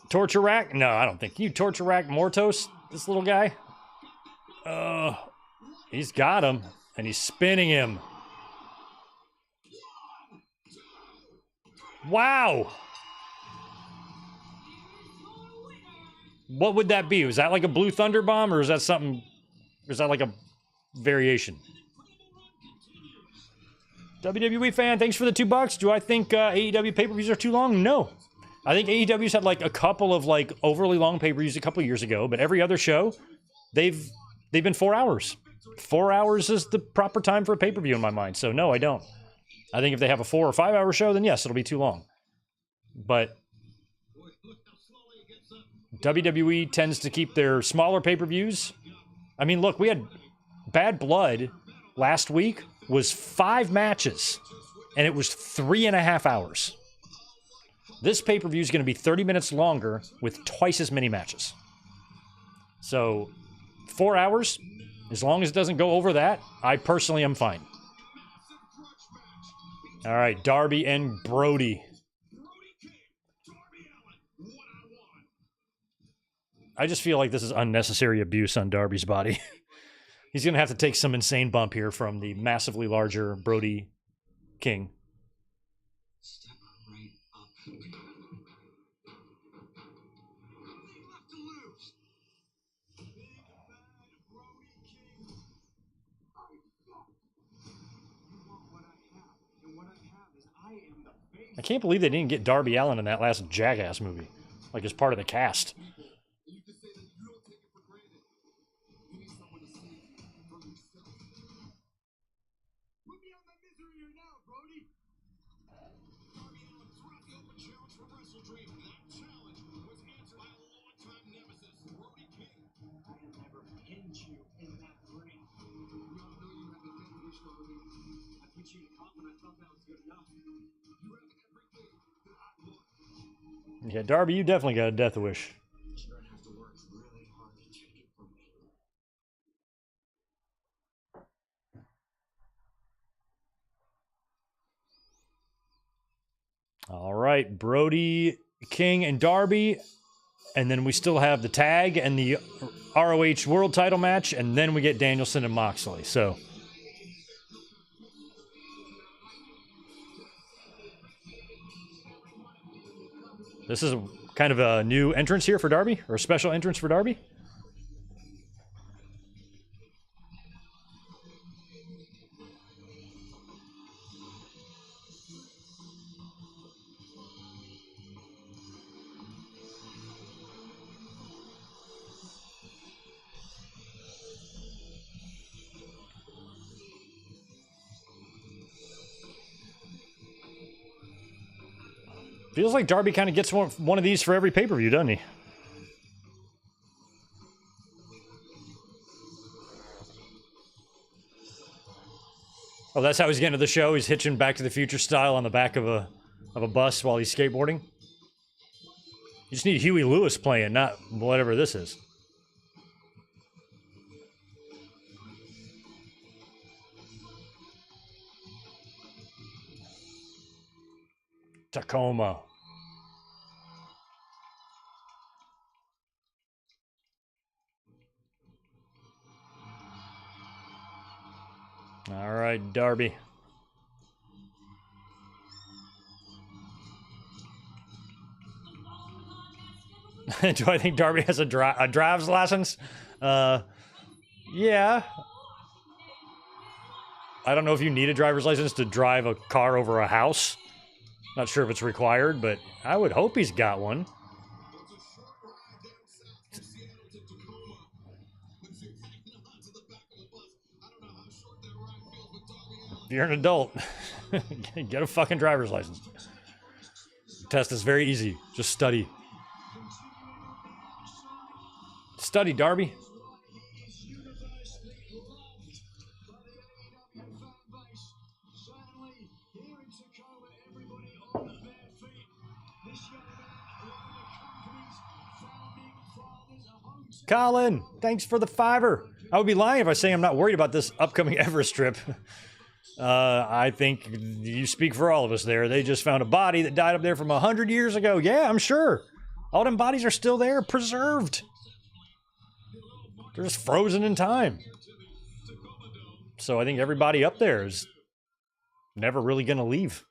Torture rack? No, I don't think. Can you torture rack Mortos, this little guy? He's got him, and he's spinning him. Wow. What would that be? Was that like a Blue Thunder Bomb, or is that something? Or is that like a variation? WWE fan, thanks for the $2. Do I think AEW pay-per-views are too long? No. I think AEW's had like a couple of like overly long pay-per-views a couple of years ago, but every other show, they've been 4 hours. 4 hours is the proper time for a pay-per-view in my mind. So no, I don't. I think if they have a 4 or 5 hour show, then yes, it'll be too long. But WWE tends to keep their smaller pay-per-views. I mean, look, we had Bad Blood last week was 5 matches, and it was 3.5 hours. This pay-per-view is going to be 30 minutes longer with twice as many matches. So 4 hours, as long as it doesn't go over that, I personally am fine. All right, Darby and Brody. I just feel like this is unnecessary abuse on Darby's body. He's going to have to take some insane bump here from the massively larger Brody King. Step right up. Nothing left to lose. Big bad Brody King. You want what I have, and what I have is I am the face. I can't believe they didn't get Darby Allin in that last Jackass movie, like as part of the cast. You can say that you don't take it for granted. You need someone to save you from yourself. Put me out of my misery here now, Brody. Darby Allin threw out the open challenge for WrestleDream. That challenge was answered by a longtime nemesis, Brody King. I have never pinned you in that ring. We all know you have the death wish, Darby. I put you in a coffin. I thought that was good enough. You have everything that I want. Yeah, Darby, you definitely got a death wish. You're gonna have to work really hard to take it from me. All right, Brody King and Darby And then we still have the tag and the ROH World title match, and then we get Danielson and Moxley. So this is kind of a new entrance here for Darby, or a special entrance for Darby. Feels like Darby kind of gets one of these for every pay-per-view, doesn't he? Oh, that's how he's getting to the show. He's hitching Back to the Future style on the back of a bus while he's skateboarding. You just need Huey Lewis playing, not whatever this is. Tacoma. All right, Darby. Do I think Darby has a driver's license? Yeah. I don't know if you need a driver's license to drive a car over a house. Not sure if it's required, but I would hope he's got one. If you're an adult, get a fucking driver's license. Test is very easy. Just study. Study, Darby. Colin, thanks for the $5. I would be lying if I say I'm not worried about this upcoming Everest trip. I think you speak for all of us there. They just found a body that died up there from 100 years ago. Yeah, I'm sure. All them bodies are still there, preserved. They're just frozen in time. So I think everybody up there is never really going to leave.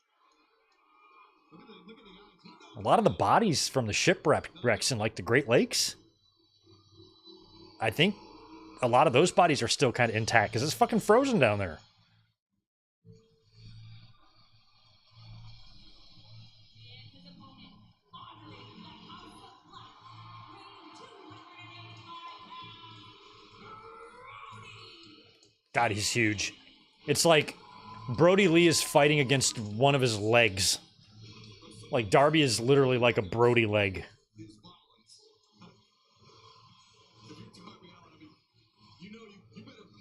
A lot of the bodies from the shipwrecks in like the Great Lakes, I think a lot of those bodies are still kind of intact because it's fucking frozen down there. God, he's huge. It's like Brody Lee is fighting against one of his legs. Like Darby is literally like a Brody leg.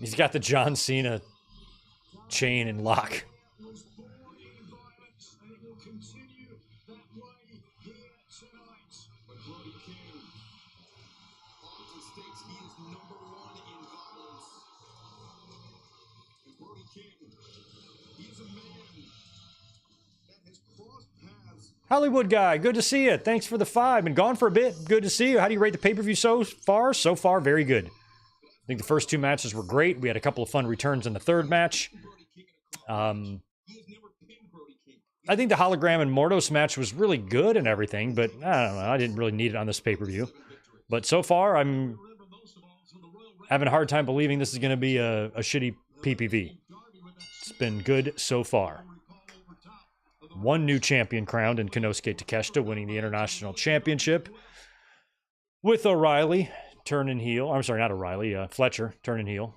He's got the John Cena chain and lock. Hollywood guy, good to see you. Thanks for the 5. Been gone for a bit. Good to see you. How do you rate the pay-per-view so far? So far, very good. I think the first 2 matches were great. We had a couple of fun returns in the third match. I think the Hologram and Mordos match was really good and everything, but I don't know. I didn't really need it on this pay-per-view. But so far, I'm having a hard time believing this is going to be a shitty PPV. It's been good so far. 1 new champion crowned in Konosuke Takeshita, winning the International Championship. With O'Reilly turning heel. I'm sorry, not O'Reilly. Fletcher turning heel.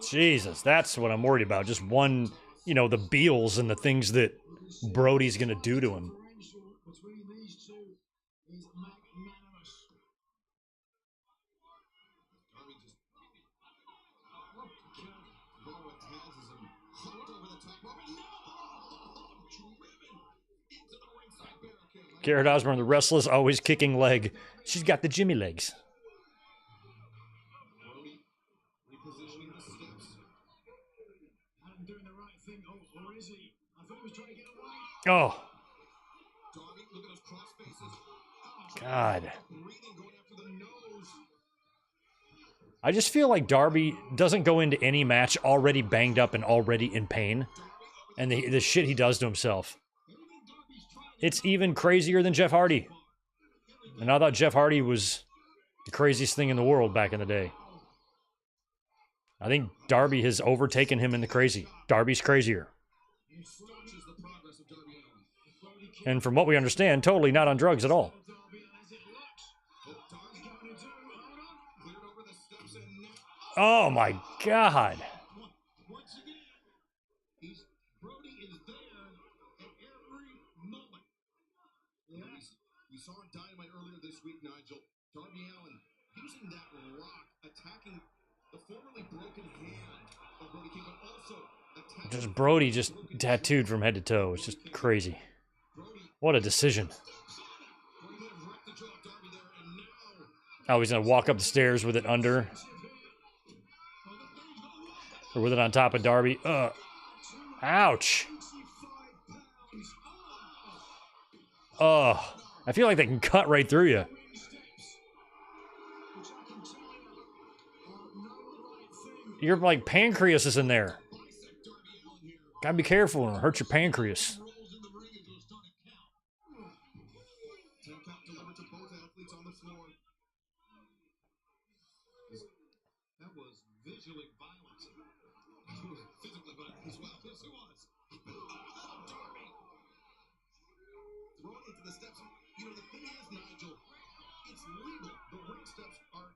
Jesus, that's what I'm worried about. Just one, you know, the Beals and the things that Brody's going to do to him. Garrett Osborne, the restless, always kicking leg. She's got the Jimmy legs. Oh, Darby, look at those cross faces. God. Breathing, going after the nose. I just feel like Darby doesn't go into any match already banged up and already in pain. And the shit he does to himself. It's even crazier than Jeff Hardy. And I thought Jeff Hardy was the craziest thing in the world back in the day. I think Darby has overtaken him in the crazy. Darby's crazier. Staunches the progress of Darby Allin. And from what we understand, totally not on drugs at all. Darby coming into, hold on. Cleared over the steps and now. Oh my God. Once again, Brody is there at every moment. Yes. We saw on Dynamite earlier this week, Nigel. Darby Allin using that rock, attacking the formerly broken hand of Brody King, but also attacking Just Brody just tattooed from head to toe. It's just crazy. Brody. What a decision. Brody may have wrecked the jaw of Darby there, and now Oh, he's going to walk up the stairs with it under. Or with it on top of Darby. Ouch. 65 pounds. I feel like they can cut right through you. Which I can tell you are not the right thing. Your like pancreas is in there. Bicep Darby Allin here. Gotta be careful or hurt your pancreas. Rolls in the ring and goes down a count. 10 count delivered to both athletes on the floor. That was visually violent. It was physically violent as well. Yes, it was. Darby. Thrown into the steps. You know, the thing is, Nigel, it's legal. The ring steps are.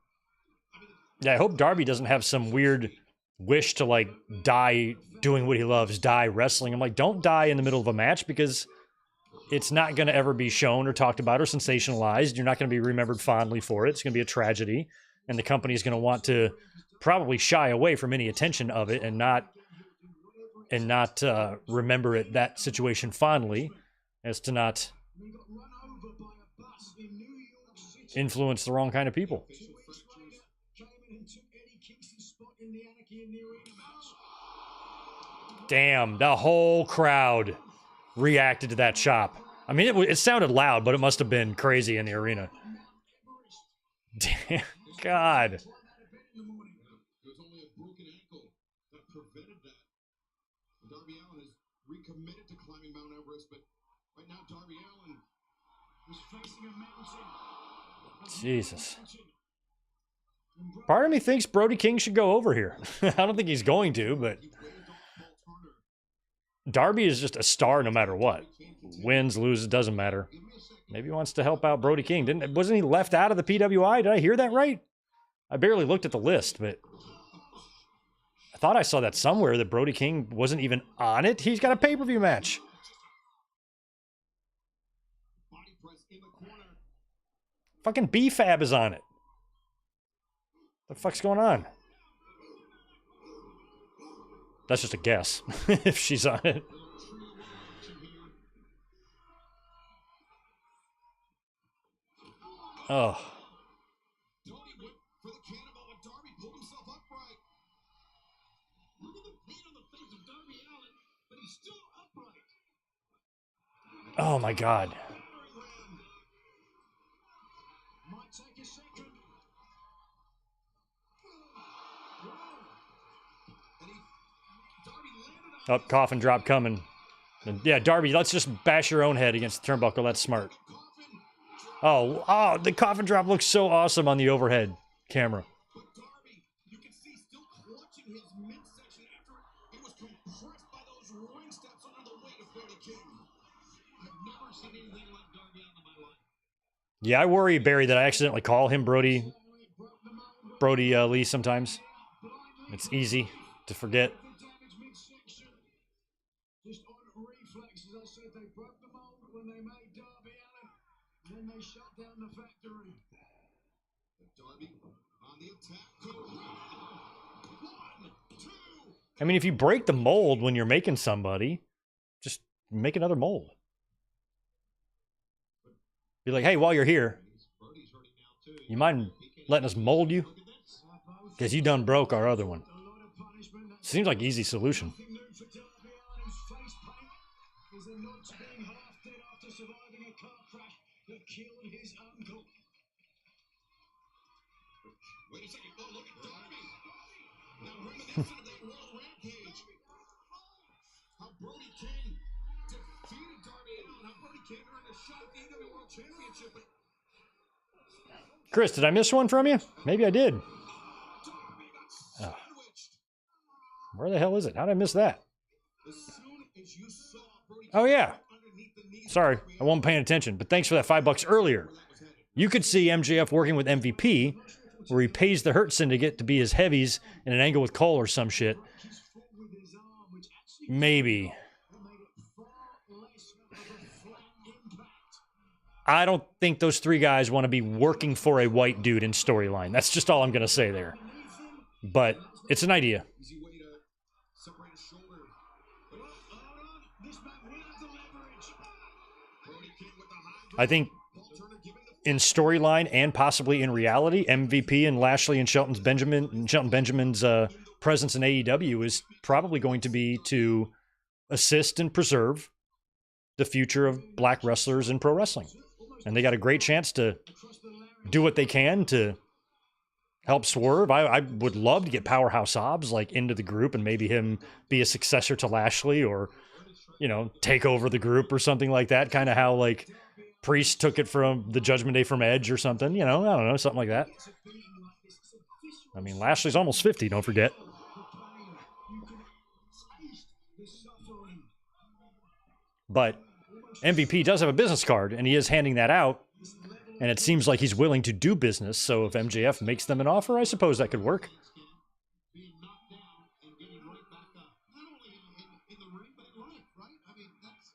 Yeah, I hope Darby doesn't have some weird wish to like die doing what he loves, die wrestling. I'm like, don't die in the middle of a match because it's not going to ever be shown or talked about or sensationalized. You're not going to be remembered fondly for it. It's going to be a tragedy. And the company is going to want to probably shy away from any attention of it and not remember it, that situation fondly, as to not We got run over by a bus in New York City. influence the wrong kind of people. 2 weeks later, came in and took Eddie Kingston's spot in the Anarchy in the Arena match. Damn, the whole crowd reacted to that chop. I mean, it sounded loud, but it must have been crazy in the arena. Damn, God. It was only a broken ankle that prevented that. Darby Allin is recommitted to climbing Mount Everest, but right now Darby Allin is facing a mountain. Jesus. Part of me thinks Brody King should go over here. I don't think he's going to, but He waved off Paul Turner. Darby is just a star no matter what. Wins, loses, doesn't matter. Give me a second. Maybe he wants to help out Brody King. Wasn't he left out of the PWI? Did I hear that right? I barely looked at the list, but I thought I saw that somewhere that Brody King wasn't even on it. He's got a pay-per-view match. Body press in the corner. Fucking B-Fab is on it. The fuck's going on? That's just a guess, if she's on it. Oh. Tony went for the cannonball, but Darby pulled himself upright. Look at the pain on the face of Darby Allin, but he's still upright. Oh my God. Battering ram. Might take a second. Whoa. And Darby landed on Oh, coffin drop coming. And yeah, Darby, let's just bash your own head against the turnbuckle. That's smart. the coffin. Oh, the coffin drop looks so awesome on the overhead camera. But Darby, you can see still clutching his midsection after it was compressed by those ring steps under the weight of Brody King. I've never seen anything like Darby Allin in my life. Yeah, I worry, Barry, that I accidentally call him Brody Lee sometimes. It's easy to forget. The damage midsection. Just on reflex, as I said, they broke the mold when they made Darby Allin. Then they shut down the factory. Darby on the attack. To the ring. 1, 2. I mean, if you break the mold when you're making somebody, just make another mold. Be like, hey, while you're here, Brody's hurting now too. you mind letting us mold you? Look at this. Because you done broke our other one. A lot of punishment. Seems like easy solution. Nothing new for Darby Allin, whose face paint is a nod to being killing his uncle. Wait a second. Oh, look at Darby. Now reminiscent of that World Rampage. How Brody King defeated Darby Allin. How Brody King earned a shot at the AEW World Championship. But Chris, did I miss one from you? Maybe I did. Darby got Oh. sandwiched. Where the hell is it? How did I miss that? As soon as you saw Brody Oh, King yeah. underneath the knees of Sorry, Darby I wasn't paying attention, but thanks for that $5 earlier. where that was headed. You could see MJF working with MVP, where he pays the Hurt Syndicate to be his heavies in an angle with Cole or some shit. He's fought with his arm, which actually Maybe. made it far less of a flat impact. I don't think those three guys want to be working for a white dude in storyline. That's just all I'm going to say there. But it's an idea. Easy way to separate his shoulder. Hold on. This man will have the leverage. Brody King with the high I think Paul Turner giving the in storyline and possibly in reality, MVP and Lashley and Shelton Benjamin's presence in AEW is probably going to be to assist and preserve the future of black wrestlers in pro wrestling. And they got a great chance to do what they can to help Swerve. I would love to get Powerhouse Hobbs like into the group and maybe him be a successor to Lashley or, you know, take over the group or something like that. Kind of how like Priest took it from the Judgment Day from Edge or something, you know, I don't know, something like that. I mean, Lashley's almost 50, don't forget. But MVP does have a business card, and he is handing that out, and it seems like he's willing to do business, so if MJF makes them an offer, I suppose that could work. being knocked down and getting right back up. Not only in the ring, but in life, right? I mean, that's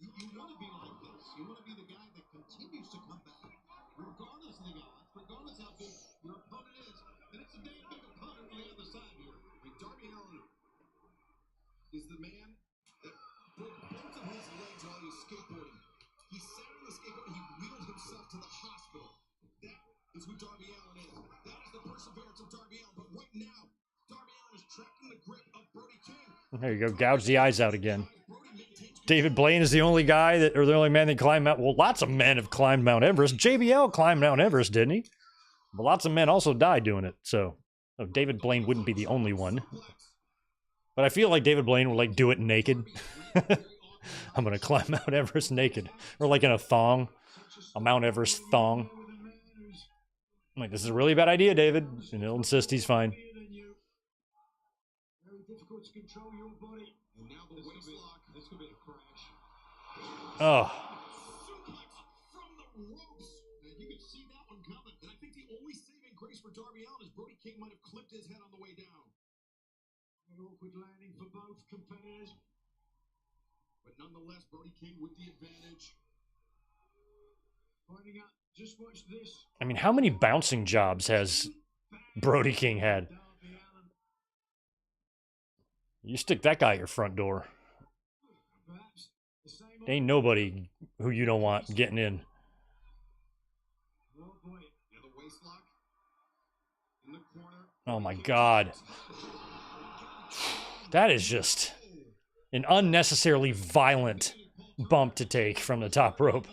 you want to be like this. You want to be the guy that continues to come back, regardless of the odds, regardless how big your opponent is. And it's a damn big opponent on the other side here. I mean, Darby Allin is the man that broke both of his legs while he was skateboarding. He sat on the skateboard. He wheeled himself to the hospital. That is who Darby Allin is. That is the perseverance of Darby Allin. But right now, Darby Allin is trapped in the grip of Brody King. There you go, gouge the eyes out again. Brody maintains David Blaine is the only guy that, or the only man that climbed Mount, well, lots of men have climbed Mount Everest. JBL climbed Mount Everest, didn't he? But lots of men also died doing it, so David Blaine wouldn't be the only one. But I feel like David Blaine would like do it naked. I'm gonna climb Mount Everest naked, or like in a thong, a Mount Everest thong. I'm like, this is a really bad idea, David, and he'll insist he's fine. very difficult to control your body. And now the waist lock. This could be a crash. Oh, Suplex from the ropes. And you can see that one coming. And I think the only saving grace for Darby Allin is Brody King might have clipped his head on the way down. An awkward landing for both competitors. But nonetheless, Brody King with the advantage. Finding out, just watch this. I mean, how many bouncing jobs has Brody King had? Darby Allin, You stick that guy at your front door. perhaps the same. Ain't nobody who you don't want getting in. Oh boy. Now the waist lock in the corner. Oh my God. That is just an unnecessarily violent bump to take from the top rope.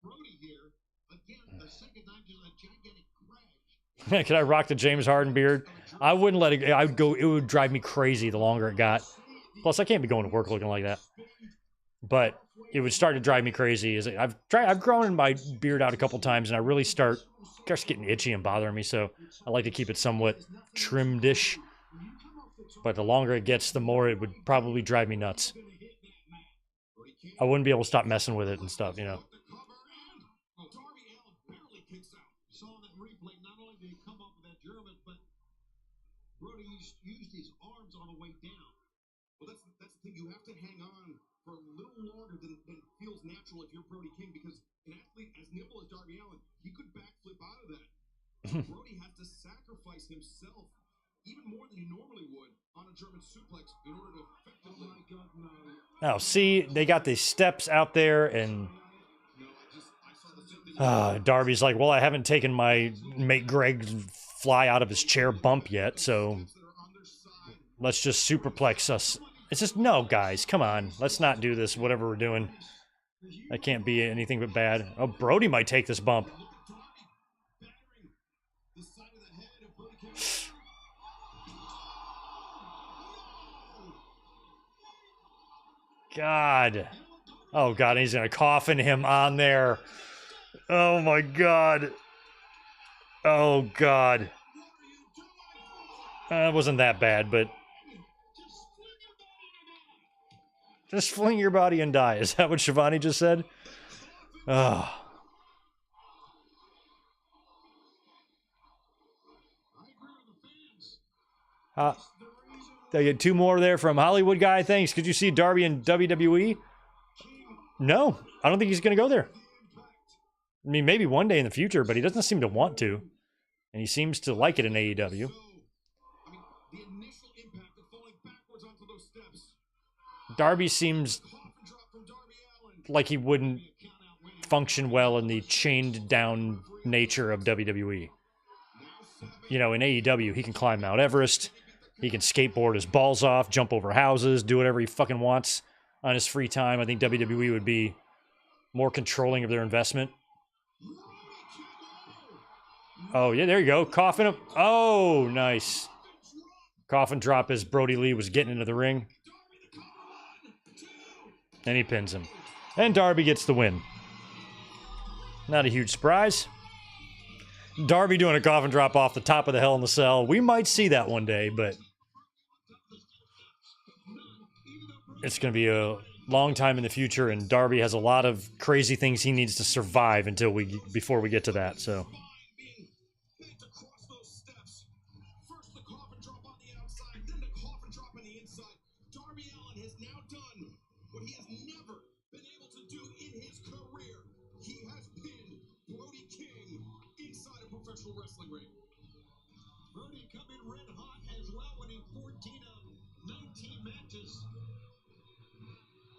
Brody here again. The second time, just a gigantic crash. Could I rock the James Harden beard? I wouldn't let it. I would go. It would drive me crazy the longer it got. Plus, I can't be going to work looking like that. But it would start to drive me crazy. As I've grown my beard out a couple times, and I really starts getting itchy and bothering me. So I like to keep it somewhat trimmed-ish. But the longer it gets, the more it would probably drive me nuts. I wouldn't be able to stop messing with it and stuff, you know. The cover and Darby Allin barely kicks out. Saw that replay. Not only did he come up with that German, but Brody used his arms on the way down. Well, that's the thing. You have to hang on for a little longer than feels natural if you're Brody King, because an athlete as nimble as Darby Allin, he could backflip out of that. Brody has to sacrifice himself even more than he normally would on a German suplex in order to effectively. Oh my God, no. Now, see, they got these steps out there, and I saw the same thing. Darby's like, well, I haven't taken my make Greg fly out of his chair bump yet, so That are on their side. let's just superplex us. It's just, no, guys, come on. Let's not do this, whatever we're doing. That can't be anything but bad. Oh, Brody might take this bump. God. Oh, God, he's going to coffin him on there. Oh, my God. Oh, God. It wasn't that bad, but... Just fling your body and die. Is that what Shivani just said? Oh. They get two more there from Hollywood guy. Thanks. Could you see Darby in WWE? No, I don't think he's going to go there. I mean, maybe one day in the future, but he doesn't seem to want to. And he seems to like it in AEW. Darby seems like he wouldn't function well in the chained down nature of WWE. You know, in AEW, he can climb Mount Everest. He can skateboard his balls off, jump over houses, do whatever he fucking wants on his free time. I think WWE would be more controlling of their investment. Oh, yeah, there you go. Coffin him. Oh, nice. Coffin drop as Brody Lee was getting into the ring. And he pins him. And Darby gets the win. Not a huge surprise. Darby doing a coffin drop off the top of the Hell in the Cell. We might see that one day, but it's going to be a long time in the future, and Darby has a lot of crazy things he needs to survive before we get to that, so... Brody come in red hot as well, winning 14 of 19 matches.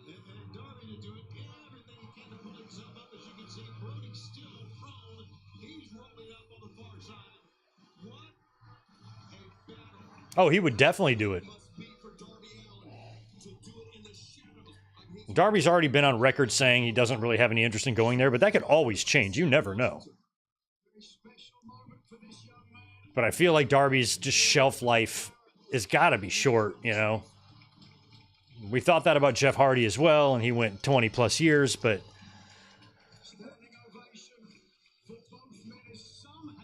And Darby to do it, everything he can to pull himself up. As you can see, Brody's still prone. He's rolling up on the far side. What a battle. Oh, he would definitely do it. Darby's already been on record saying he doesn't really have any interest in going there, but that could always change. You never know. But I feel like Darby's just shelf life has got to be short, you know? We thought that about Jeff Hardy as well, and he went 20-plus years, but...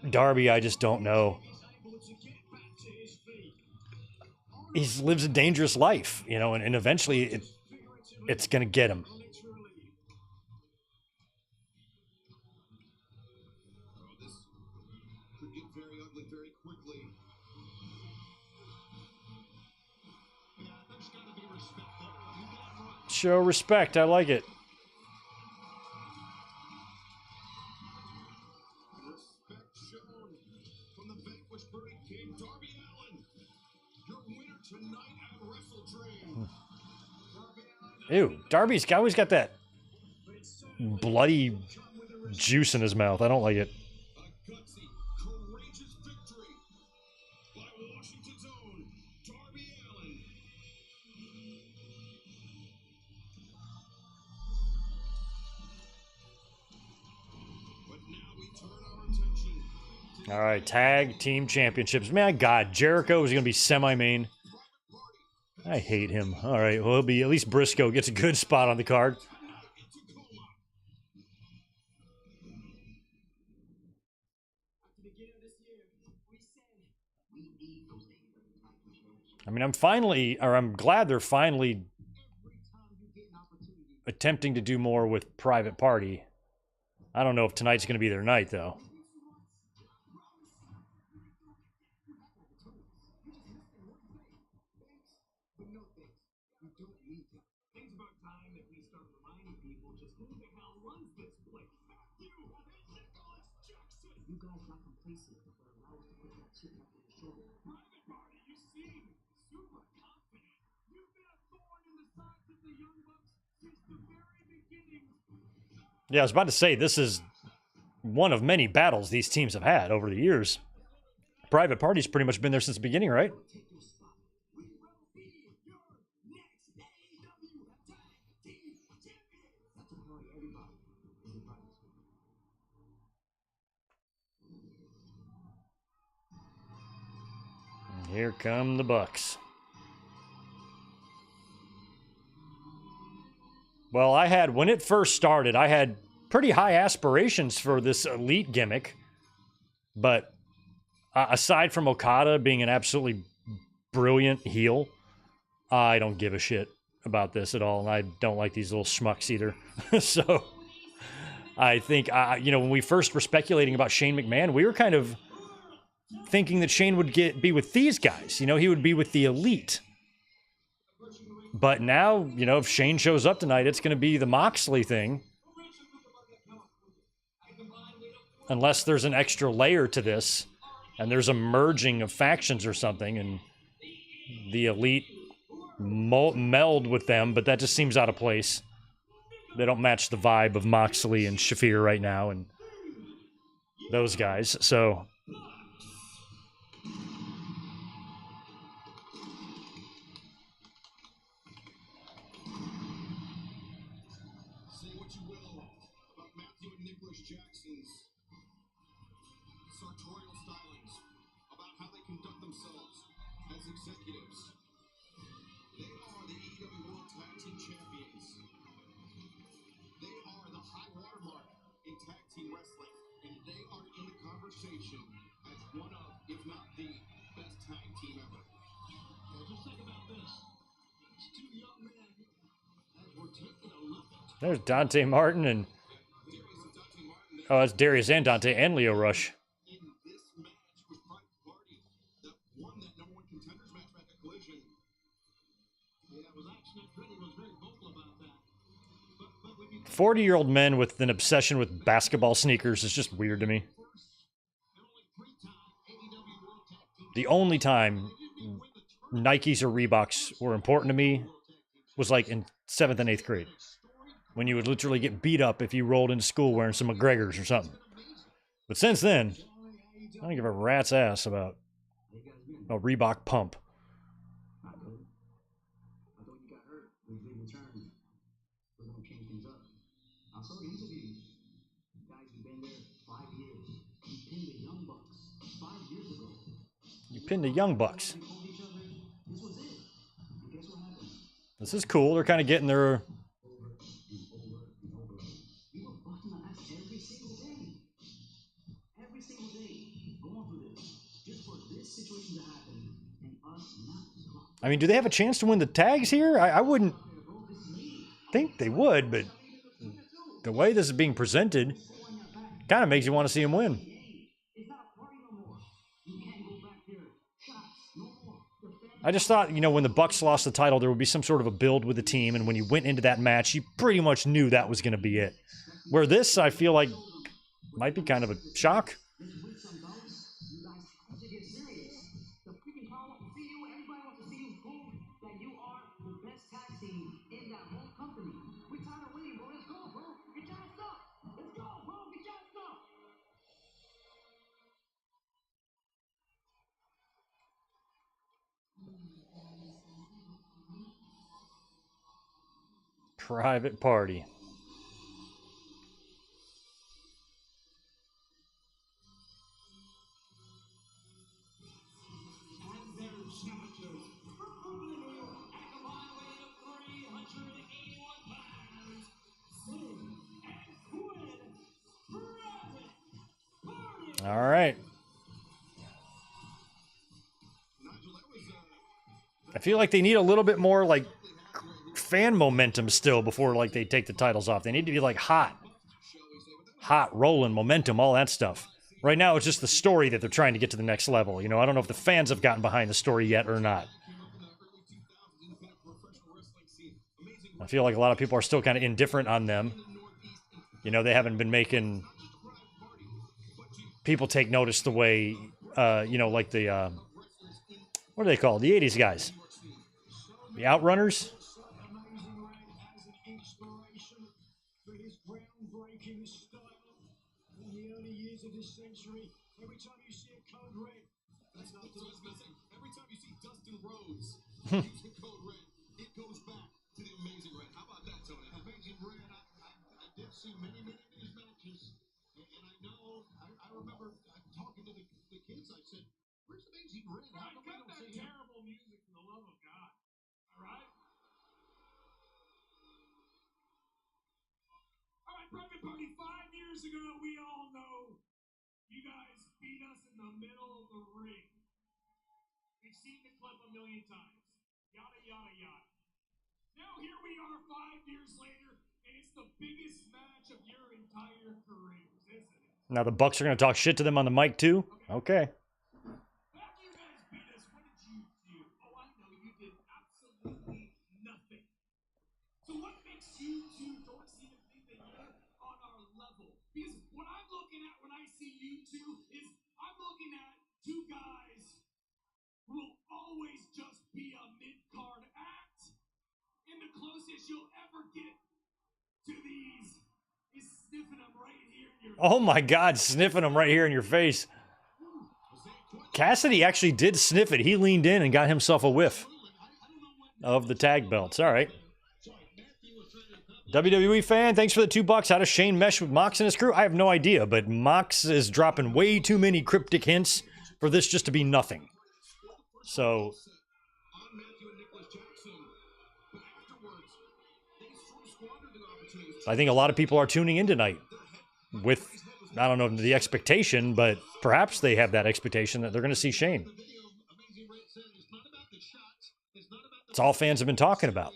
Darby, I just don't know. He lives a dangerous life, you know, and eventually it's going to get him. Show respect. I like it. Respect shown from the vanquished Brody King, Darby Allin, your winner tonight at WrestleDream. Ew, Darby's always got that bloody juice in his mouth. I don't like it. A gutsy, courageous victory by Washington's own Darby Allin. But now we turn our attention to All right, tag team championships. Man, God, Jericho is going to be semi-main. I hate him. All right, well, he'll be at least Briscoe gets a good spot on the card. I mean, I'm glad they're finally attempting to do more with Private Party. I don't know if tonight's going to be their night, though. You guys got complacent, but allow us to put that chip back on your shoulder. Private Party, you seem super confident. You've been a thorn in the sides of the Young Bucks since the very beginning. Yeah, I was about to say, this is one of many battles these teams have had over the years. Private Party's pretty much been there since the beginning, right? Take your spot. We will be your next AEW Tag Team Champions. That's a party Here come the Bucks. Well, when it first started, I had pretty high aspirations for this elite gimmick. But aside from Okada being an absolutely brilliant heel, I don't give a shit about this at all. And I don't like these little schmucks either. So I think, when we first were speculating about Shane McMahon, we were kind of thinking that Shane would be with these guys. He would be with the elite. But now, if Shane shows up tonight, it's going to be the Moxley thing. Unless there's an extra layer to this, and there's a merging of factions or something, and the elite meld with them, but that just seems out of place. They don't match the vibe of Moxley and Shafir right now, and those guys, so... Say what you will about Matthew and Nicholas Jackson's sartorial stylings, about how they conduct themselves as executives. They are the AEW World Tag Team Champions. They are the high watermark in tag team wrestling, and they are in the conversation as one of, if not the best tag team ever. Now just think about this. These two young men, as we're taking a look at There's Dante Martin and... Oh, that's Darius and Dante and Leo Rush. in this match with Private Party that won that number one contenders match back at Collision. Yeah, it was actually Pretty was very vocal about that. But when you 40-year-old men with an obsession with basketball sneakers is just weird to me. The only time Nikes or Reeboks were important to me was like in 7th and 8th grade, when you would literally get beat up if you rolled into school wearing some McGregors or something. But since then, I don't give a rat's ass about a Reebok pump. I thought you got hurt when you returned. We're gonna change things up. I saw the interviews. Guys, you've been there 5 years. You pinned the Young Bucks 5 years ago. You pinned the Young Bucks. We told each other this was it. And guess what happened? This is cool. They're kind of getting their... Over and over and over. We were busting our ass every single day. Every single day. Going through this. Just for this situation to happen and us not to talk. I mean, do they have a chance to win the tags here? I wouldn't think they would, but the way this is being presented kind of makes you want to see them win. It's not a party no more. You can't go back there. Shots, no more. The fans I just thought, when the Bucks lost the title, there would be some sort of a build with the team, and when you went into that match, you pretty much knew that was going to be it. Where this, I feel like, might be kind of a shock. let's win some belts. You guys have to get serious. The freaking crowd wants to see you. Everybody wants to see you prove that you are the best tag team in that whole company. We're tired of waiting, bro. Let's go, bro. Get your ass up. Let's go, bro. Get your ass up. Private Party. And their challengers from Brooklyn, New York, at a combined weight of 381 pounds, Sid and Quinn Private Party. All right. I feel like they need a little bit more, like, fan momentum still before, like, they take the titles off. They need to be, like, hot, rolling, momentum, all that stuff. Right now, it's just the story that they're trying to get to the next level. I don't know if the fans have gotten behind the story yet or not. I feel like a lot of people are still kind of indifferent on them. They haven't been making people take notice the way, like the, what are they called? The 80s guys. The Outrunners. Amazing Red as an inspiration for his groundbreaking style in the early years of this century. Every time you see a code red, that's not what I was going to say. Every time you see Dustin Rhodes using code red, it goes back to the Amazing Red. How about that, Tony? Amazing Red, I did see many of these matches, and I know, I remember talking to the kids. I said, Where's the Amazing Red? How come we don't see him? Terrible music for the love of God. All right? All right, Private Party, 5 years ago, we all know you guys beat us in the middle of the ring. We've seen the clip a million times. Yada, yada, yada. Now here we are 5 years later, and it's the biggest match of your entire careers, isn't it? Now the Bucks are going to talk shit to them on the mic too? Okay. After you guys beat us, what did you do? Oh, I know you did absolutely nothing. So what makes you two dorks even think that you're on our level? Because what I'm looking at when I see you two is I'm looking at two guys who will always just be a mid-card act. And the closest you'll ever get to these is sniffing them right here in your Oh my God, sniffing them right here in your face. Cassidy actually did sniff it. He leaned in and got himself a whiff of the tag belts. All right. WWE fan, thanks for the $2. How does Shane mesh with Mox and his crew? I have no idea, but Mox is dropping way too many cryptic hints for this just to be nothing. So I think a lot of people are tuning in tonight with, I don't know, the expectation, but perhaps they have that expectation that they're going to see Shane. It's all fans have been talking about.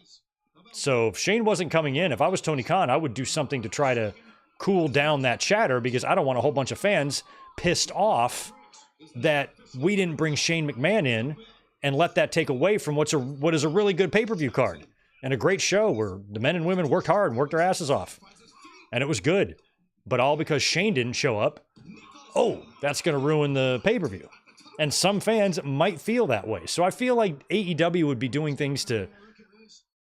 So if Shane wasn't coming in, if I was Tony Khan, I would do something to try to cool down that chatter because I don't want a whole bunch of fans pissed off that we didn't bring Shane McMahon in and let that take away from what is a really good pay-per-view card and a great show where the men and women worked hard and worked their asses off. And it was good. But all because Shane didn't show up, oh, that's going to ruin the pay-per-view. And some fans might feel that way. So I feel like AEW would be doing things to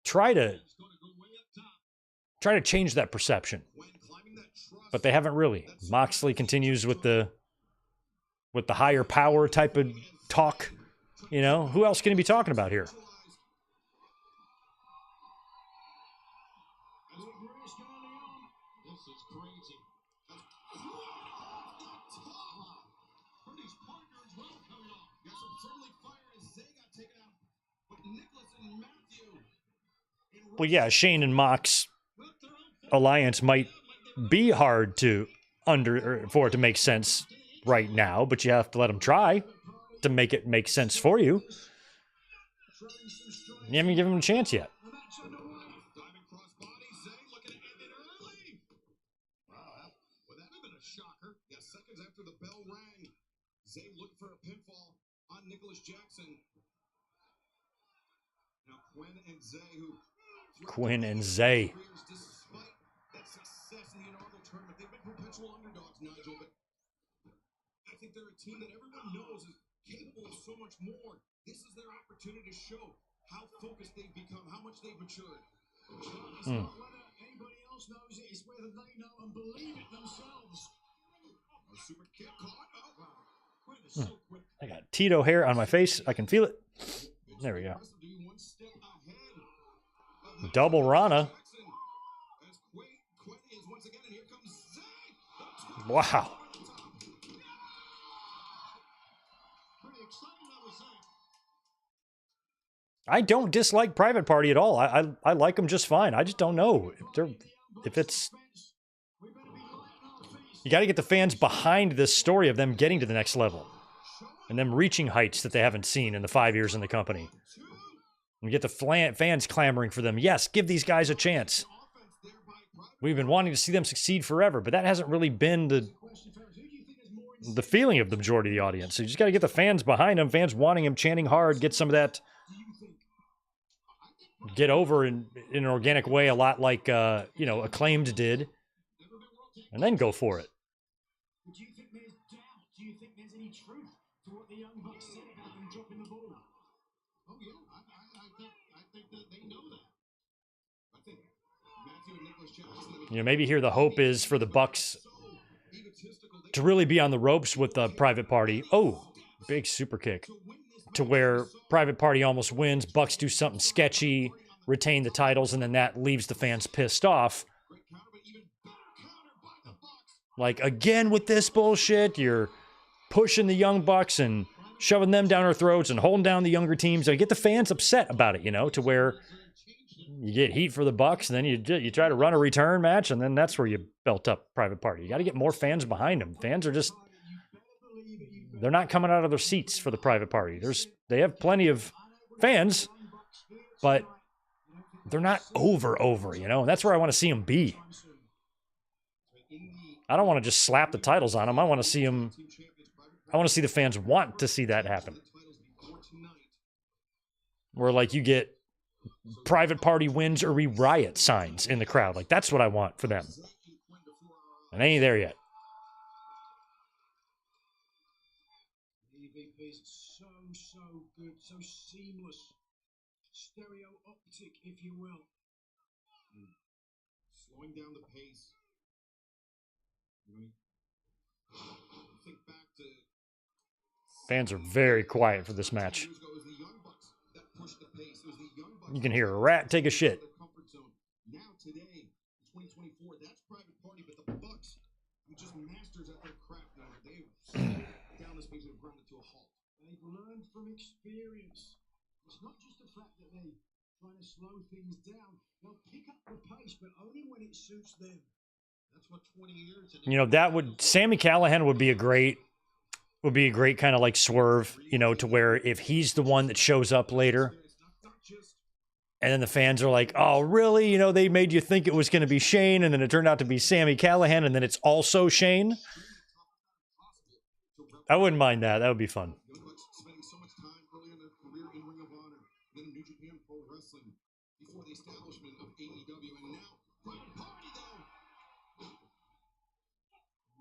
try to change that perception. But they haven't really. Moxley continues with the higher power type of talk. You know, who else can he be talking about here? Well, yeah, Shane and Mox alliance might be hard for it to make sense right now, but you have to let them try to make it make sense for you. You haven't given them a chance yet. Seconds after the bell rang, Zay looked for a pinfall on Nicholas Jackson. Now Quinn and Zay. Despite that success in the inaugural tournament, they've been perpetual underdogs, Nigel, but I think they're a team that everyone knows is capable of so much more. This is their opportunity to show how focused they've become, how much they've matured. It's not whether anybody else knows it, it's whether they know and believe it themselves. A super kick caught. Oh, wow. Quinn is so quick. I got Tito hair on my face. I can feel it. There we go. Double Rana. Wow. I don't dislike Private Party at all. I like them just fine. I just don't know if it's. You got to get the fans behind this story of them getting to the next level and them reaching heights that they haven't seen in the 5 years in the company. And get the fans clamoring for them. Yes, give these guys a chance. We've been wanting to see them succeed forever, but that hasn't really been the feeling of the majority of the audience. So you just got to get the fans behind them, fans wanting them, chanting hard, get some of that, get over in an organic way, a lot like, Acclaimed did, and then go for it. Do you think there's doubt? Do you think there's any truth to what the Young Bucks said about them dropping the ball? Oh, yeah, I think that they know that. I think Matthew and Nicholas Jackson... Maybe here the hope is for the Bucks to really be on the ropes with the Private Party. Oh, big super kick. To where Private Party almost wins, Bucks do something sketchy, retain the titles, and then that leaves the fans pissed off. Like, again with this bullshit, you're pushing the Young Bucks and shoving them down our throats and holding down the younger teams. I get the fans upset about it, you know, to where you get heat for the Bucks, and then you try to run a return match, and then that's where you belt up Private Party. You got to get more fans behind them. Fans are just, they're not coming out of their seats for the Private Party. They have plenty of fans, but they're not over, you know, and that's where I want to see them be. I don't want to just slap the titles on them. I want to see them. I want to see the fans want to see that happen. Where, like, you get Private Party wins or we riot signs in the crowd. Like, that's what I want for them. And they ain't there yet. So good, so seamless, stereo optic, if you will. Slowing down the pace. Think back to fans are very quiet for this match. You can hear a rat take a shit. Now today, 2024, that's Private Party, but the Bucks, who just masters at their craft now, they've slowed down this pace and ground it to a halt. They've learned from experience. It's not just the fact that they're trying to slow things down. They'll pick up the pace, but only when it suits them. That's what 20 years. You know, that would, Sami Callihan would be a great kind of like swerve, you know, to where if he's the one that shows up later and then the fans are like, oh, really? You know, they made you think it was going to be Shane, and then it turned out to be Sami Callihan, and then it's also Shane. I wouldn't mind that. That would be fun. Spending so much time early in their career in Ring of Honor, then in New Japan Pro Wrestling, before the establishment of AEW, and now Private Party, though,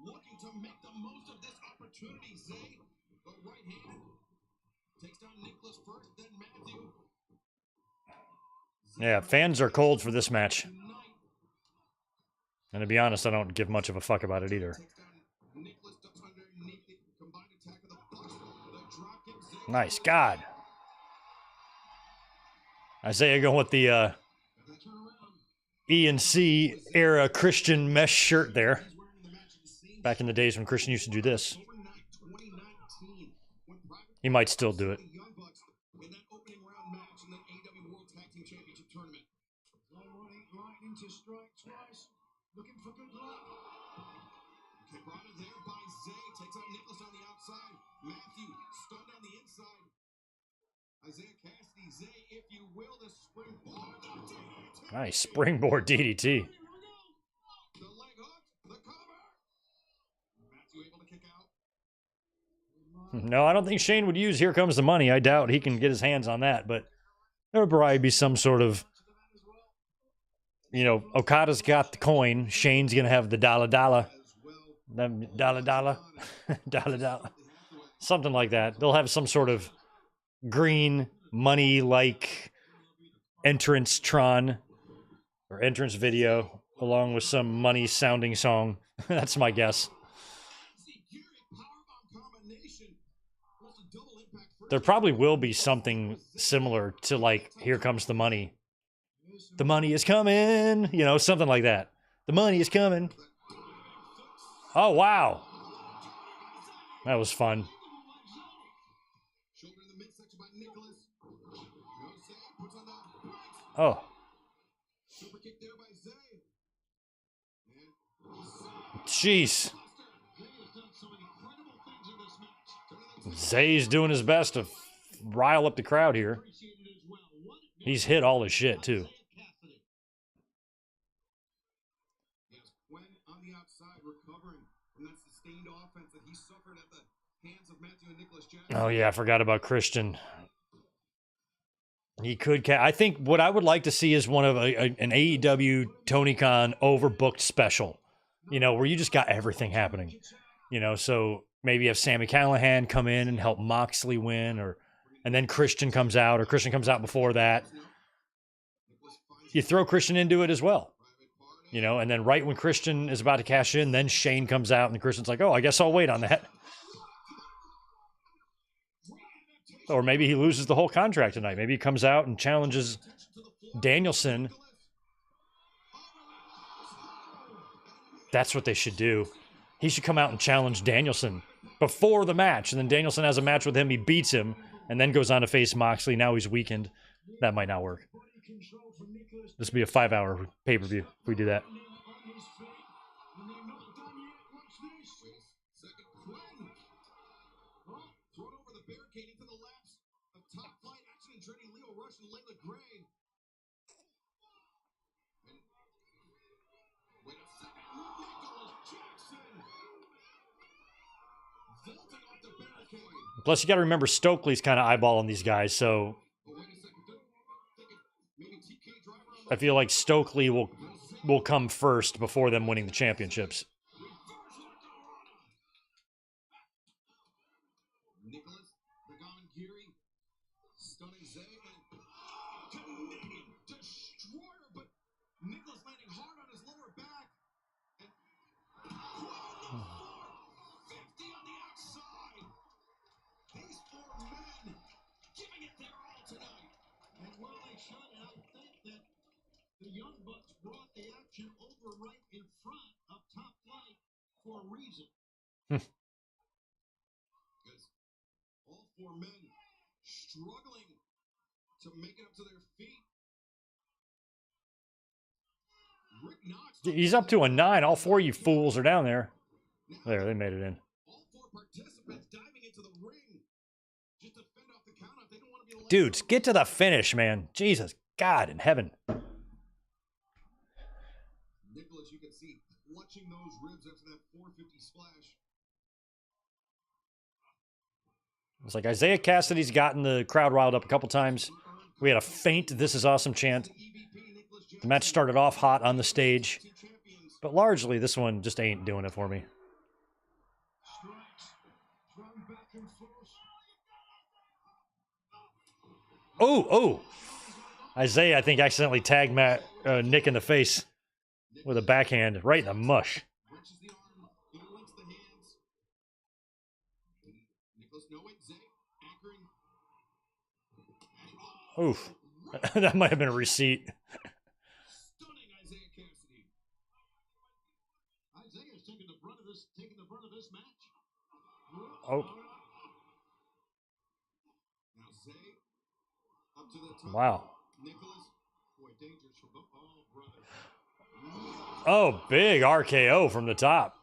looking to make the most of this opportunity. Zay, the right hand, takes down Nicholas first, then Matthew. Yeah, fans are cold for this match. And to be honest, I don't give much of a fuck about it either. Nice. God. Isaiah going with the E&C era Christian mesh shirt there. Back in the days when Christian used to do this. He might still do it. Looking for good luck. Okay, brought it there by Zay. Takes out Nicholas on the outside. Matthew stunned on the inside. Isaiah Cassidy, Zay, if you will, the springboard DDT. Nice springboard DDT. The leg hook, the cover. Matthew able to kick out. No, I don't think Shane would use Here Comes the Money. I doubt he can get his hands on that, but there would probably be some sort of, you know, Okada's got the coin. Shane's going to have the dollar. Dollar. Something like that. They'll have some sort of green money-like entrance Tron or entrance video along with some money-sounding song. That's my guess. There probably will be something similar to, like, Here Comes the Money. The money is coming, you know, something like that. The money is coming. Oh, wow. That was fun. Oh. Jeez. Zay's doing his best to rile up the crowd here. He's hit all his shit, too. Oh, yeah, I forgot about Christian. He could... I think what I would like to see is one of an AEW Tony Khan overbooked special. You know, where you just got everything happening. You know, so maybe have Sami Callihan come in and help Moxley win, and then Christian comes out, or Christian comes out before that. You throw Christian into it as well. You know, and then right when Christian is about to cash in, then Shane comes out, and Christian's like, oh, I guess I'll wait on that. Or maybe he loses the whole contract tonight. Maybe he comes out and challenges Danielson. That's what they should do. He should come out and challenge Danielson before the match. And then Danielson has a match with him. He beats him and then goes on to face Moxley. Now he's weakened. That might not work. This will be a 5-hour pay-per-view if we do that. Thrown over the barricade into the laps of Top Flight accident journey Leo Rush and Layla Gray. And wait a second, Nicholas Jackson vaulting off the barricade. Plus, you got to remember Stokely's kind of eyeballing these guys, so But wait a second, don't think it, maybe TK driver on I feel like Stokely will come first before them winning the championships. Nicholas, the Giri, stunning Zay, and Canadian destroyer, but Nicholas landing hard on his lower back, and 50 on the outside. These four men giving it their all tonight. And well, they should, and I think that the Young Bucks brought the action over right in front of Top Flight for a reason. All four men struggling to make it up to their feet. Rick Knox. He's up to a 9. All 4 of you fools are down there. There, they made it in. All 4 participants diving into the ring just to fend off the count if they don't want to be left. Dudes, get to the finish, man. Jesus, God in heaven. Nicholas, you can see clutching those ribs after that 450 splash. It's like Isaiah Cassidy's gotten the crowd riled up a couple times. We had a faint "This is awesome" chant. The match started off hot on the stage, but largely this one just ain't doing it for me. Oh! Isaiah, I think, accidentally tagged Nick in the face with a backhand right in the mush. Oof. That might have been a receipt. Stunning Isaiah Cassidy. Isaiah's taking the brunt of this match. Oh. Now Zay up to the top. Wow. Nicholas, boy, dangerous from brother. Oh, big RKO from the top.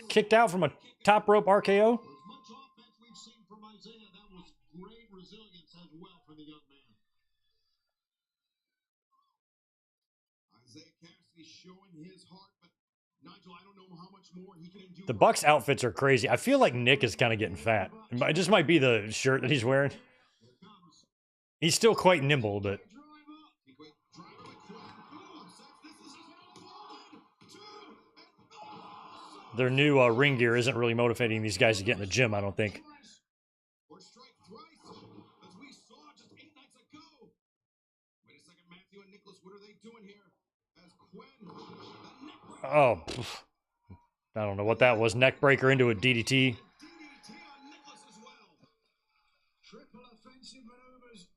Kicked out from a top rope RKO. As much offense we've seen from Isaiah, that was great resilience as well for the young man. Isaiah Cassidy showing his heart, but Nigel, I don't know how much more he can endure. The Bucks outfits are crazy. I feel like Nick is kind of getting fat. It just might be the shirt that he's wearing. He's still quite nimble, but their new ring gear isn't really motivating these guys to get in the gym, I don't think. Or strike thrice, as we saw just 8 nights ago. Wait a second, Matthew and Nicholas, what are they doing here? As Quinn, Oh, I don't know what that was. Neck breaker into a DDT. DDT on Nicholas as well. Triple offensive maneuvers.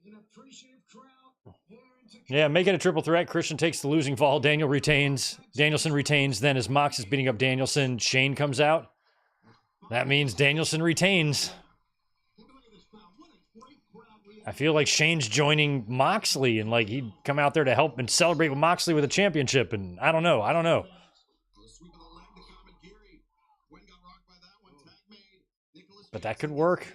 An appreciative crowd. Yeah, make it a triple threat. Christian takes the losing fall. Danielson retains. Then as Mox is beating up Danielson, Shane comes out. That means Danielson retains. I feel like Shane's joining Moxley and like he'd come out there to help and celebrate with Moxley with a championship. And I don't know. But that could work.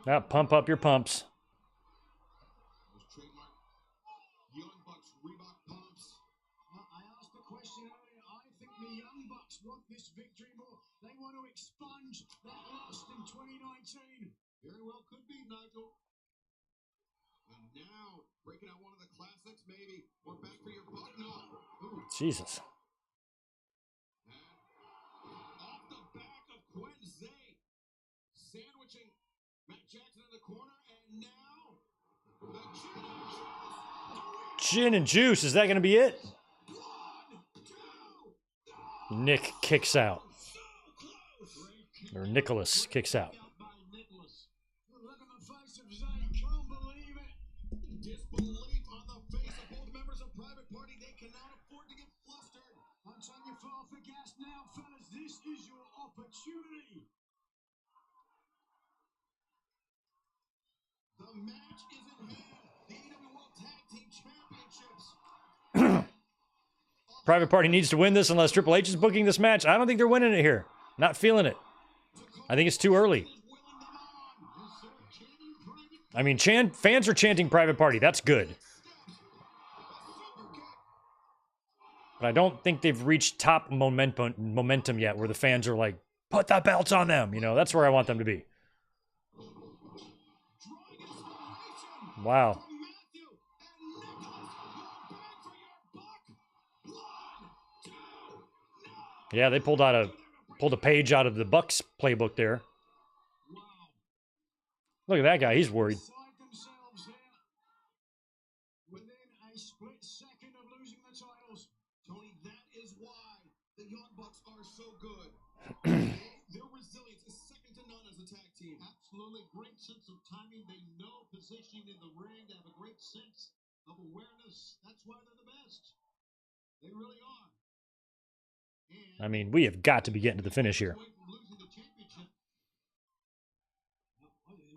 Now pump up your pumps. Young Bucks Reebok pumps. I asked the question earlier. I think the Young Bucks want this victory more. They want to expunge that loss in 2019. Very well could be, Nigel. And now, breaking out one of the classics, maybe. We're back for your buck. No. Ooh. Jesus. And off the back of Quinn Zay. Sandwiching Matt Jackson in the corner, and now the Gin and juice. Is that going to be it? 1, 2, Nick kicks out. so close. Or Nicholas kicks out. By Nicholas. Look at the face of Zay. Can't believe it. Disbelief on the face of both members of Private Party. They cannot afford to get flustered. I'm telling you, fall for gas now, fellas. This is your opportunity. The match is in hand. The AEW World Tag Team Championships. Private Party needs to win this unless Triple H is booking this match. I don't think they're winning it here. Not feeling it. I think it's too early. I mean, fans are chanting Private Party. That's good. But I don't think they've reached top momentum yet where the fans are like, put the belts on them. You know, that's where I want them to be. Wow. Yeah, they pulled a page out of the Bucks playbook there. Look at that guy. He's worried. Within a split second of losing the titles, Tony, that is why the Young Bucks are so good. Their resilience is second to none as a tag team. Absolutely great sense of timing. They know positioning in the ring. They have a great sense of awareness. That's why they're the best. They really are. And I mean, we have got to be getting to the finish here. away from losing the championship.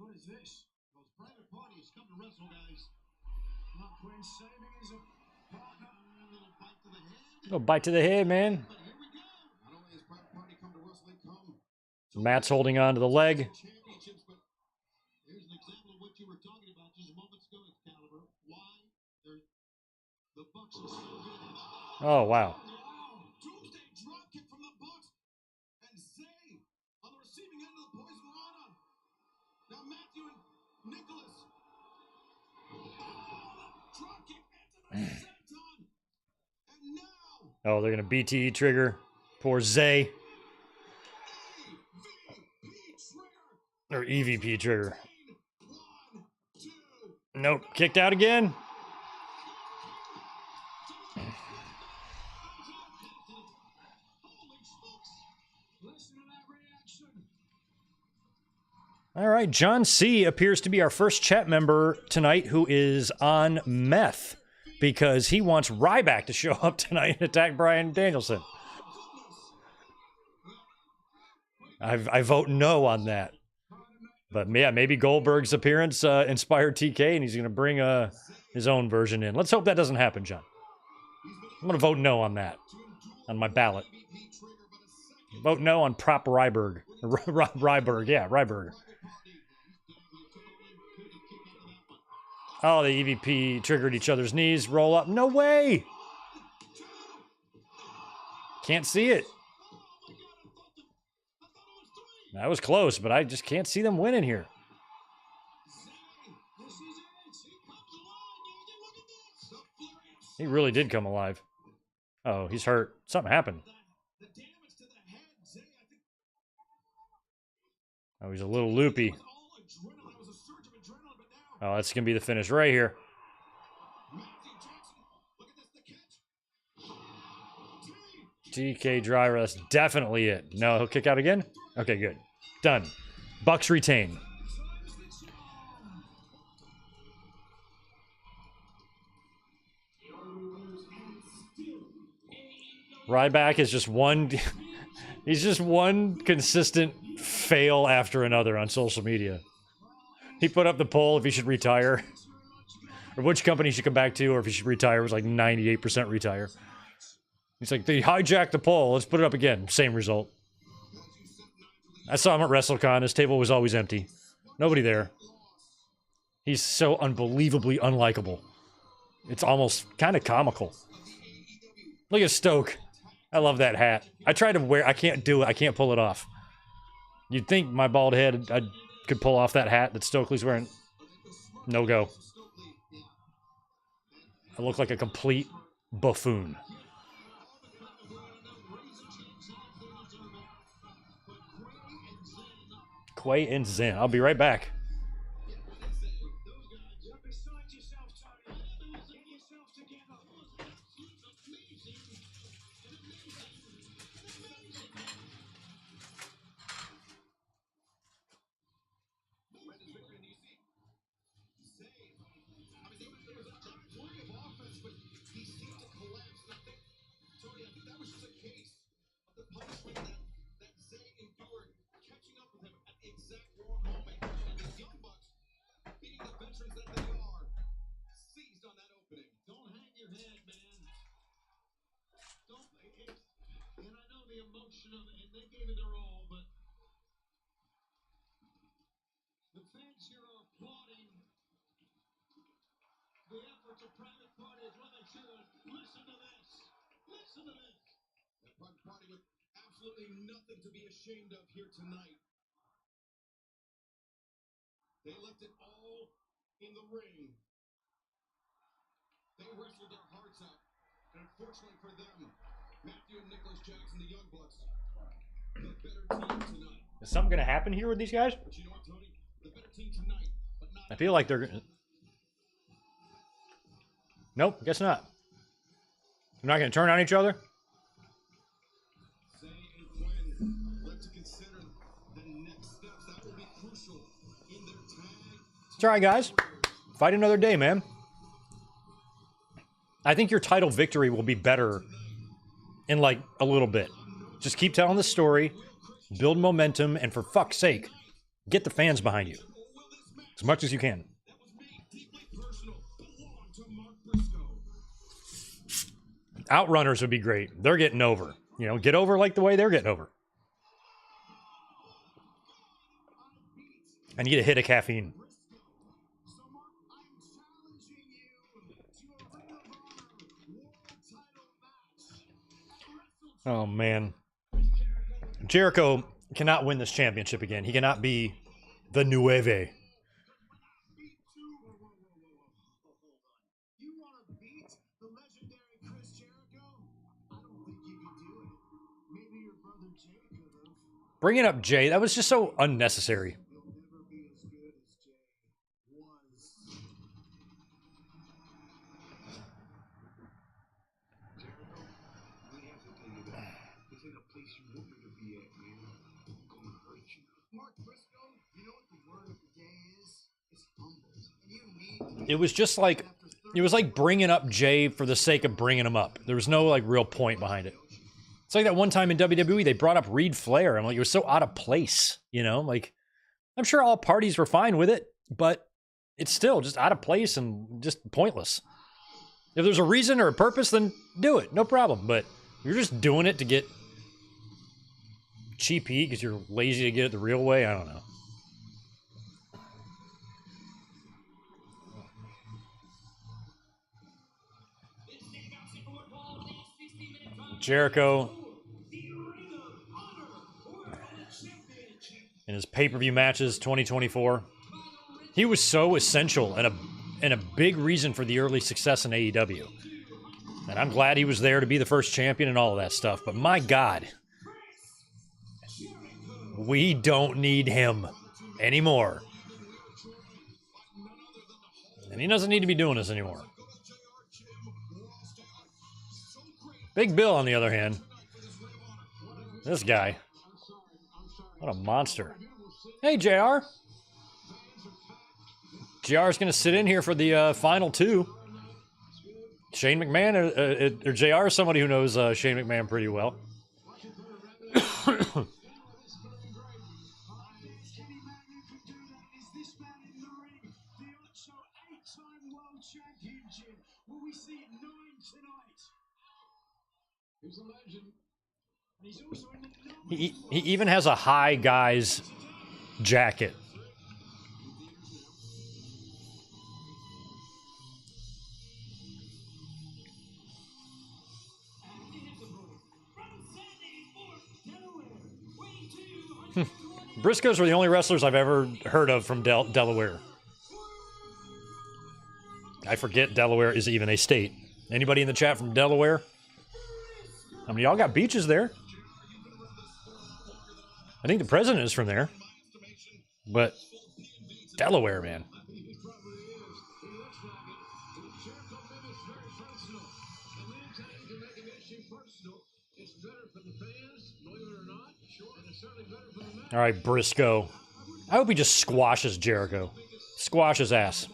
What is this? Well, Private Party has come to wrestle, guys. Quinn saving his partner. A little bite to the head. Little bite to the head, man. But here we go. Not only has Private Party come to wrestle, they come Matt's holding on to the leg. championships, but here's an example of what you were talking about just moments ago, Excalibur. Why the Bucks are so good. Oh, wow. Doomsday dropkick from the Bucks. And Zay on the receiving end of the Poison Rana. Now Matthew and Nicholas. Dropkick into the senton. And now Oh, they're going to BTE trigger. Poor Zay. Or EVP trigger. 1, 2. Nope. Kicked out again. Holy smokes. Listen to that reaction. All right. John C. appears to be our first chat member tonight who is on meth because he wants Ryback to show up tonight and attack Bryan Danielson. I vote no on that. But yeah, maybe Goldberg's appearance inspired TK and he's going to bring his own version in. Let's hope that doesn't happen, John. I'm going to vote no on that, on my ballot. Vote no on Prop Ryberg. Ryberg, yeah, Ryberg. Oh, the EVP triggered each other's knees. Roll up. No way! Can't see it. That was close, but I just can't see them winning here. He really did come alive. Oh, he's hurt. Something happened. Oh, he's a little loopy. Oh, that's going to be the finish right here. TK driver, that's definitely it. No, he'll kick out again? Okay, good. Done. Bucks retain. Ryback is just one... He's just one consistent fail after another on social media. He put up the poll if he should retire. Or which company he should come back to, or if he should retire. It was like 98% retire. He's like, they hijacked the poll. Let's put it up again. Same result. I saw him at WrestleCon. His table was always empty. Nobody there. He's so unbelievably unlikable. It's almost kind of comical. Look at Stoke. I love that hat. I try to wear... I can't do it. I can't pull it off. You'd think my bald head, I could pull off that hat that Stokely's wearing. No go. I look like a complete buffoon. Quay and Zen. I'll be right back. here are applauding the efforts of Private Party as well they should. Listen to this. Listen to this. And Private Party with absolutely nothing to be ashamed of here tonight. They left it all in the ring. They wrestled their hearts out. And unfortunately for them, Matthew and Nicholas Jackson, the Young Bucks, the better team tonight. Is something going to happen here with these guys? But you know what, Tony? The better team tonight, but not I feel like they're... Nope, guess not. They're not going to turn on each other? Zay and Quinn left to consider the next steps. That will be crucial in their tag. It's all right, guys. Fight another day, man. I think your title victory will be better in, like, a little bit. Just keep telling the story, build momentum, and for fuck's sake, get the fans behind you. As much as you can. That was made deeply personal. Belonged to Mark Briscoe. Outrunners would be great. They're getting over. You know, get over like the way they're getting over. And you get a hit of caffeine. So, Mark, I'm challenging you to a Ring of Honor World Title match. Oh, man. Jericho cannot win this championship again. He cannot be the Nueve. Hold on. You want to beat the legendary Chris Jericho? I don't think you could do it. Maybe your brother Jay could have. Bringing up Jay, that was just so unnecessary. He'll never be as good as Jay was. Jericho, we have to tell you that. This ain't a place you want me to be at, man. I'm gonna hurt you. Mark Briscoe, you know what the word of the day is? It's humble. And you need It was just like, it was like bringing up Jay for the sake of bringing him up. There was no, like, real point behind it. It's like that one time in WWE, they brought up Reed Flair. I'm like, it was so out of place, you know? Like, I'm sure all parties were fine with it, but it's still just out of place and just pointless. If there's a reason or a purpose, then do it. No problem. But you're just doing it to get cheap heat because you're lazy to get it the real way. I don't know. Jericho in his pay-per-view matches 2024. He was so essential and a big reason for the early success in AEW. And I'm glad he was there to be the first champion and all of that stuff. But my God, we don't need him anymore. And he doesn't need to be doing this anymore. Big Bill, on the other hand, this guy, what a monster. Hey, JR. JR's going to sit in here for the final two. Shane McMahon, or JR is somebody who knows Shane McMahon pretty well. He even has a high guy's jacket. Briscoes are the only wrestlers I've ever heard of from Delaware. I forget Delaware is even a state. Anybody in the chat from Delaware? I mean, y'all got beaches there. I think the president is from there. But Delaware, man. All right, Briscoe. I hope he just squashes Jericho. Squash his ass.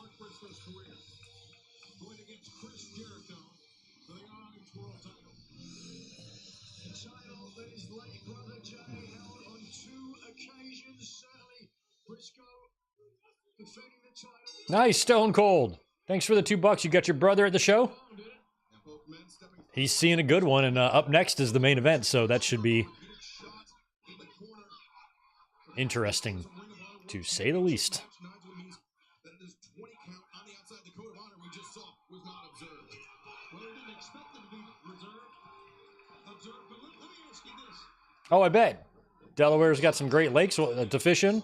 Nice, Stone Cold. Thanks for the $2. You got your brother at the show? He's seeing a good one, and up next is the main event, so that should be interesting, to say the least. Oh, I bet. Delaware's got some great lakes to fish in.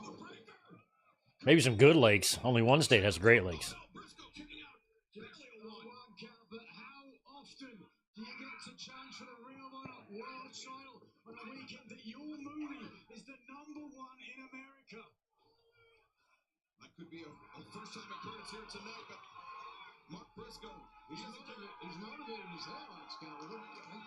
Maybe some good lakes. Only one state has Great Lakes. Briscoe kicking out. Barely a one count, but how often do you get to challenge for the Ring of Honor World Title on a weekend that your movie is the #1 in America? That could be a first-time occurrence here tonight, but Mark Briscoe, he's motivated as hell, Excalibur.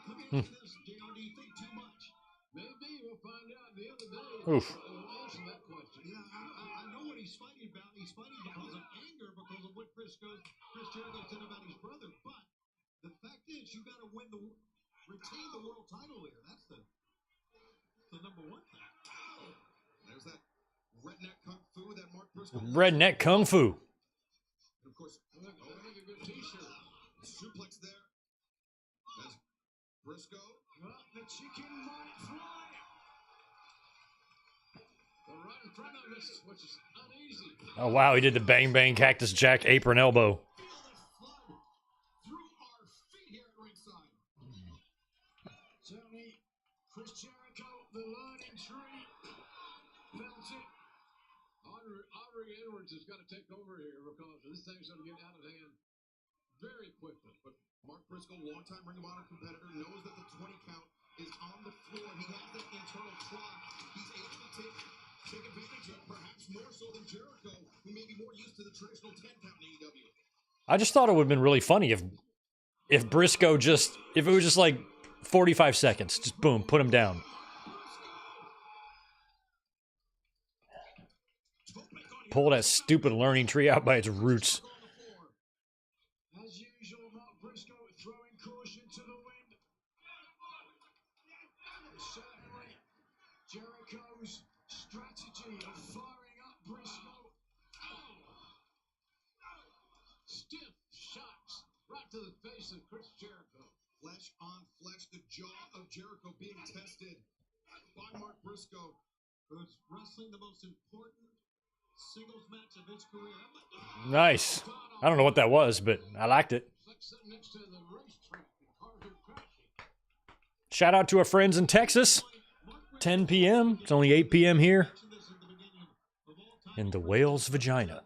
Let me ask you this, JR, do you think too much? Maybe, we'll find out the other day. Oof. We'll answer that question. Yeah, I know what he's fighting about. He's fighting because of anger, because of what Chris Jericho said about his brother. But the fact is, you got to retain the world title here. That's the #1 thing. There's that redneck kung fu that Mark Briscoe. Redneck Kung Fu. And of course, look a good t-shirt. Suplex there. That's Briscoe. Well, the chicken might fly. They're right in front of us, which is uneasy. Oh, wow. He did the Bang Bang Cactus Jack apron elbow. Feel the flood through our feet here at ringside. Certainly, Chris Jericho, the learning tree, felt it. Aubrey Edwards has got to take over here because this thing's going to get out of hand very quickly. But Mark Briscoe, longtime Ring of Honor competitor, knows that the 20 count is on the floor. He has that internal clock. He's able to take advantage of, perhaps more so than Jericho, who may be more used to the traditional 10 count in AEW. I just thought it would have been really funny if Briscoe if it was just like 45 seconds, just boom, put him down. Pull that stupid learning tree out by its roots. As usual, Mark Briscoe throwing caution to the wind. Certainly, Jericho's strategy of firing up Briscoe. Stiff shots right to the face of Chris Jericho. Flesh on flesh, the jaw of Jericho being tested by Mark Briscoe, who's wrestling the most important singles match of his career. Nice. I don't know what that was, but I liked it. Shout out to our friends in Texas. 10 p.m. It's only 8 p.m. here in the whale's vagina.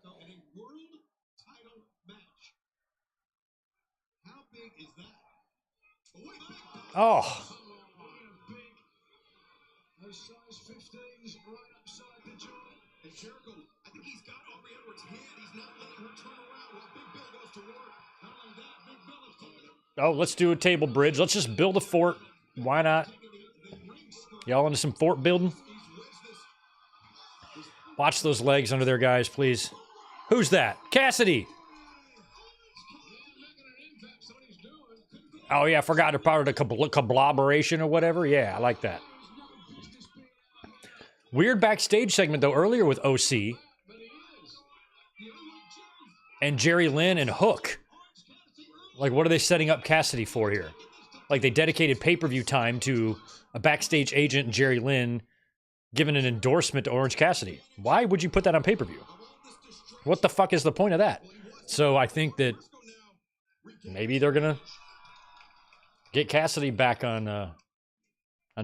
Oh. Size 15s right upside the jaw. And Jericho, I think he's got Aubrey Edwards' hand. He's not letting her turn around while Big Bill goes to work. Not only that, Big Bill is taking it. Oh, let's do a table bridge. Let's just build a fort. Why not? Y'all into some fort building? Watch those legs under there, guys, please. Who's that? Cassidy. Oh, yeah, I forgot to part of the collaboration or whatever. Yeah, I like that. Weird backstage segment, though, earlier with OC and Jerry Lynn and Hook. Like, what are they setting up Cassidy for here? Like, they dedicated pay-per-view time to a backstage agent, Jerry Lynn, giving an endorsement to Orange Cassidy. Why would you put that on pay-per-view? What the fuck is the point of that? So I think that maybe they're going to get Cassidy back on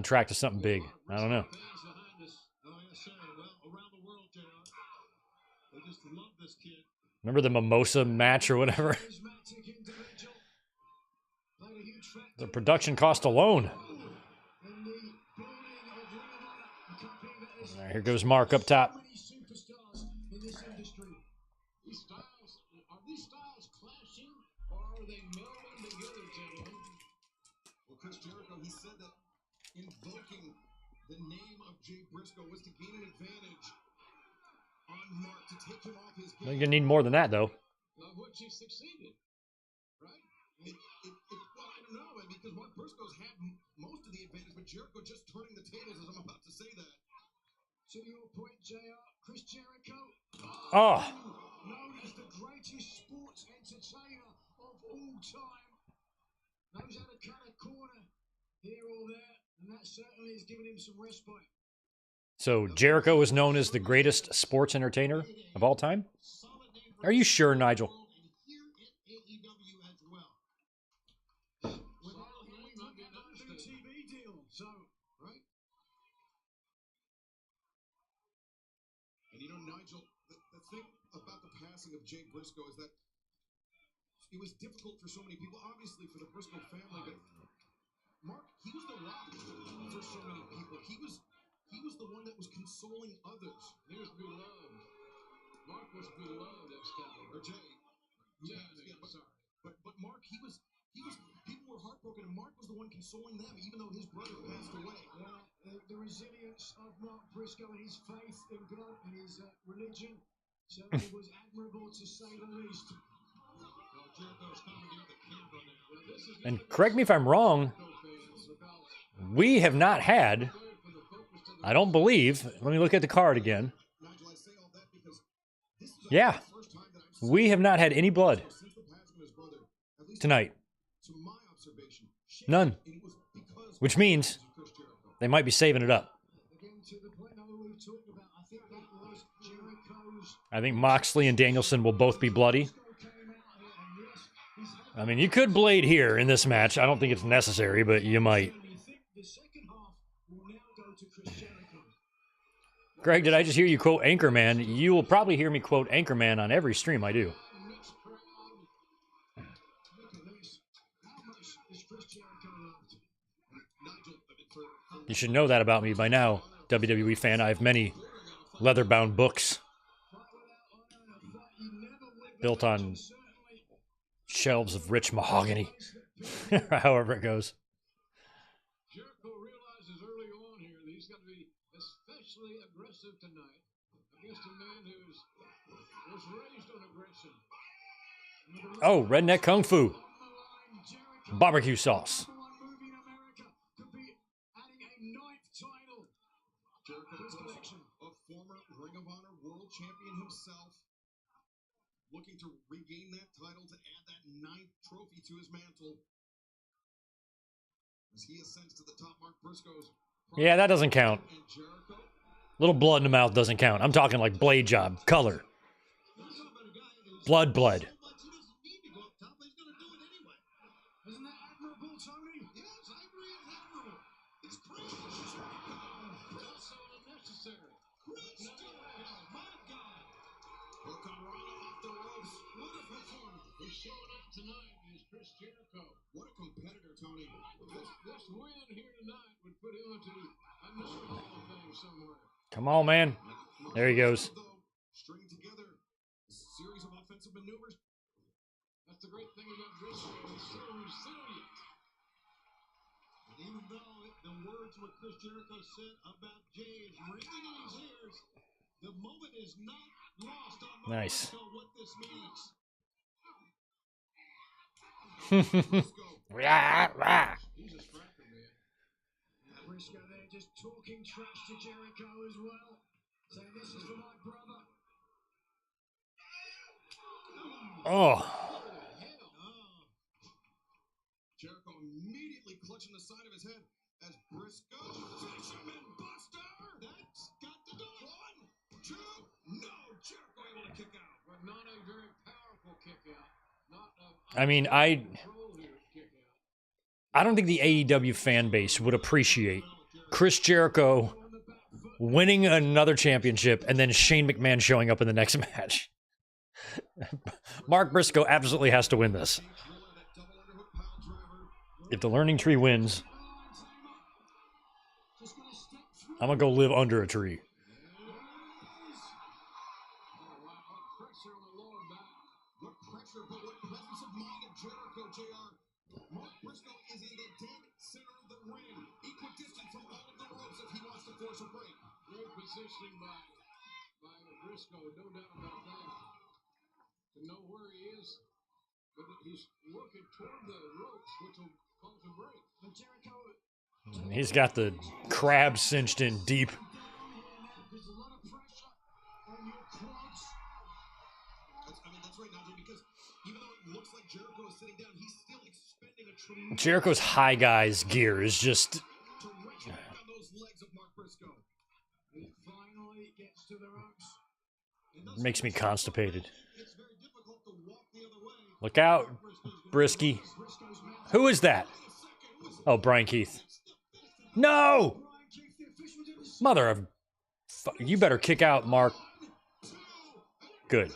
track to something big. I don't know. Remember the mimosa match or whatever? The production cost alone. Right, here goes Mark up top. Are these styles clashing or are they melding together, gentlemen? Well, Chris Jericho, he said that invoking the name of Jay Briscoe was to gain an advantage on Mark, to take him off his game. You're gonna need more than that, though. Of which he succeeded, right? Well, I don't know, because Mark Briscoe's had most of the advantage, but Jericho just turning the tables as I'm about to say that. To your point, JR, Chris Jericho, Oh. known as the greatest sports entertainer of all time, knows how to cut a corner here or there, and that certainly has given him some respite. So Jericho is known as the greatest sports entertainer of all time? Are you sure, Nigel? passing of Jay Briscoe is that it was difficult for so many people, obviously for the Briscoe family, but Mark, he was the rock for so many people. He was the one that was consoling others. He was beloved. Mark was beloved, Excalibur. Or Jay. Yeah, but Mark, he was people were heartbroken, and Mark was the one consoling them, even though his brother passed away. Yeah, the resilience of Mark Briscoe and his faith in God and his religion certainly was admirable, to say the least. Well, Jericho's commandeered the camera now. And correct me if I'm wrong, we have not had, I don't believe, let me look at the card again. Nigel, I say all that because this is Yeah, the first time that I've seen we have not had any blood since the passing of his brother, at least tonight. to my observation. None. And it was because Which means of Chris Jericho. they might be saving it up. Again, to the point that we talked about, I think that was Jericho's. I think Moxley and Danielson will both be bloody. Came out here, and yes, he's had I mean, you could blade here in this match. I don't think it's necessary, but you might. and you think the second half will now go to Chris Jericho. Greg, did I just hear you quote Anchorman? You will probably hear me quote Anchorman on every stream I do. Mixed crowd. Look at this. How much is Chris Jericho loved? Nigel, for You should know that about me by now, WWE fan. I have many leather-bound books Fight without honor and a fight you never win. built on Certainly. shelves of rich mahogany, however it goes. Jericho realizes early on here that he's got to be especially aggressive tonight against a man who was raised on aggression. Oh, redneck kung fu, On the line, Jericho, barbecue sauce. number one movie in America, could be adding a ninth title Jericho to his Pro, collection. a former Ring of Honor World Champion himself, looking to regain that title to add that 9th trophy to his mantle. As he ascends to the top, Mark Briscoe's Yeah, that doesn't count. and Jericho. Little blood in the mouth doesn't count. I'm talking like blade job, color, blood. But he doesn't need to go up top, but he's going to do it anyway. Isn't that admirable, Tony? Yes, I agree. It's admirable. It's crazy. Also unnecessary. Chris Jericho, my God. Hurricanrana off the ropes. What a performance. He's showing out tonight is Chris Jericho. What a competitor, Tony. This win here tonight would put him into another Hall of Fame somewhere. Come on, man. There he goes. Though, stringing together a series of offensive maneuvers. That's the great thing about Briscoe. He's so resilient. And even though the words what Chris Jericho said about Jay is ringing in his ears, the moment is not lost on Mark Nice. Briscoe what this means. Rah, rah. He's a striker, man. Briscoe there just talking trash to Jericho as well. Saying this is for my brother. Oh, Jericho immediately clutching the side of his head as Briscoe fisherman buster. That's got to do it. 1, 2, no. Jericho able to kick out. But not a very powerful kick out. Not a I mean, control here kick out. I don't think the AEW fan base would appreciate Chris Jericho winning another championship and then Shane McMahon showing up in the next match. Mark Briscoe absolutely has to win this. If the learning tree wins, I'm going to go live under a tree. Pressure on the lower back. What pressure, but what presence of mind of Jericho, JR. Mark Briscoe is in the dead center of the ring, equidistant from all of the ropes if he wants to force a break. Great positioning by Briscoe, no doubt about that. To know where he is, but he's working toward the ropes, which will cause a break. But Jericho, He's got the crab cinched in deep. there's a lot of pressure on your quads. That's right, Nigel, because even though it looks like Jericho is sitting down, he's still expending a tremendous Jericho's high guys gear is just to wrench back on those legs of Mark Briscoe. He finally gets to the ropes. And thus makes me constipated. it's very difficult to walk the other way. Look out, Brisky. Briscoe's man. Who is that? Oh, Brian Keith. No! Brian Keith, the official did the Mother of... You better kick out, Mark. Good.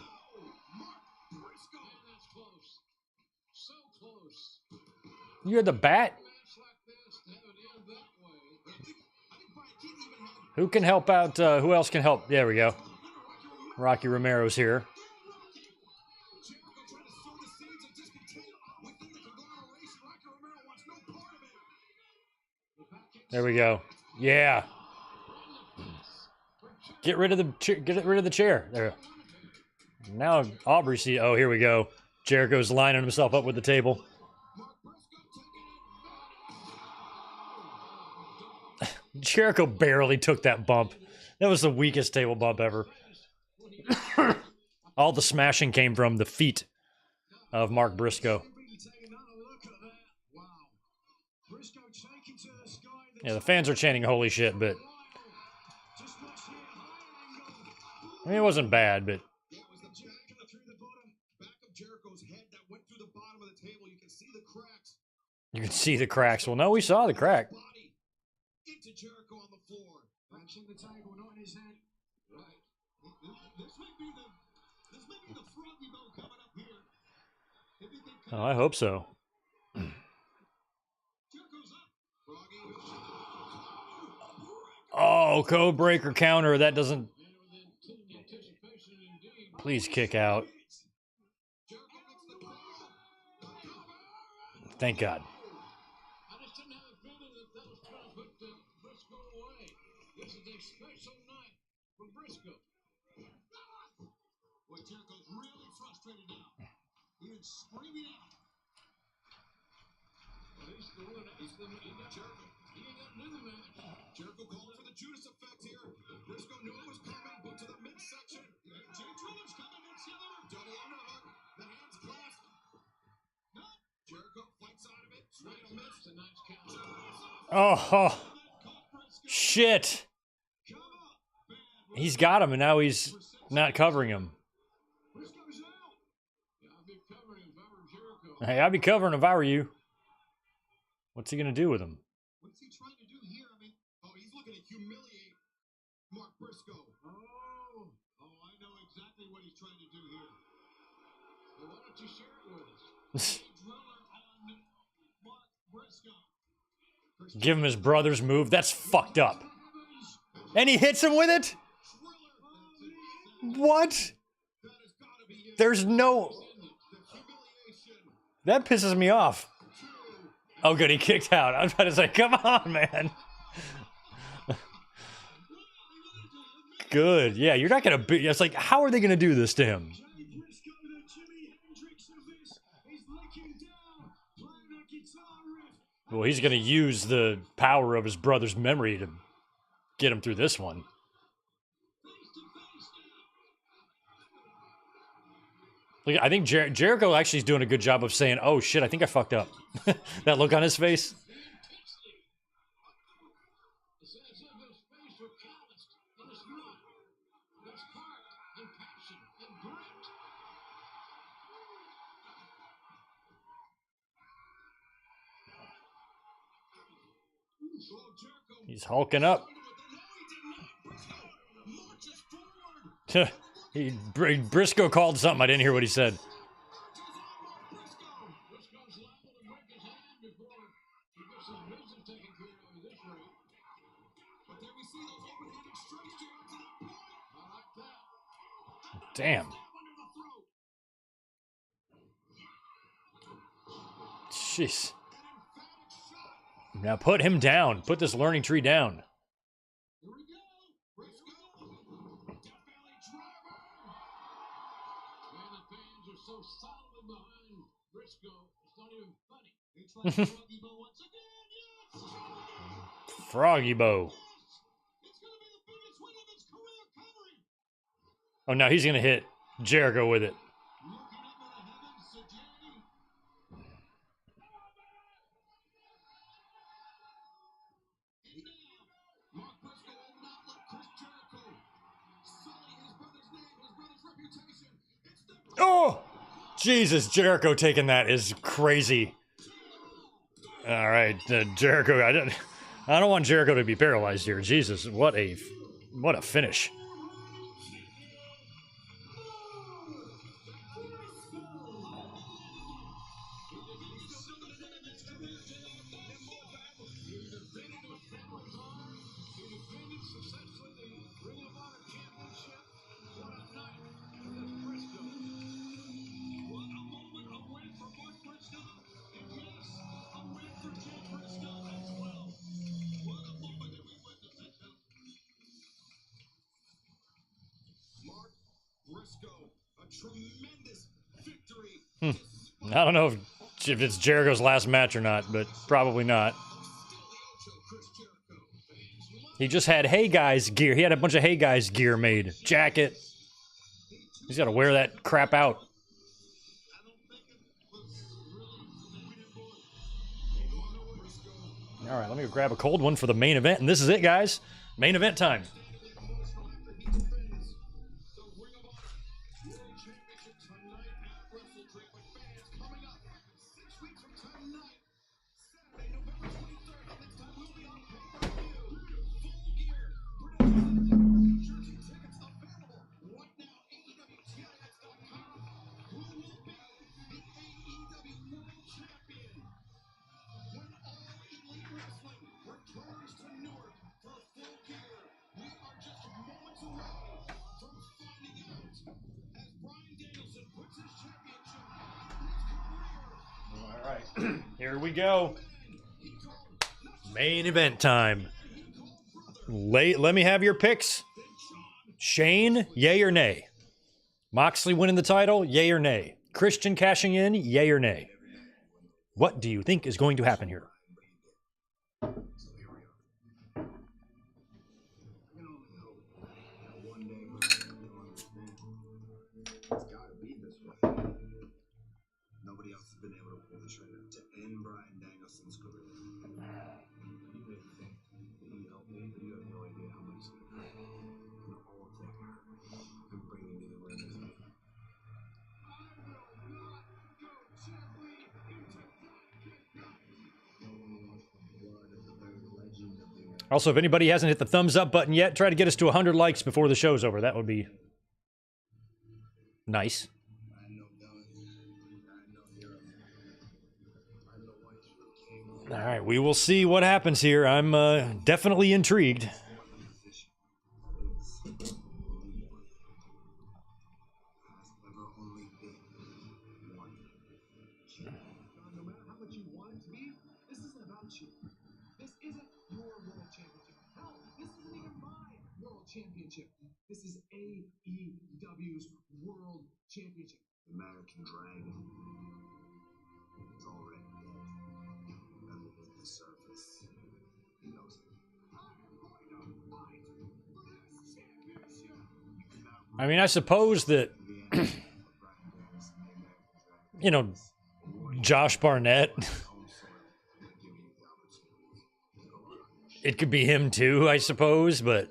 You had the bat? Who can help out? Who else can help? There we go. Rocky Romero's here. There we go. Yeah. Get rid of the chair. There. Now Aubrey see. Oh, here we go. Jericho's lining himself up with the table. Jericho barely took that bump. That was the weakest table bump ever. All the smashing came from the feet of Mark Briscoe. Yeah, the fans are chanting holy shit, but I mean, it wasn't bad, but you can see the cracks. Well, no, we saw the crack. Into Jericho on the floor. Punching the table, not in his head. Right. This may be the froggy bow coming up here. Oh, I hope so. Jericho's up. Froggy. Oh, code breaker counter. That doesn't. Please kick out. Thank God. Special night for Briscoe. Boy, Jericho's really frustrated now. Even screaming out. Well, he's the one. He got Jericho. He ain't got to do the match. Jericho calling for the Judas effect here. Briscoe knew it was coming, but to the midsection. Jay Truman's coming. It's the other. Double underhook. The hands clasped. No. Jericho fights out of it. Straight on miss. A nice counter. Oh, shit. He's got him, and now he's not covering him. Hey, I'd be covering if I were you. What's he going to do with him? What's he trying to do here? I mean, he's looking to humiliate Mark Briscoe. I know exactly what he's trying to do here. Well, why don't you share it with us? Driller on Mark Briscoe. Give him his brother's move. That's fucked up. And he hits him with it? What? There's no... That pisses me off. Oh, good, he kicked out. I was about to say, come on, man. Good. Yeah, you're not going to be... It's like, how are they going to do this to him? Well, he's going to use the power of his brother's memory to get him through this one. Look, I think Jericho actually is doing a good job of saying, oh, shit, I think I fucked up. That look on his face. He's hulking up. Briscoe called something. I didn't hear what he said. Damn. Jeez. Now put him down. Put this learning tree down. Froggy bow. Oh, now he's going to hit Jericho with it. Oh! Jesus, Jericho taking that is crazy. All right, Jericho. I don't want Jericho to be paralyzed here. Jesus, what a finish. Briscoe, a tremendous victory. I don't know if it's Jericho's last match or not, but probably not. He just had Hey Guys gear. He had a bunch of Hey Guys gear made. Jacket. He's got to wear that crap out. All right, let me grab a cold one for the main event. And this is it, guys. Main event time. All right, here we go. Main event time. Let me have your picks. Shane, yay or nay? Moxley winning the title, yay or nay? Christian cashing in, yay or nay? What do you think is going to happen here? Nobody else has been able to pull the trigger to end Bryan Danielson's career. You may think that you helped me, but you have no idea how much it hurt. And all of that I'm bringing to the ring with me. Also, if anybody hasn't hit the thumbs up button yet, try to get us to 100 likes before the show's over. That would be nice. All right, we will see what happens here. I'm definitely intrigued. No matter how much you want it to be, this isn't about you. This isn't your world championship. Hell, this isn't even my world championship. This is AEW's world championship. The American Dragon is already dead. Underneath the surface, he knows it. I'm going to fight for this championship. I mean, I suppose that, you know, Josh Barnett, it could be him too, I suppose, but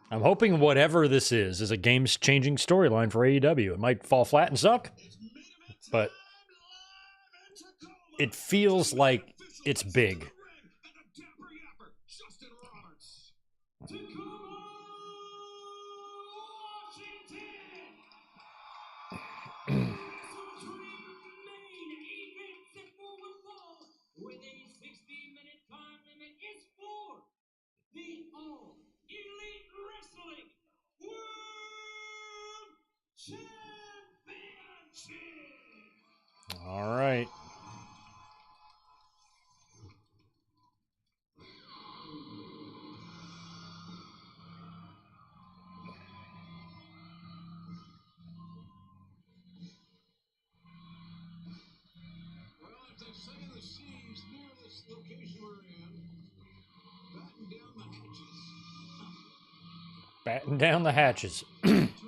I'm hoping whatever this is a game-changing storyline for AEW. It might fall flat and suck, but it feels like it's big. With a 60-minute time limit, it's for the All Elite Wrestling World Championship. All right. Well, if they say the seas near this location we're in, batten down the hatches. Batten down the hatches.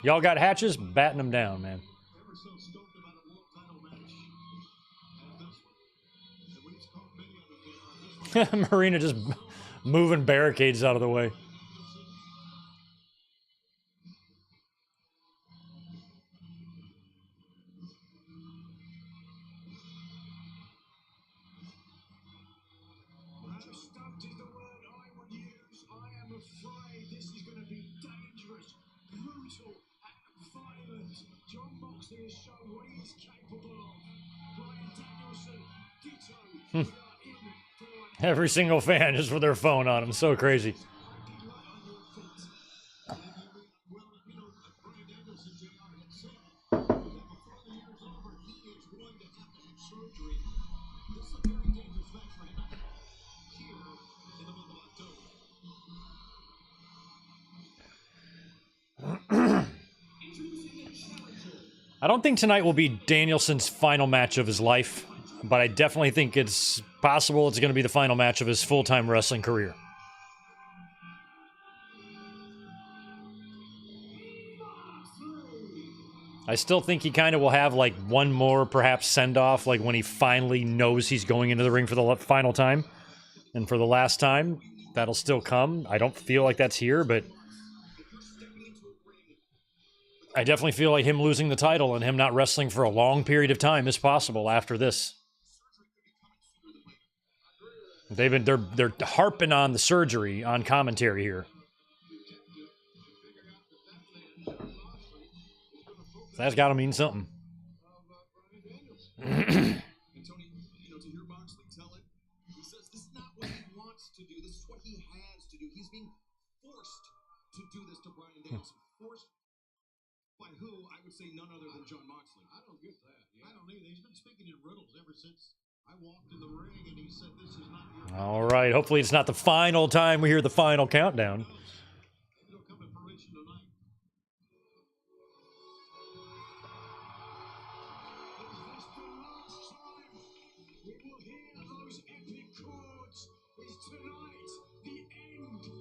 Y'all got hatches? Batten them down, man. Ever so stoked about a world title match. And this one. And we've caught many of them there. This one. Marina just moving barricades out of the way. Stumped is the word I would use. I am afraid this is going to be dangerous, brutal, and violent. John Moxley has shown what he is capable of. Bryan Danielson, ditto. We are in for an Every single fan just with their phone on them. So crazy. I'd be light on your feet. Well, Bryan Danielson, JR, had said that before the year's over, he is going to have surgery. This is a very dangerous match for him. Here in the month of I don't think tonight will be Danielson's final match of his life, but I definitely think it's possible it's going to be the final match of his full-time wrestling career. I still think he kind of will have like one more perhaps send-off, like when he finally knows he's going into the ring for the final time. And for the last time, that'll still come. I don't feel like that's here, but I definitely feel like him losing the title and him not wrestling for a long period of time is possible after this. They're harping on the surgery on commentary here. That's got to mean something. And Tony, to hear Moxley tell it, he says this is not what he wants to do. This is what he has to do. He's being forced to do this to Bryan Danielson. Forced by who? I would say none other than Jon Moxley. I don't get that. Yeah. I don't either. He's been speaking in riddles ever since I walked in the ring and he said this is not your... All right. Hopefully it's not the final time we hear the final countdown. It'll come to fruition tonight.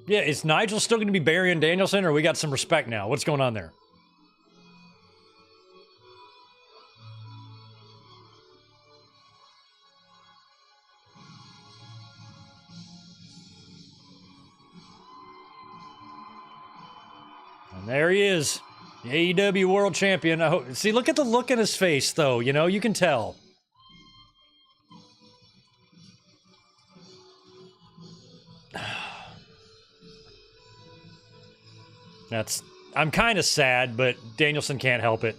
Yeah, is Nigel still going to be burying Danielson, or we got some respect now? What's going on there? And there he is, the AEW World Champion. I hope, see, look at the look in his face, though. You know, you can tell. I'm kind of sad, but Danielson can't help it.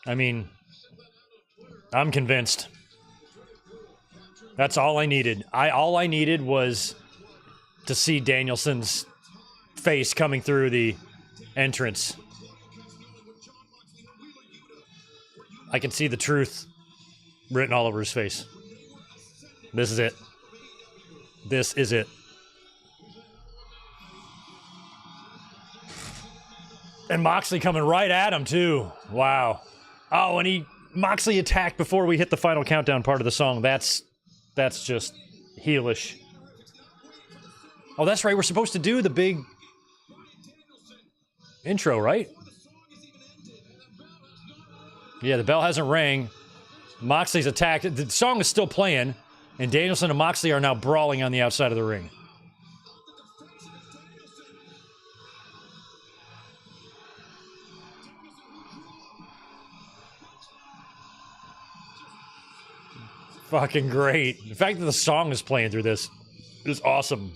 I mean, I'm convinced. That's all I needed. All I needed was to see Danielson's face coming through the entrance. I can see the truth written all over his face. This is it. This is it. And Moxley coming right at him, too. Wow. Oh, and Moxley attacked before we hit the final countdown part of the song. That's just heelish. Oh, that's right. We're supposed to do the big intro, right? Yeah, the bell hasn't rang. Moxley's attacked. The song is still playing, and Danielson and Moxley are now brawling on the outside of the ring. Fucking great. The fact that the song is playing through this is awesome.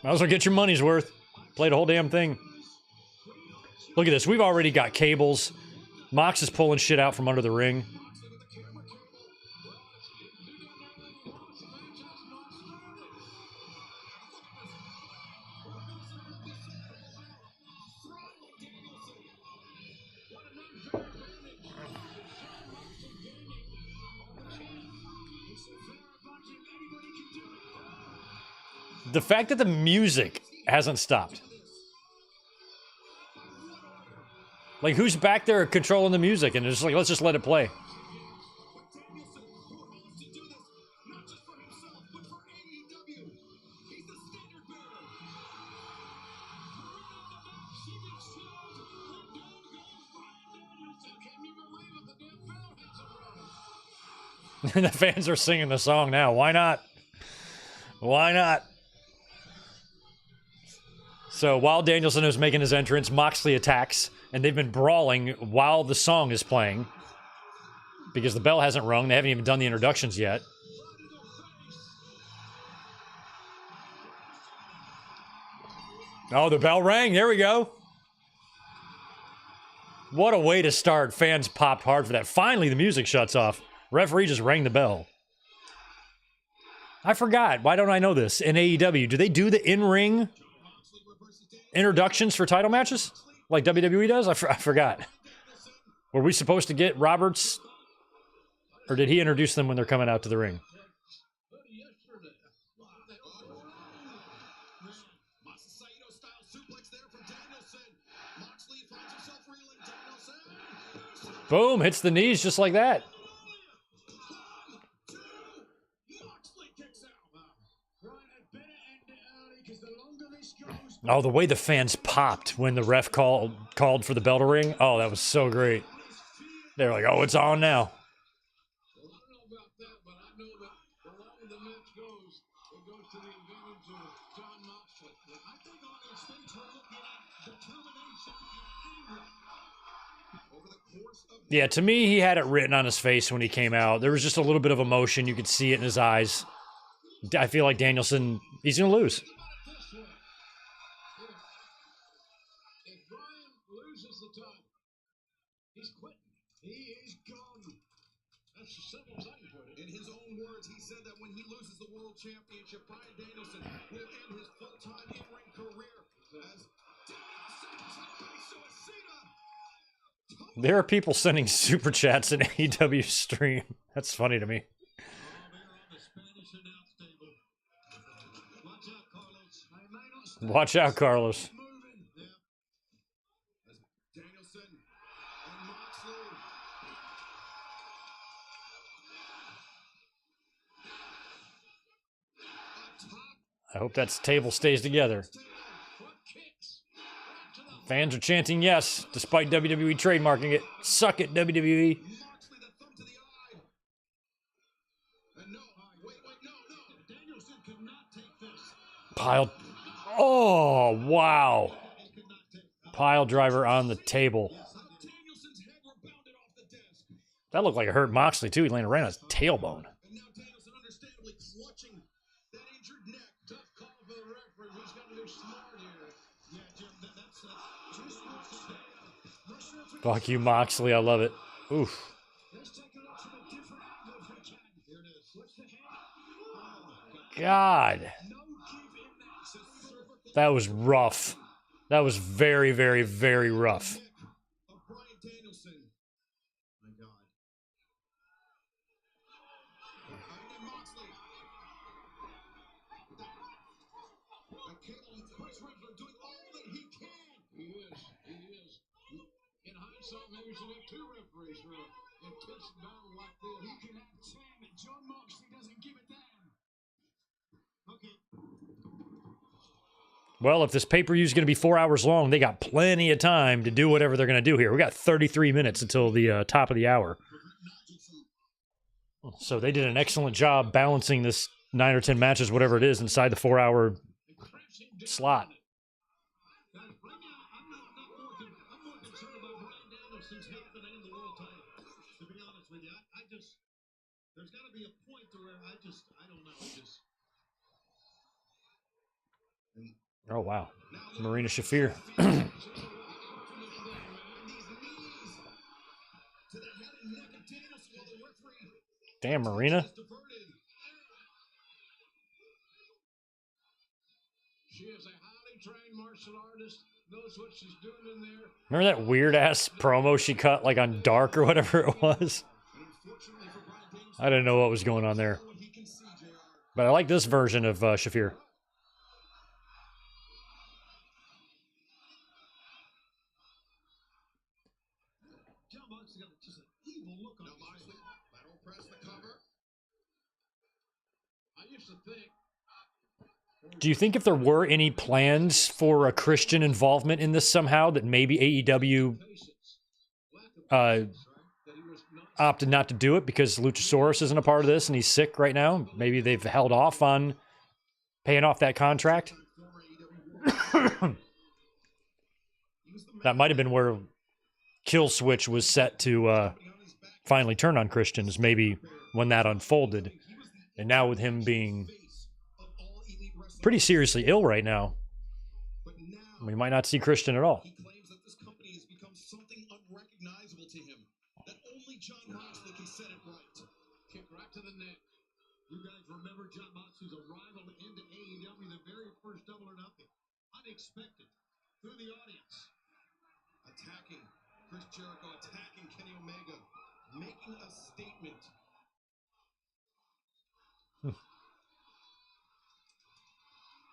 Might as well get your money's worth. Play the whole damn thing. Look at this. We've already got cables. Mox is pulling shit out from under the ring. The fact that the music hasn't stopped. Like, who's back there controlling the music? And it's like, let's just let it play. The fans are singing the song now. Why not? Why not? So while Danielson is making his entrance, Moxley attacks, and they've been brawling while the song is playing because the bell hasn't rung. They haven't even done the introductions yet. Oh, the bell rang. There we go. What a way to start. Fans popped hard for that. Finally, the music shuts off. Referee just rang the bell. I forgot. Why don't I know this? In AEW, do they do the in-ring introductions for title matches like WWE does? I forgot. Were we supposed to get Roberts Or did he introduce them when they're coming out to the ring? Boom, hits the knees just like that. Oh, the way the fans popped when the ref called for the bell to ring. Oh, that was so great. They were like, oh, it's on now. Well, I don't know about that, but I know that the longer the match goes, it goes to the advantage of John Moxley. I think on his face we're looking at determination and anger. Over the course of Yeah, to me, he had it written on his face when he came out. There was just a little bit of emotion. You could see it in his eyes. I feel like Danielson, he's going to lose. Think about it this way. If Bryan loses the title, he's quitting. He is gone. That's as simple as I can put it. In his own words, he said that when he loses the world championship, Bryan Danielson will end his full-time in-ring career as Danielson takes to a Cena. There are people sending super chats in AEW stream. That's funny to me. Oh, they're on the Spanish announce table. Watch out, Carlos. I may not stop Watch out, Carlos. moving. Yeah. As Danielson and Moxley. Atop I hope that table stays together. table. What kicks? Right to the Fans are chanting yes, despite WWE trademarking it. Suck it, WWE. Moxley, the thumb to the eye. And no, wait, no. Danielson could not take this. Pile. Oh, wow. He could not take Pile driver on the table. Danielson's head rebounded off the desk. That looked like it hurt Moxley, too. He landed right on his tailbone. And now Danielson understandably clutching that injured neck. tough call for the referee. He's got to do smart here. Yeah, Jim, that's just what to say. Not sure if we Fuck you, Moxley. I love it. Oof. let's take a look from a different angle if we can. Here it is. What's the head? Oh, God. no give in that cervical That was rough. That was very, very, very rough. Neck of Bryan Danielson. My God. And Moxley. And Cable, Chris Ridgler doing all that he can. He is. In hindsight, maybe we should have two referees for an intense battle like this. You can have 10, and John Moxley doesn't give a damn. Okay. Well, if this pay-per-view is going to be 4 hours long, they got plenty of time to do whatever they're going to do here. We got 33 minutes until the top of the hour. So they did an excellent job balancing this 9 or 10 matches, whatever it is, inside the 4-hour slot. Guys, right now, I'm more concerned about Bryan Danielson's health than I am the world title. To be honest with you, I just, there's got to be a point to where I don't know. Oh, wow. Marina Shafir. To the head and neck of Danielson while the referee Damn, Marina. is diverted. She is a highly trained martial artist, knows what she's doing in there. Remember that weird-ass promo she cut, like, on Dark or whatever it was? And unfortunately for Bryan Danielson, I didn't know what was going on there. what he can see, JR. But I like this version of Shafir. John Moxley got just an evil look on Now his Moxley, face. lateral press the cover. I used to think Do you think if there were any plans for a Christian involvement in this somehow, that maybe AEW patience, lack of uh, patience, right? That he was not opted not to do it because Luchasaurus isn't a part of this and he's sick right now? Maybe they've held off on paying off that contract? Former AEW world. He was the man That might have been where Kill Switch was set to on his back. finally turn on Christians, maybe when that unfolded. He was the And now with him being face of all elite wrestling. pretty seriously ill right now, But now we might not see Christian at all. he claims that this company has become something unrecognizable to him. That only John Moxley can set it right. kick right to the neck. You guys remember John Moxley's arrival into AEW, the very first Double or Nothing. Unexpected. Through the audience. Attacking Chris Jericho, attacking Kenny Omega, making a statement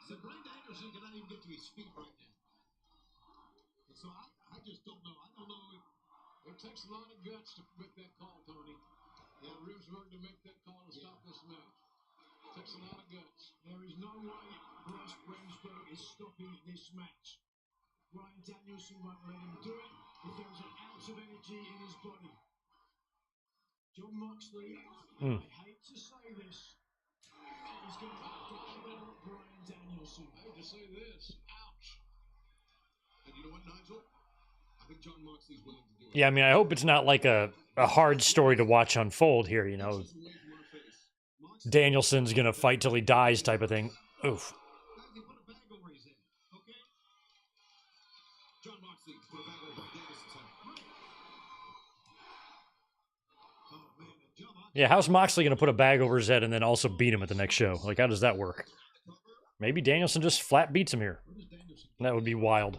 So Bryan Danielson cannot even get to his feet right now. And so I just don't know. I don't know if It takes a lot of guts to make that call, Tony. Yeah, Rimsberg to make that call to stop this match. It takes a lot of guts. there is no way Bruce Rimsberg is stopping this match. Bryan Danielson won't let him do it if there's an ounce of energy in his body. John Moxley, I hate to say this, is going to kill Bryan Danielson. I hate to say this. Ouch. And you know what, Nigel? I think John Moxley's willing to do it. Yeah, I mean, I hope it's not like a hard story to watch unfold here, you know. Danielson's going to fight till he dies type of thing. Oof. They put a bag over his head, okay? John Moxley put a bag over Danielson's head. Oh, man. And John Moxley. Yeah, how's Moxley going to put a bag over his head and then also beat him at the next show? Like, how does that work? Maybe Danielson just flat beats him here. That would be wild.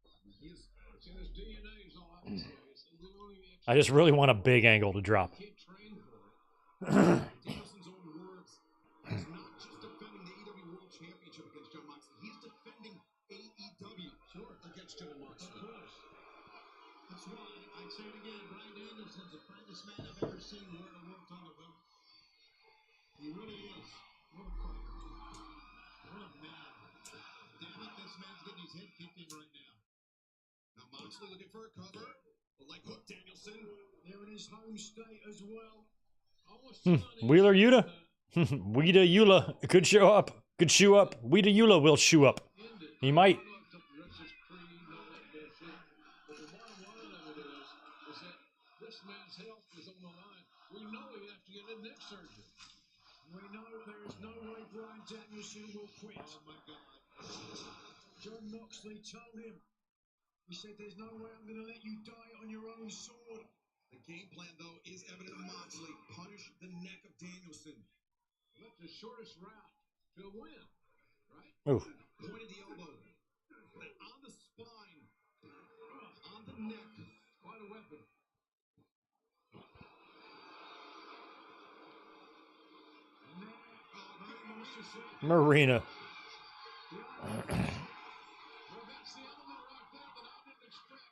It's in his DNA, is all I can say. It's literally I just really want a big angle to drop. kid trained for it. Danielson's own words. He's not just defending the AEW World Championship against John Moxley. He's defending AEW against John Moxley. Of course. That's why I'd say it again. Bryan Danielson's the finest man I've ever seen wear a world title belt. He really is. What a fighter. What a man. Damn it, this man's getting his head kicked in right now. Now Moxley looking for a cover. A leg hook, Danielson. They're in his home state as well. Almost Wheeler Yuta? Wheeler Eula could show up. Could shoe up. Wheeler Eula will shoe up. He might. That's his creed and all that bullshit. But the bottom line of it is that this man's health is on the line. We know he has to get a neck surgery. We know there is no way Bryan Danielson will quit. Oh my God. John Moxley told him. He said, there's no way I'm going to let you die on your own sword. The game plan, though, is evident of Moxley. Punish the neck of Danielson. Well, that's the shortest route to a win, right? Ooh. Pointed the elbow. On the spine. On the neck. Quite a weapon. Marina. Well, that's the element right there that I didn't expect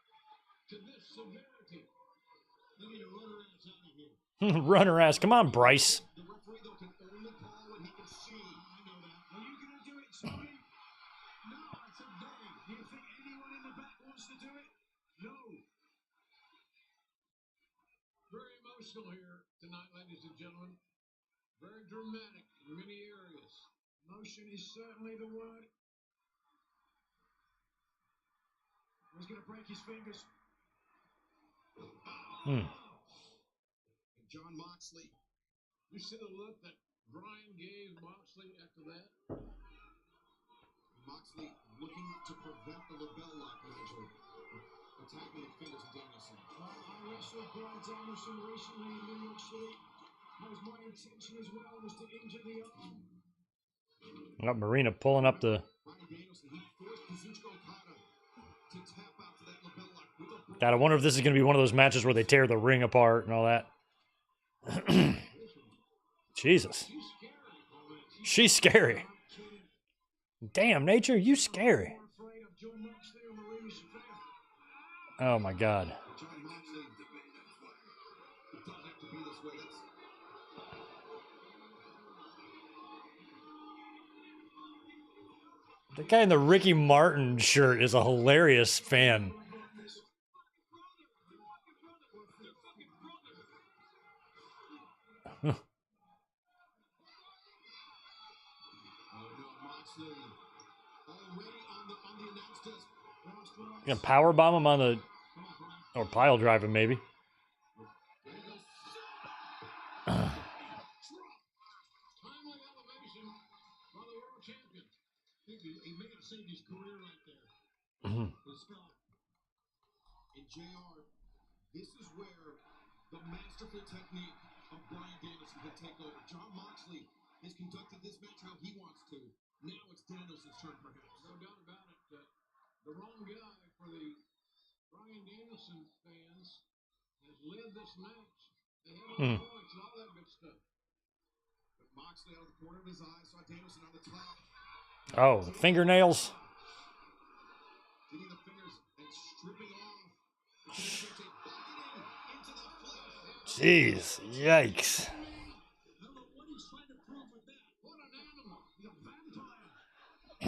to this severity. You need to run her ass out of here. Run her ass. Come on, Bryce. The referee, though, can only call what he can see. I know that. Are you going to do it, Tony? No, I said they. Do you think anyone in the back wants to do it? No. Very emotional here tonight, ladies and gentlemen. Very dramatic in many areas. Motion is certainly the word. He's going to break his fingers. And John Moxley. You see the look that Bryan gave Moxley after that? Moxley looking to prevent the label lock, Nigel. Attacking the fingers of Danielson. I wrestled Bryan Danielson recently in New York City. That was my intention as well, was to injure the arm. Got Marina pulling up the. Bryan Danielson, he forced Kazuchika Okada to tap out to that label lock with a God, I wonder if this is going to be one of those matches where they tear the ring apart and all that. Jesus. She's scary. Damn, Nature, you scary. Oh my God. John Moxley, it doesn't have to be this way. The guy in the Ricky Martin shirt is a hilarious fan. Gonna power bomb him on the, or pile drive him maybe. Timely elevation by the world champion. He may have saved his career right there. His spot. And JR, this is where the masterful technique of Bryan Danielson can take over. John Moxley has conducted this match how he wants to. Now it's Danielson's turn, perhaps. No doubt about it. The wrong guy for the Bryan Danielson fans has led this match. They have all points and all that good stuff. But Moxley out of the corner of his eye, saw Danielson on the top. Oh, fingernails. Taking the fingers and stripping off. Into the flesh. Jeez, yikes. I don't know what he's trying to prove with that. What an animal. He's a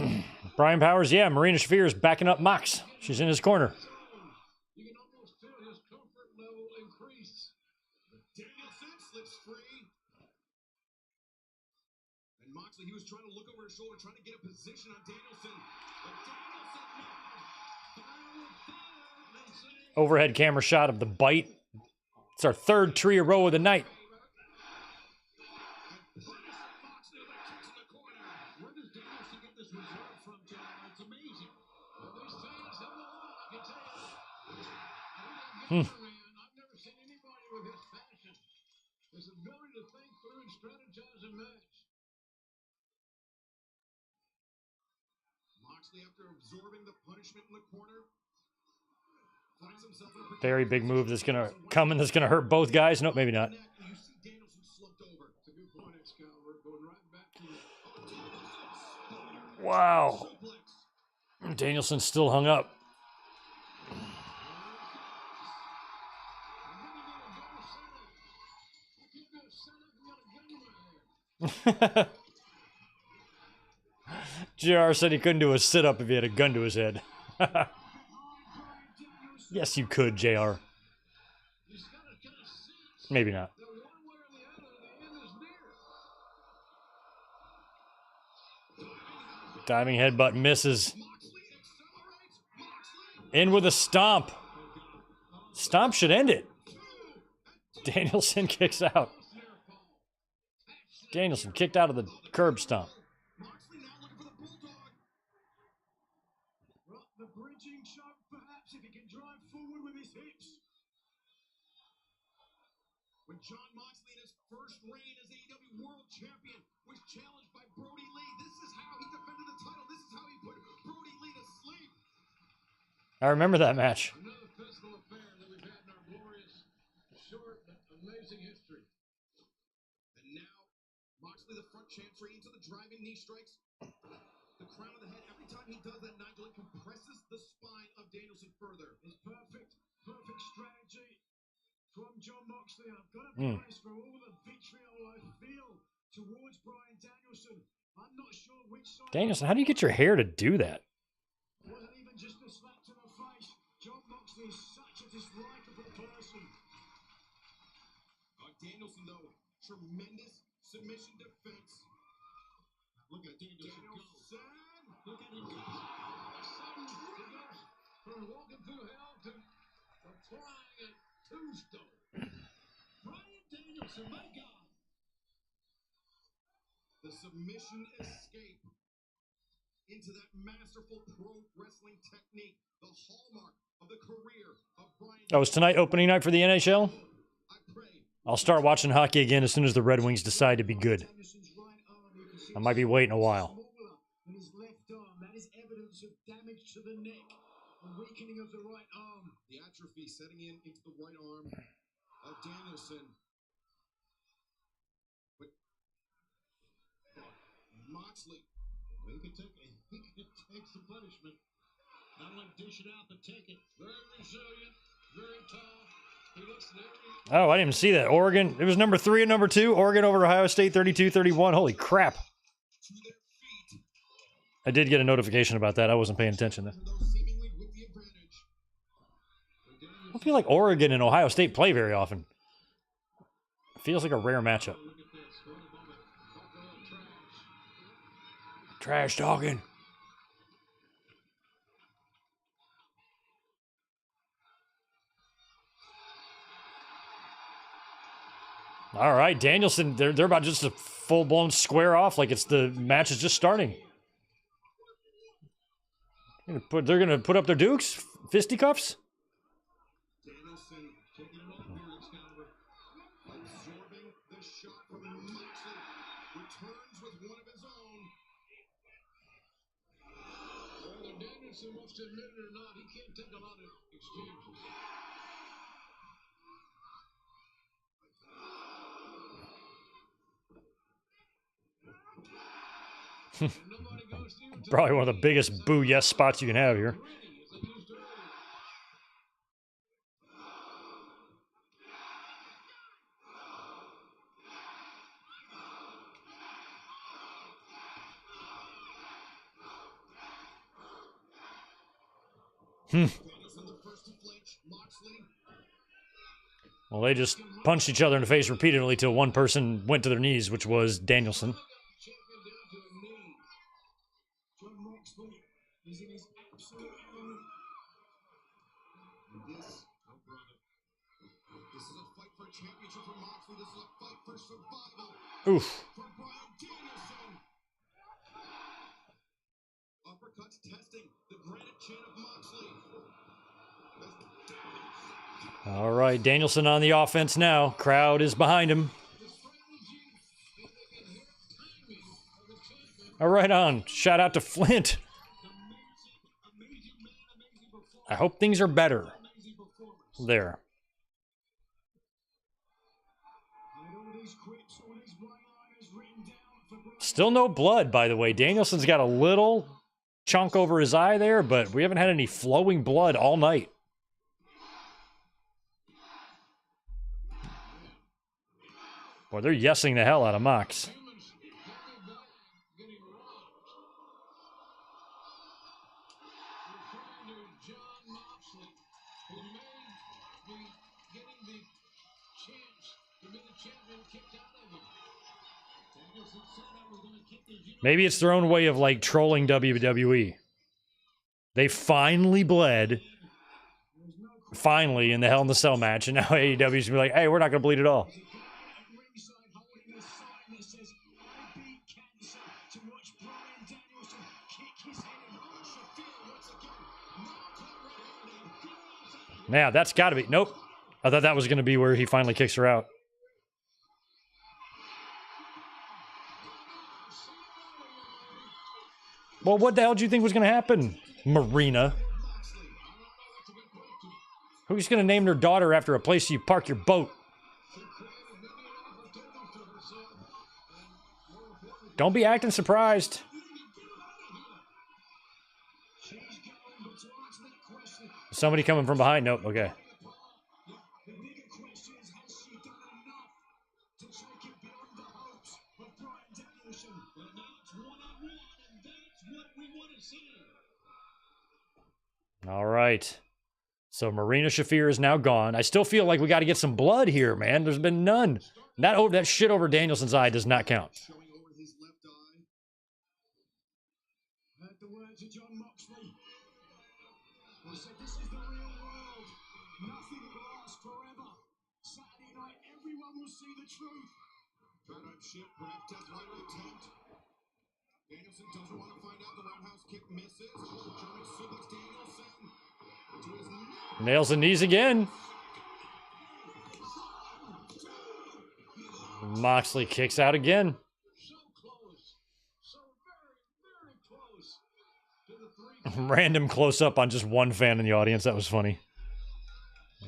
vampire. Brian Powers, yeah, Marina Shafir is backing up Mox. She's in his corner. You can almost feel his comfort level increase. Danielson slips free. And Moxley, he was trying to look over his shoulder, trying to get a position on Danielson. But Danielson, no. Fire with fire, they say. Overhead camera shot of the bite. It's our third tree a row of the night. Moxley with kicks in the corner. Where does Danielson get this reserve from, John? It's amazing. Well, these fans have a lot, I can tell you. He's a man. I've never seen anybody with his passion. His ability to think through and strategize a match. Moxley, after absorbing the punishment in the corner, finds himself in a Very big move that's going to come and that's going to hurt both guys. No, maybe not. You see Danielson slumped over. It's a good point, Excalibur. Going right back to you. Wow. Danielson's still hung up. JR said he couldn't do a sit-up if he had a gun to his head. Yes, you could, JR. Maybe not. Diving headbutt misses. In with a stomp. Stomp should end it. Danielson kicks out. Danielson kicked out of the curb stomp. Moxley now looking for the bulldog. Well, the bridging choke, perhaps, if he can drive forward with his hips. When Jon Moxley in his first reign as AEW World Champion was challenged by Brody Lee, this is how he defended the title. This is how he put Brody Lee to sleep. I remember that match. Another physical affair that we've had in our glorious, short, but amazing history. And now, Moxley the front chancery into the driving knee strikes. The crown of the head, every time he does that, Nigel, it compresses the spine of Danielson further. It's perfect strategy from Jon Moxley. And I've got to be honest, for all the vitriol I feel towards Bryan Danielson, I'm not sure which side. Danielson, how do you get your hair to do that? It wasn't even just a slap to the face. Jon Moxley is such a dislikable person. Danielson, though, tremendous submission defense. Look at Danielson go. Look at him go. From walking through hell to applying a tombstone. Bryan Danielson, my God. The submission escape into that masterful pro wrestling technique, the hallmark of the career of Bryan. Oh, is tonight opening night for the NHL? I pray. I'll start watching hockey again as soon as the Red Wings decide to be good. I might be waiting a while. In his left arm, that is evidence of damage to the neck, a weakening of the right arm. The atrophy setting in into the right arm of Danielson. But Moxley, Well, he could take some punishment. Not only dish it out, but take it. Very resilient, very tall. He looks very. Oh, I didn't even see that. Oregon, it was number 3 and number 2. Oregon over Ohio State, 32-31. Holy crap. to their feet. I did get a notification about that. I wasn't paying attention then. Those seemingly with the advantage. I don't feel like Oregon and Ohio State play very often. It feels like a rare matchup. Look at this. What a moment. Talk about trash. Trash talking. All right, Danielson, they're about just a full-blown square off like it's the match is just starting. They're gonna put up their dukes? Fisticuffs? Danielson Taking it off here, Excalibur. absorbing the shot from Moxley. Returns with one of his own. Whether Danielson wants to admit it or not, he can't take a lot of exchanges. Probably one of the biggest boo yes spots you can have here. Well, they just punched each other in the face repeatedly till one person went to their knees, which was Danielson. Oof. Uppercuts testing the granite chin of Moxley. All right, Danielson on the offense now. Crowd is behind him. All right, on. Shout out to Flint. I hope things are better there. Still no blood, by the way. Danielson's got a little chunk over his eye there, but we haven't had any flowing blood all night. Boy, they're yesing the hell out of Mox. Maybe it's their own way of, like, trolling WWE. They finally bled. Finally, in the Hell in the Cell match, and now AEW's gonna be like, hey, we're not gonna bleed at all. Now, that's gotta be... Nope. I thought that was gonna be where he finally kicks her out. Well, what the hell did you think was gonna happen, Marina? Who's gonna name their daughter after a place you park your boat? Don't be acting surprised. Somebody coming from behind? Nope, okay. All right. So Marina Shafir is now gone. I still feel like we got to get some blood here, man. There's been none. That shit over Danielson's eye does not count. Danielson doesn't want to find out. The roundhouse kick misses. German suplex Danielson to his knee. Nails the knees again. Moxley kicks out again. So close. So very, very close to the three. Random close up on just one fan in the audience. That was funny.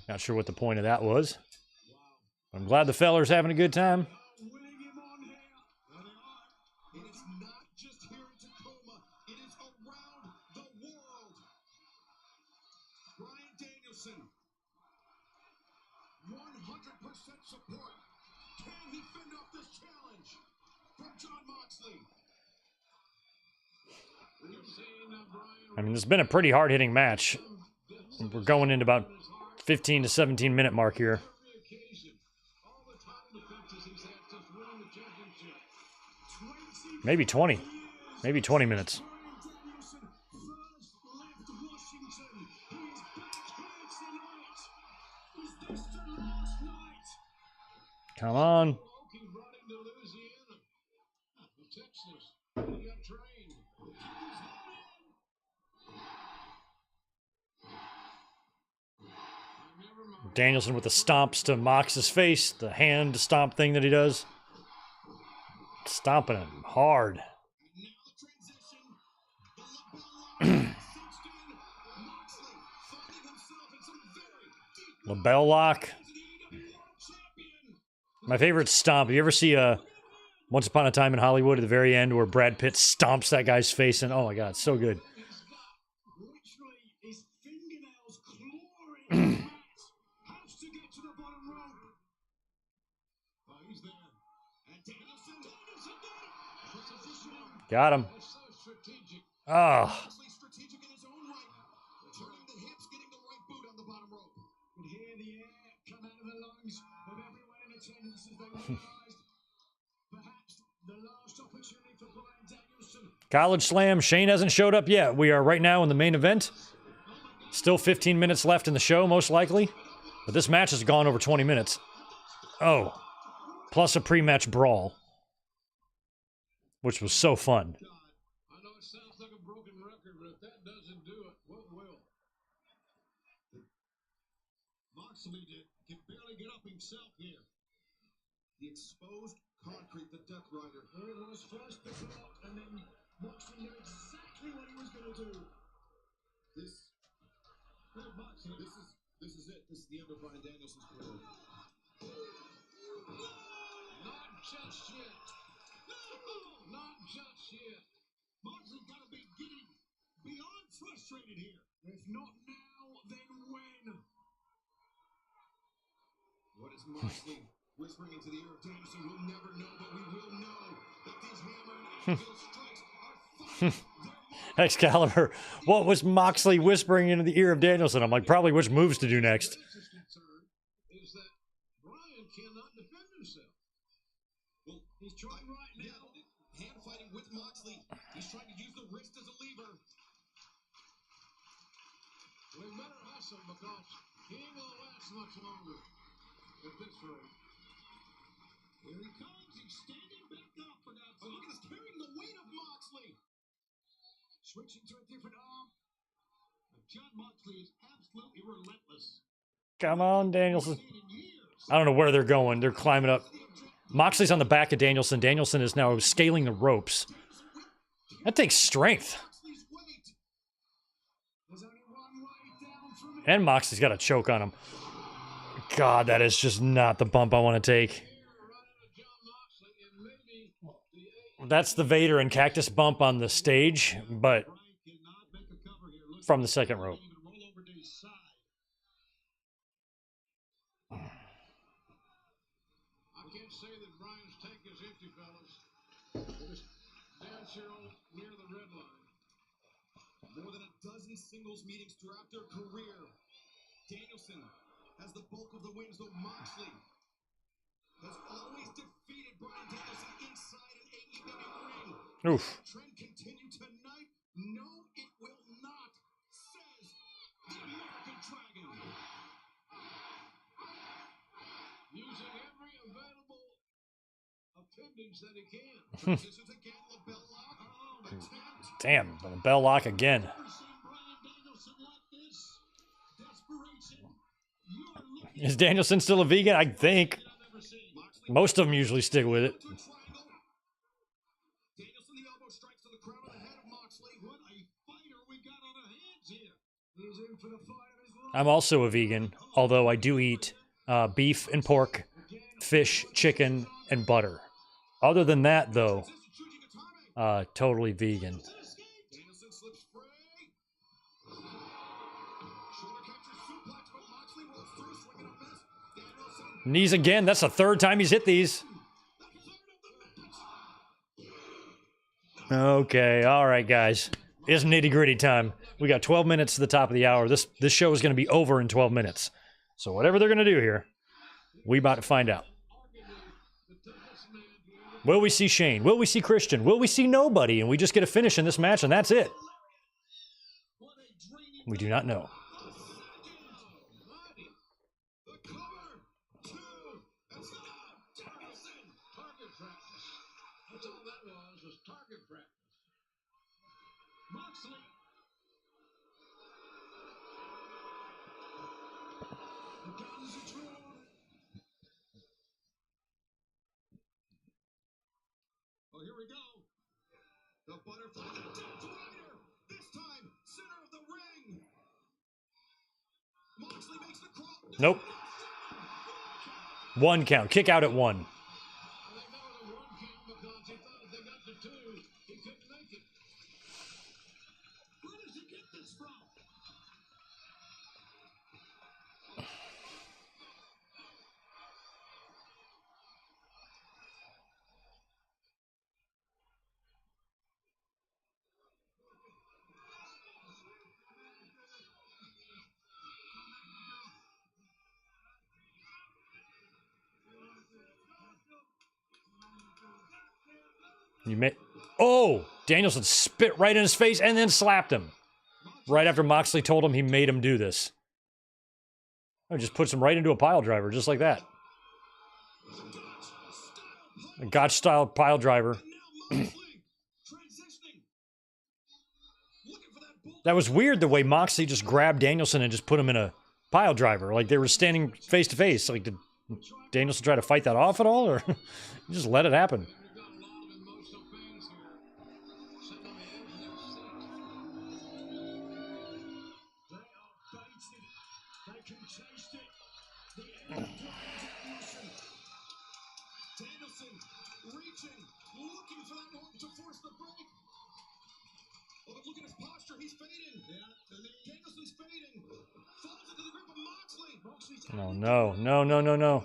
Not sure what the point of that was. I'm glad the feller's having a good time. Support. Can he fend off this challenge from Jon Moxley? I mean, this has been a pretty hard-hitting match. We're going into about 15 to 17 minute mark here. Maybe 20. Maybe 20 minutes. Come on. Danielson with the stomps to Mox's face, the hand stomp thing that he does. Stomping him hard. LaBelle lock. My favorite stomp. You ever see a Once Upon a Time in Hollywood at the very end where Brad Pitt stomps that guy's face and oh my god, so good. He's got literally his fingernails clawing the mat. Has to get to the bottom rope. Oh, he's there. And Danielson got it. Positioning. Got him. That's so strategic. Ah, Moxley strategic in his own right. Turning the hips, getting the right boot on the bottom rope. Could hear the air come out of the lungs of everyone in attendance as they realized perhaps the last opportunity for Bryan Danielson. College Slam. Shane hasn't showed up yet. We are right now in the main event. Still 15 minutes left in the show, most likely. But this match has gone over 20 minutes. Oh, plus a pre-match brawl, which was so fun. I know it sounds like a broken record, but if that doesn't do it, what will? Moxley can barely get up himself here. The exposed concrete, the Death Rider. Here it was first the block, and then Moxley knew exactly what he was going to do. This is it. This is the end of Bryan Danielson's career. Not just yet. Not just yet. Moxley's got to be getting beyond frustrated here. If not now, then when? What is Moxley whispering into the ear of Danielson? We'll never know, but we will know that these hammer and anvil strikes are finding their mark. Excalibur, what was Moxley whispering into the ear of Danielson? I'm like, probably which moves to do next. This is concerned is that Bryan cannot defend himself. Well, He's trying right now. hand fighting with Moxley. He's trying to use the wrist as a lever. We better hustle because he ain't gonna last much longer at this rate. Here he comes. He's standing back up for that. Oh, look at us carrying the weight of Moxley. Switching to a different arm. John Moxley is absolutely relentless. Come on, Danielson. Seen in years. I don't know where they're going. They're climbing up. Moxley's on the back of Danielson. Danielson is now scaling the ropes. That takes strength. Moxley's weight. There's only one way down from it. And Moxley's got a choke on him. God, that is just not the bump I want to take. Here, running to John Moxley, and maybe the That's the Vader and Cactus bump on the stage, but Bryan cannot make a cover here. Look, from the second rope. even roll over to his side. I can't say that Bryan's tank is empty, fellas. It is dance here near the red line. More than a dozen singles meetings throughout their career. Danielson has the bulk of the wins, though Moxley has always defeated Bryan Danielson inside an AEW ring. Oof. Trend continue tonight? No, it will not, says the American Dragon. Using every available appendage that he can. Transitions again, LaBelle lock. Oh, attempt. Damn, the bell lock again. Never seen Bryan Danielson like this. Desperation. You're looking Is Danielson still a vegan? I think. I've ever seen. Moxley Most of them usually stick with it. to a triangle. Danielson, the elbow strikes to the crown of the head of Moxley. What a fighter we got on our hands here. He's in for the fight of his life. I'm also a vegan, although I do eat beef and pork, fish, chicken, and butter. Other than that, though, This is Chuchi Gatame. totally vegan. Danielson slips free. Shoulder catcher suplex, but Moxley rolls through, swinging a miss. Danielson, Knees again. That's the third time he's hit these. the third of the match. Okay, all right, guys. It's nitty-gritty time. We got 12 minutes to the top of the hour. This show is going to be over in 12 minutes. So whatever they're going to do here, we about to find out. Will we see Shane? Will we see Christian? Will we see nobody? And we just get a finish in this match, and that's it. We do not know. The cover. 2. That's the Danielson. Target practice. That's all that was target practice. Moxley. The guns are drawn. Oh, here we go. The butterfly, the Death Rider. This time, center of the ring. Moxley makes the crawl. Nope. One count. Kick out at one. I think that was a one count You may. Oh, Danielson spit right in his face and then slapped him. Right after Moxley told him he made him do this. Oh, just puts him right into a pile driver, just like that. A Gotch-style pile driver. That was weird the way Moxley just grabbed Danielson and just put him in a pile driver. Like they were standing face to face. Like, did Danielson try to fight that off at all? Or just let it happen? Oh, no, no, no, no, no.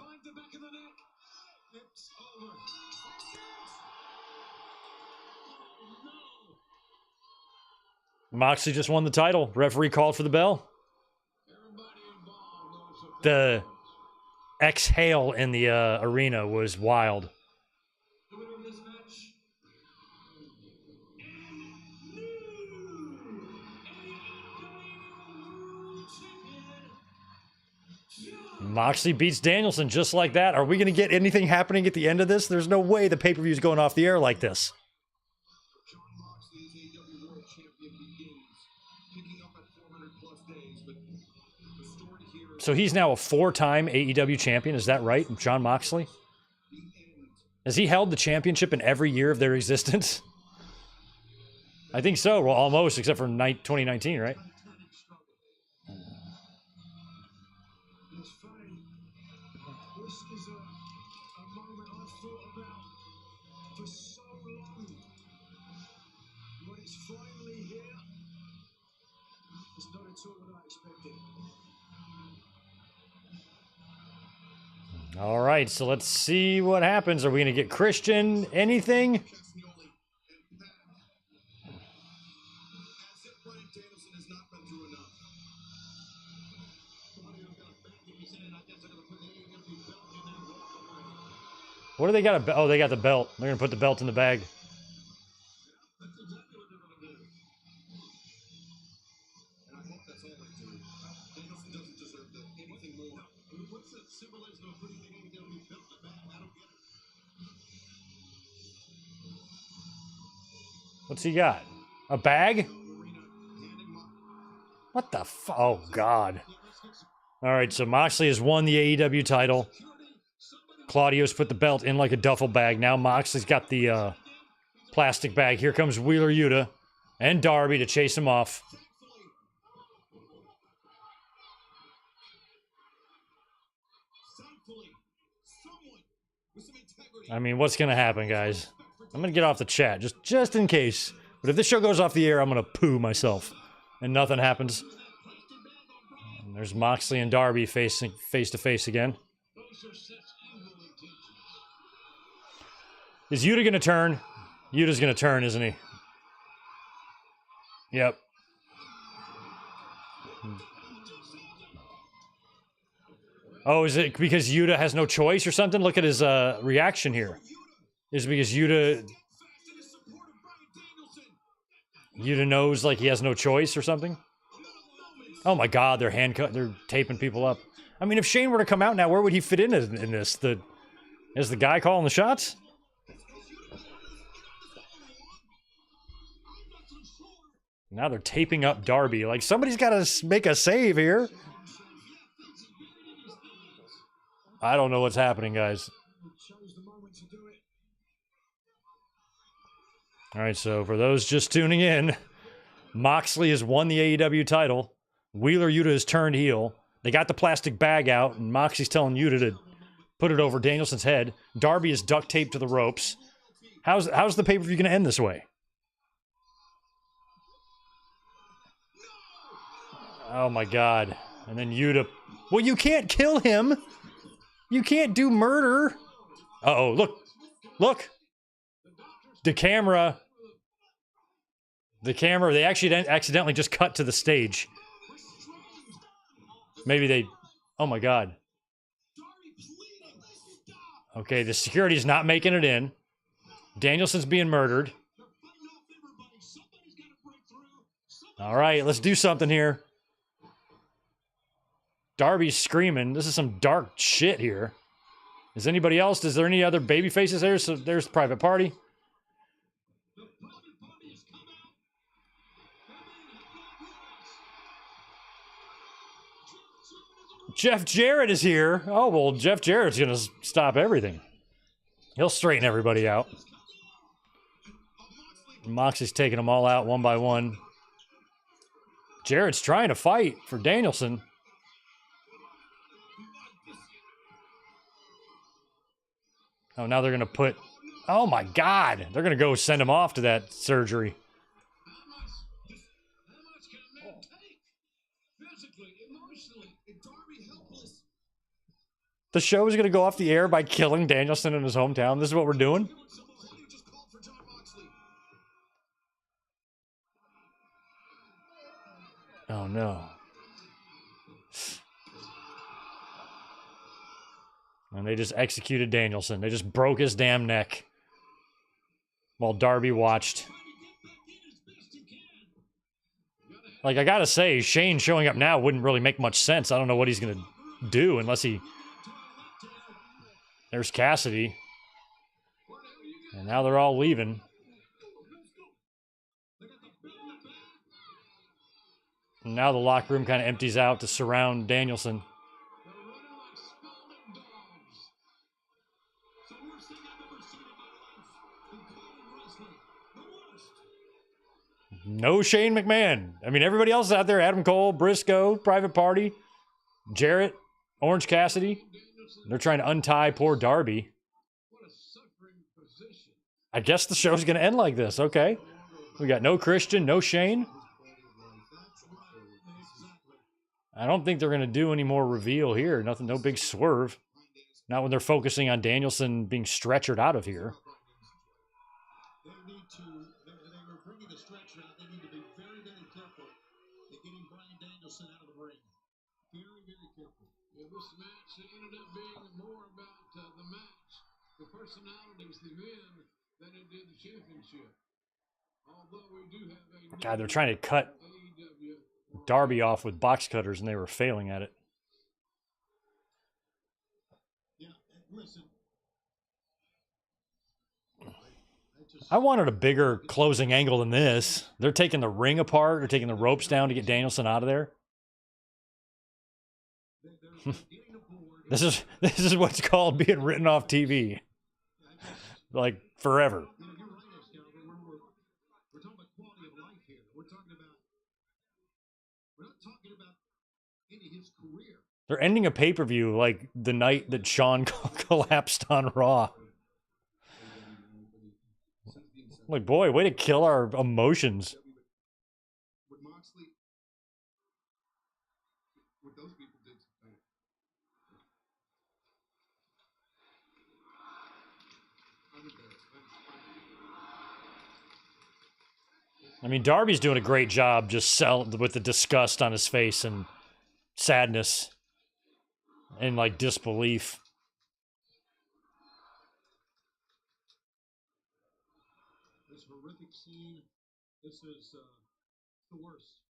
Moxley just won the title. Referee called for the bell. The exhale in the arena was wild. Moxley beats Danielson just like that. Are we going to get anything happening at the end of this? There's no way the pay-per-view is going off the air like this. So he's now a 4-time AEW champion. Is that right, Jon Moxley? Has he held the championship in every year of their existence? I think so. Well, almost, except for 2019, right? All right, so let's see what happens. Are we going to get Christian? Anything? What do they got? Oh, they got the belt. They're going to put the belt in the bag. What's he got? A bag? What the fuck? Oh, God. All right, so Moxley has won the AEW title. Claudio's put the belt in like a duffel bag. Now Moxley's got the plastic bag. Here comes Wheeler Yuta and Darby to chase him off. I mean, what's going to happen, guys? I'm going to get off the chat, just in case. But if this show goes off the air, I'm going to poo myself. And nothing happens. And there's Moxley and Darby facing face to face again. Is Yuta going to turn? Yuta's going to turn, isn't he? Yep. Oh, is it because Yuta has no choice or something? Look at his reaction here. Is it because Yuta knows like he has no choice or something? Oh my God, they're taping people up. I mean, if Shane were to come out now, where would he fit in this? As the guy calling the shots? Now they're taping up Darby. Like, somebody's got to make a save here. I don't know what's happening, guys. All right, so for those just tuning in, Moxley has won the AEW title. Wheeler Yuta has turned heel. They got the plastic bag out, and Moxley's telling Yuta to put it over Danielson's head. Darby is duct taped to the ropes. How's the pay-per-view going to end this way? Oh, my God. And then Yuta... Well, you can't kill him. You can't do murder. Uh-oh, look. Look. The camera, they actually accidentally just cut to the stage. Maybe they... Oh, my God. Okay, the security's not making it in. Danielson's being murdered. All right, let's do something here. Darby's screaming. This is some dark shit here. Is anybody else? Is there any other baby faces there? So there's Private Party. Jeff Jarrett is here. Oh, well, Jeff Jarrett's going to stop everything. He'll straighten everybody out. Moxley's taking them all out one by one. Jarrett's trying to fight for Danielson. Oh, now they're going to put... Oh, my God. They're going to go send him off to that surgery. The show is going to go off the air by killing Danielson in his hometown. This is what we're doing? Oh, no. And they just executed Danielson. They just broke his damn neck while Darby watched. Like, I gotta say, Shane showing up now wouldn't really make much sense. I don't know what he's going to do unless he... There's Cassidy. And now they're all leaving. And now the locker room kind of empties out to surround Danielson. No Shane McMahon. I mean, everybody else is out there. Adam Cole, Briscoe, Private Party, Jarrett, Orange Cassidy. They're trying to untie poor Darby. I guess the show's going to end like this. Okay. We got no Christian, no Shane. I don't think they're going to do any more reveal here. Nothing, no big swerve. Not when they're focusing on Danielson being stretchered out of here. This match ended up being more about the match, the personalities, the men, than it did the championship. Although we do have a... God, they're trying to cut AEW. Darby off with box cutters, and they were failing at it. Yeah, listen. I wanted a bigger closing angle than this. They're taking the ring apart. They're taking the ropes down to get Danielson out of there. This is what's called being written off TV. Like, forever. You're right, Excalibur. We're talking about quality of life here. We're not talking about ending his career. They're ending a pay-per-view like the night that Shawn collapsed on Raw. Like, boy, way to kill our emotions. With Moxley, what those people did. I mean, Darby's doing a great job just with the disgust on his face and sadness and, like, disbelief. This horrific scene, this is the worst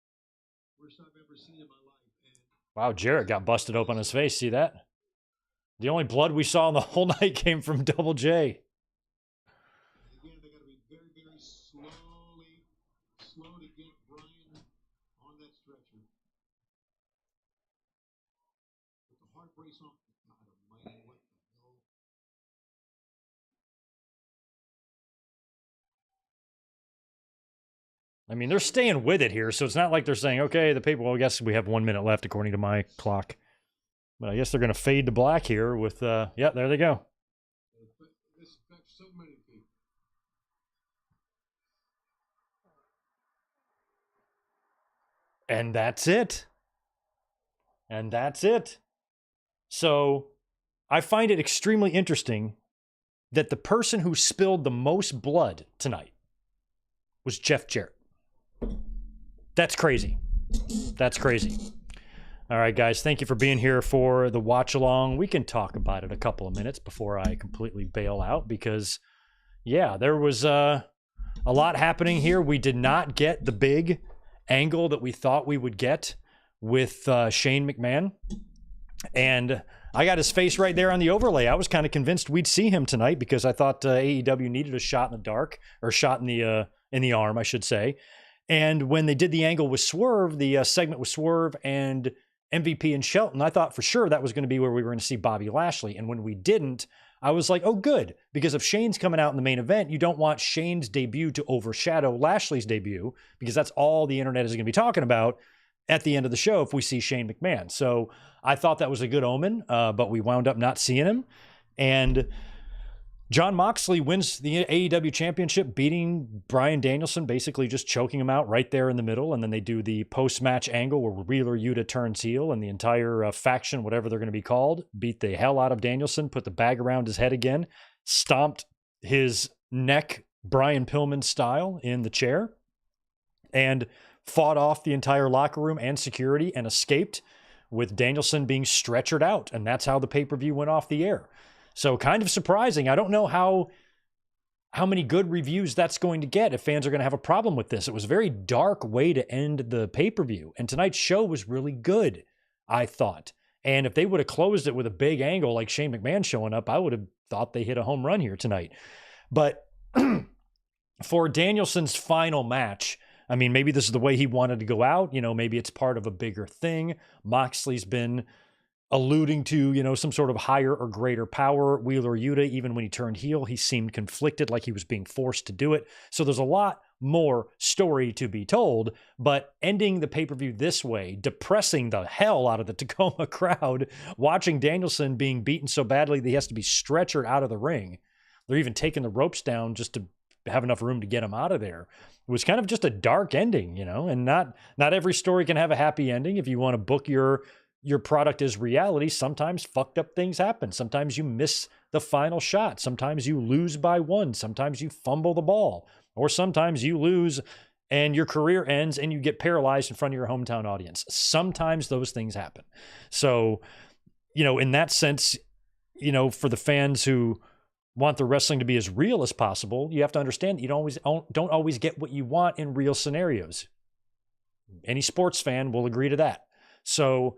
I've ever seen in my life. And Wow, Jarrett got busted open on his face. See that? The only blood we saw in the whole night came from Double J. again, they got to be very, very slow to get Brian on that stretcher. With the heart brace on, God almighty, what the hell? I mean, they're staying with it here, so it's not like they're saying, okay, the paper, well, I guess we have 1 minute left according to my clock. But I guess they're going to fade to black here with, yeah, there they go. This affects so many people. And that's it. And that's it. So I find it extremely interesting that the person who spilled the most blood tonight was Jeff Jarrett. That's crazy. That's crazy. All right, guys, thank you for being here for the watch along. We can talk about it a couple of minutes before I completely bail out because Yeah, there was a lot happening here. We did not get the big angle that we thought we would get with Shane McMahon. And I got his face right there on the overlay. I was kind of convinced we'd see him tonight because I thought AEW needed a shot in the dark, or shot in the arm, I should say. And when they did the angle with Swerve, the segment with Swerve and MVP and Shelton, I thought for sure that was going to be where we were going to see Bobby Lashley. And when we didn't, I was like, oh, good. Because if Shane's coming out in the main event, you don't want Shane's debut to overshadow Lashley's debut, because that's all the internet is going to be talking about at the end of the show if we see Shane McMahon. So I thought that was a good omen, but we wound up not seeing him. And Jon Moxley wins the AEW championship, beating Bryan Danielson, basically just choking him out right there in the middle. And then they do the post-match angle where Wheeler Yuta turns heel, and the entire faction, whatever they're going to be called, beat the hell out of Danielson, put the bag around his head again, stomped his neck Brian Pillman style in the chair, and fought off the entire locker room and security and escaped with Danielson being stretchered out. And that's how the pay-per-view went off the air. So kind of surprising. I don't know how many good reviews that's going to get, if fans are going to have a problem with this. It was a very dark way to end the pay-per-view. And tonight's show was really good, I thought. And if they would have closed it with a big angle like Shane McMahon showing up, I would have thought they hit a home run here tonight. But for Danielson's final match, I mean, maybe this is the way he wanted to go out. You know, maybe it's part of a bigger thing. Moxley's been alluding to, you know, some sort of higher or greater power. Wheeler Yuta, even when he turned heel, he seemed conflicted, like he was being forced to do it. So there's a lot more story to be told, but ending the pay-per-view this way, depressing the hell out of the Tacoma crowd, watching Danielson being beaten so badly that he has to be stretchered out of the ring. They're even taking the ropes down just to have enough room to get him out of there. It was kind of just a dark ending, you know, and not every story can have a happy ending. If you want to book your product as reality, sometimes fucked up things happen. Sometimes you miss the final shot. Sometimes you lose by one. Sometimes you fumble the ball, or sometimes you lose and your career ends and you get paralyzed in front of your hometown audience. Sometimes those things happen. So, you know, in that sense, you know, for the fans who want the wrestling to be as real as possible, you have to understand that you don't always get what you want in real scenarios. Any sports fan will agree to that. So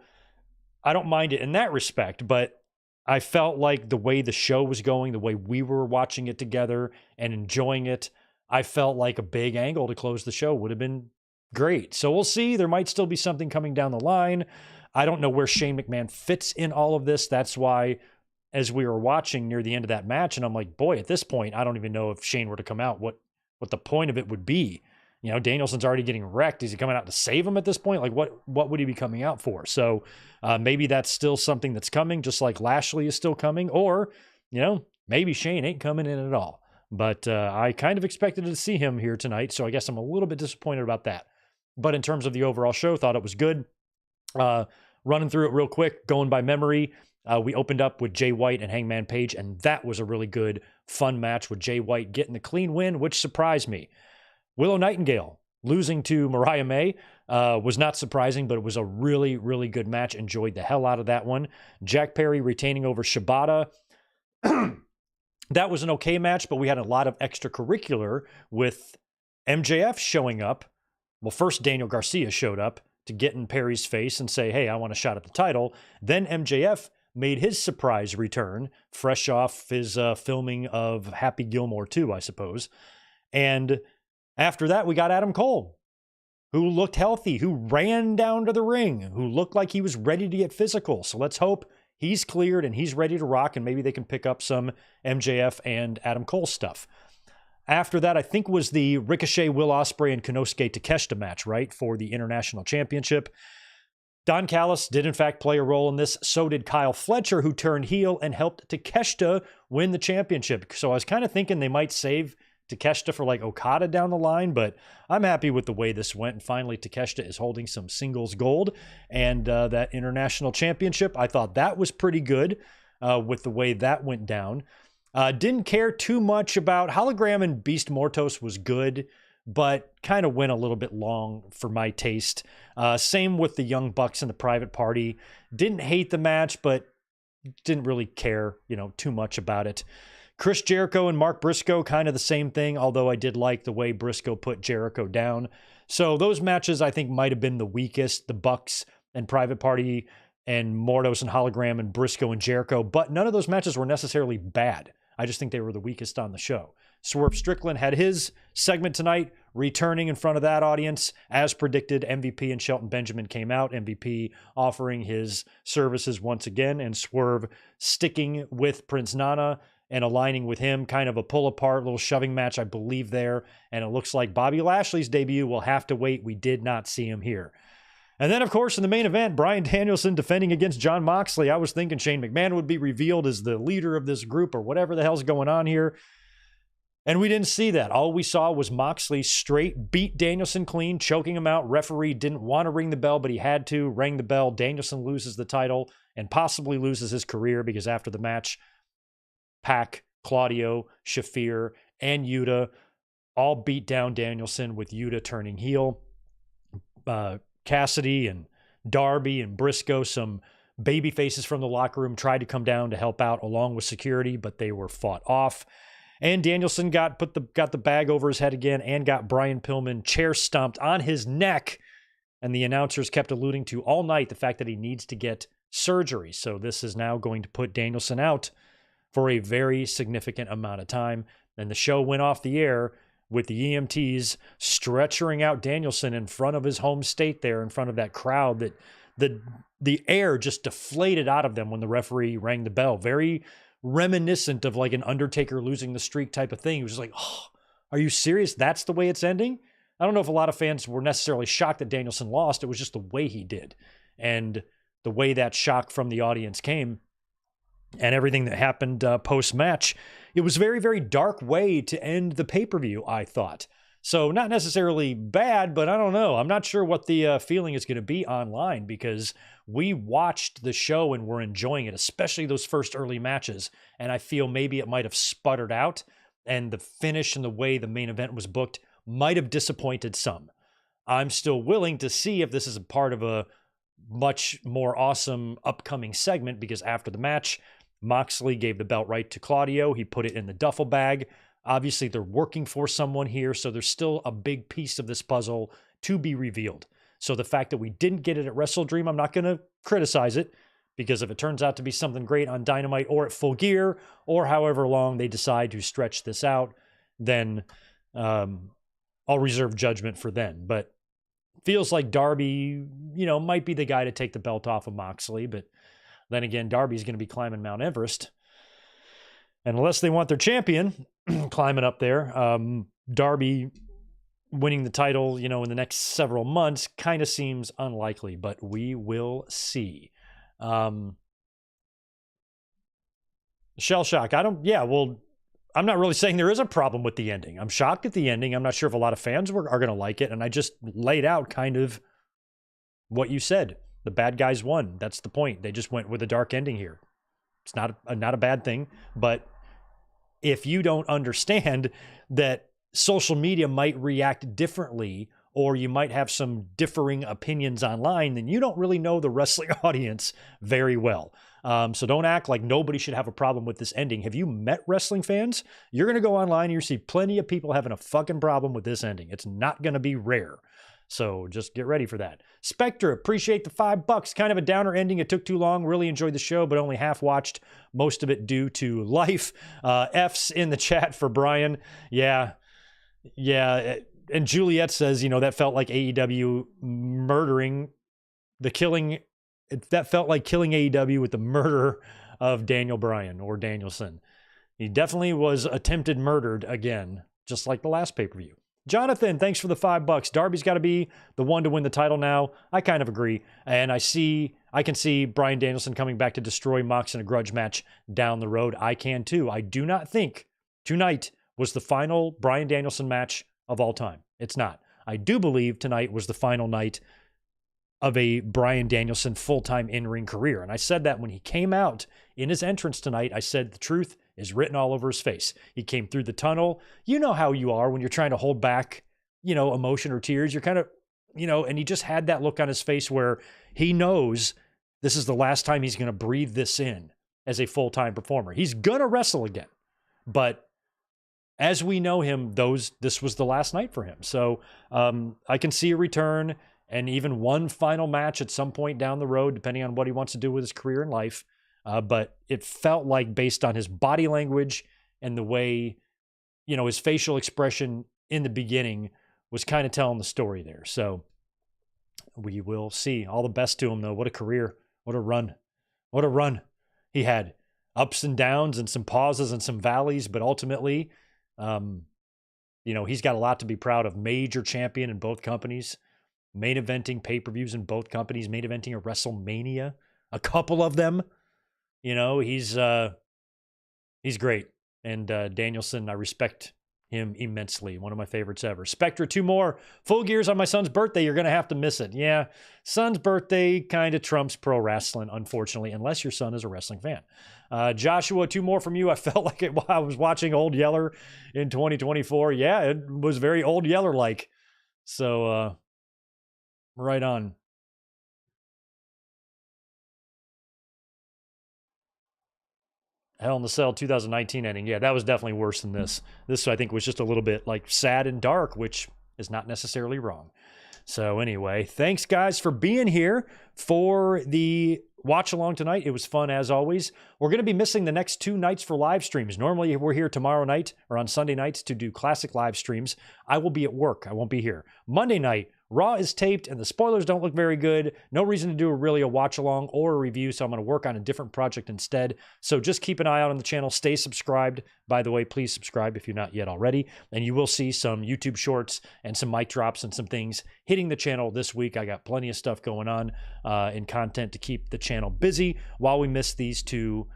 I don't mind it in that respect, but I felt like the way the show was going, the way we were watching it together and enjoying it, I felt like a big angle to close the show would have been great. So we'll see. There might still be something coming down the line. I don't know where Shane McMahon fits in all of this. That's why, as we were watching near the end of that match, and I'm like, boy, at this point, I don't even know if Shane were to come out, what the point of it would be. You know, Danielson's already getting wrecked. Is he coming out to save him at this point? Like, what would he be coming out for? So maybe that's still something that's coming, just like Lashley is still coming. Or, you know, maybe Shane ain't coming in at all. But I kind of expected to see him here tonight, so I guess I'm a little bit disappointed about that. But in terms of the overall show, thought it was good. Running through it real quick, going by memory, we opened up with Jay White and Hangman Page, and that was a really good, fun match with Jay White getting the clean win, which surprised me. Willow Nightingale losing to Mariah May was not surprising, but it was a really, really good match. Enjoyed the hell out of that one. Jack Perry retaining over Shibata. That was an okay match, but we had a lot of extracurricular with MJF showing up. Well, first Daniel Garcia showed up to get in Perry's face and say, hey, I want a shot at the title. Then MJF made his surprise return, fresh off his filming of Happy Gilmore 2, I suppose. And after that, we got Adam Cole, who looked healthy, who ran down to the ring, who looked like he was ready to get physical. So let's hope he's cleared and he's ready to rock, and maybe they can pick up some MJF and Adam Cole stuff. After that, I think was the Ricochet, Will Ospreay, and Konosuke Takeshita match, right, for the International Championship. Don Callis did, in fact, play a role in this. So did Kyle Fletcher, who turned heel and helped Takeshita win the championship. So I was kind of thinking they might save Takeshita for like Okada down the line, but I'm happy with the way this went. And finally, Takeshita is holding some singles gold, and that International Championship, I thought that was pretty good with the way that went down. Didn't care too much about Hologram and Beast Mortos was good, but kind of went a little bit long for my taste. Same with the Young Bucks and the Private Party. Didn't hate the match, but didn't really care, too much about it. Chris Jericho and Mark Briscoe, kind of the same thing, although I did like the way Briscoe put Jericho down. So those matches I think might have been the weakest, the Bucks and Private Party and Mordos and Hologram and Briscoe and Jericho, but none of those matches were necessarily bad. I just think they were the weakest on the show. Swerve Strickland had his segment tonight, returning in front of that audience. As predicted, MVP and Shelton Benjamin came out. MVP offering his services once again, and Swerve sticking with Prince Nana and aligning with him. Kind of a pull-apart, little shoving match, I believe, there. And it looks like Bobby Lashley's debut will have to wait. We did not see him here. And then, of course, in the main event, Bryan Danielson defending against Jon Moxley. I was thinking Shane McMahon would be revealed as the leader of this group or whatever the hell's going on here. And we didn't see that. All we saw was Moxley straight beat Danielson clean, choking him out. Referee didn't want to ring the bell, but he had to. Rang the bell. Danielson loses the title and possibly loses his career because after the match, Pac, Claudio, Shafir, and Yuta all beat down Danielson with Yuta turning heel. Cassidy and Darby and Briscoe, some baby faces from the locker room, tried to come down to help out along with security, but they were fought off. And Danielson got the bag over his head again and got Brian Pillman chair stomped on his neck. And the announcers kept alluding to all night the fact that he needs to get surgery. So this is now going to put Danielson out for a very significant amount of time. And the show went off the air with the EMTs stretchering out Danielson in front of his home state there, in front of that crowd, that the air just deflated out of them when the referee rang the bell. Very reminiscent of like an Undertaker losing the streak type of thing. He was just like, oh, are you serious? That's the way it's ending? I don't know if a lot of fans were necessarily shocked that Danielson lost. It was just the way he did and the way that shock from the audience came and everything that happened post-match. It was a very, very dark way to end the pay-per-view, I thought. So not necessarily bad, but I don't know. I'm not sure what the feeling is going to be online because we watched the show and were enjoying it, especially those first early matches. And I feel maybe it might have sputtered out and the finish and the way the main event was booked might have disappointed some. I'm still willing to see if this is a part of a much more awesome upcoming segment because after the match, Moxley gave the belt right to Claudio. He put it in the duffel bag. Obviously, they're working for someone here, so there's still a big piece of this puzzle to be revealed. So the fact that we didn't get it at WrestleDream, I'm not going to criticize it, because if it turns out to be something great on Dynamite or at Full Gear, or however long they decide to stretch this out, then I'll reserve judgment for then. But feels like Darby, might be the guy to take the belt off of Moxley, but then again, Darby's going to be climbing Mount Everest. And unless they want their champion climbing up there, Darby winning the title, in the next several months kind of seems unlikely, but we will see. Shell shock. I'm not really saying there is a problem with the ending. I'm shocked at the ending. I'm not sure if a lot of fans are going to like it. And I just laid out kind of what you said. The bad guys won. That's the point. They just went with a dark ending here. It's not a bad thing, but if you don't understand that social media might react differently, or you might have some differing opinions online, then you don't really know the wrestling audience very well. So don't act like nobody should have a problem with this ending. Have you met wrestling fans? You're going to go online and you see plenty of people having a fucking problem with this ending. It's not going to be rare. So just get ready for that. Spectre, appreciate the $5. Kind of a downer ending. It took too long. Really enjoyed the show, but only half watched. Most of it due to life. F's in the chat for Brian. Yeah. And Juliet says, that felt like AEW that felt like killing AEW with the murder of Daniel Bryan or Danielson. He definitely was attempted murdered again, just like the last pay-per-view. Jonathan, thanks for the $5. Darby's got to be the one to win the title now. I kind of agree. And I can see Bryan Danielson coming back to destroy Mox in a grudge match down the road. I can too. I do not think tonight was the final Bryan Danielson match of all time. It's not. I do believe tonight was the final night of a Bryan Danielson full-time in-ring career. And I said that when he came out in his entrance tonight. I said the truth is written all over his face. He came through the tunnel. You know how you are when you're trying to hold back, emotion or tears. You're kind of, and he just had that look on his face where he knows this is the last time he's going to breathe this in as a full-time performer. He's going to wrestle again, But as we know him, this was the last night for him. So I can see a return and even one final match at some point down the road, depending on what he wants to do with his career and life. But it felt like, based on his body language and the way, his facial expression in the beginning was kind of telling the story there. So we will see. All the best to him, though. What a career. What a run. What a run he had. Ups and downs and some pauses and some valleys, but ultimately, he's got a lot to be proud of. Major champion in both companies, main eventing pay-per-views in both companies, main eventing a WrestleMania, a couple of them. He's great. And Danielson, I respect him immensely. One of my favorites ever. Spectre, 2 more. Full Gears on my son's birthday. You're going to have to miss it. Yeah, son's birthday kind of trumps pro wrestling, unfortunately, unless your son is a wrestling fan. Joshua, 2 more from you. I felt like it while I was watching Old Yeller in 2024. Yeah, it was very Old Yeller-like. So, right on. Hell in the Cell 2019 ending. Yeah, that was definitely worse than this. This, I think, was just a little bit like sad and dark, which is not necessarily wrong. So anyway, thanks guys for being here for the watch along tonight. It was fun as always. We're going to be missing the next 2 nights for live streams. Normally we're here tomorrow night or on Sunday nights to do classic live streams. I will be at work. I won't be here. Monday night, Raw is taped and the spoilers don't look very good. No reason to do a watch along or a review, so I'm going to work on a different project instead. So just keep an eye out on the channel. Stay subscribed. By the way, please subscribe if you're not yet already. And you will see some YouTube shorts and some mic drops and some things hitting the channel this week. I got plenty of stuff going on in content to keep the channel busy while we miss these 2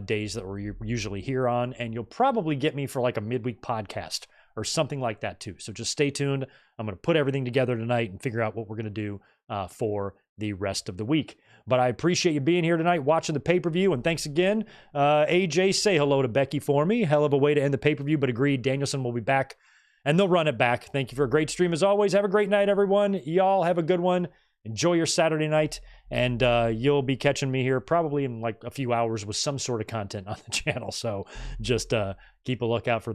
days that we're usually here on. And you'll probably get me for like a midweek podcast or something like that too. So just stay tuned. I'm going to put everything together tonight and figure out what we're going to do for the rest of the week. But I appreciate you being here tonight, watching the pay-per-view. And thanks again. AJ, say hello to Becky for me. Hell of a way to end the pay-per-view, but agreed. Danielson will be back and they'll run it back. Thank you for a great stream as always. Have a great night, everyone. Y'all have a good one. Enjoy your Saturday night. And you'll be catching me here probably in like a few hours with some sort of content on the channel. So just keep a lookout for that.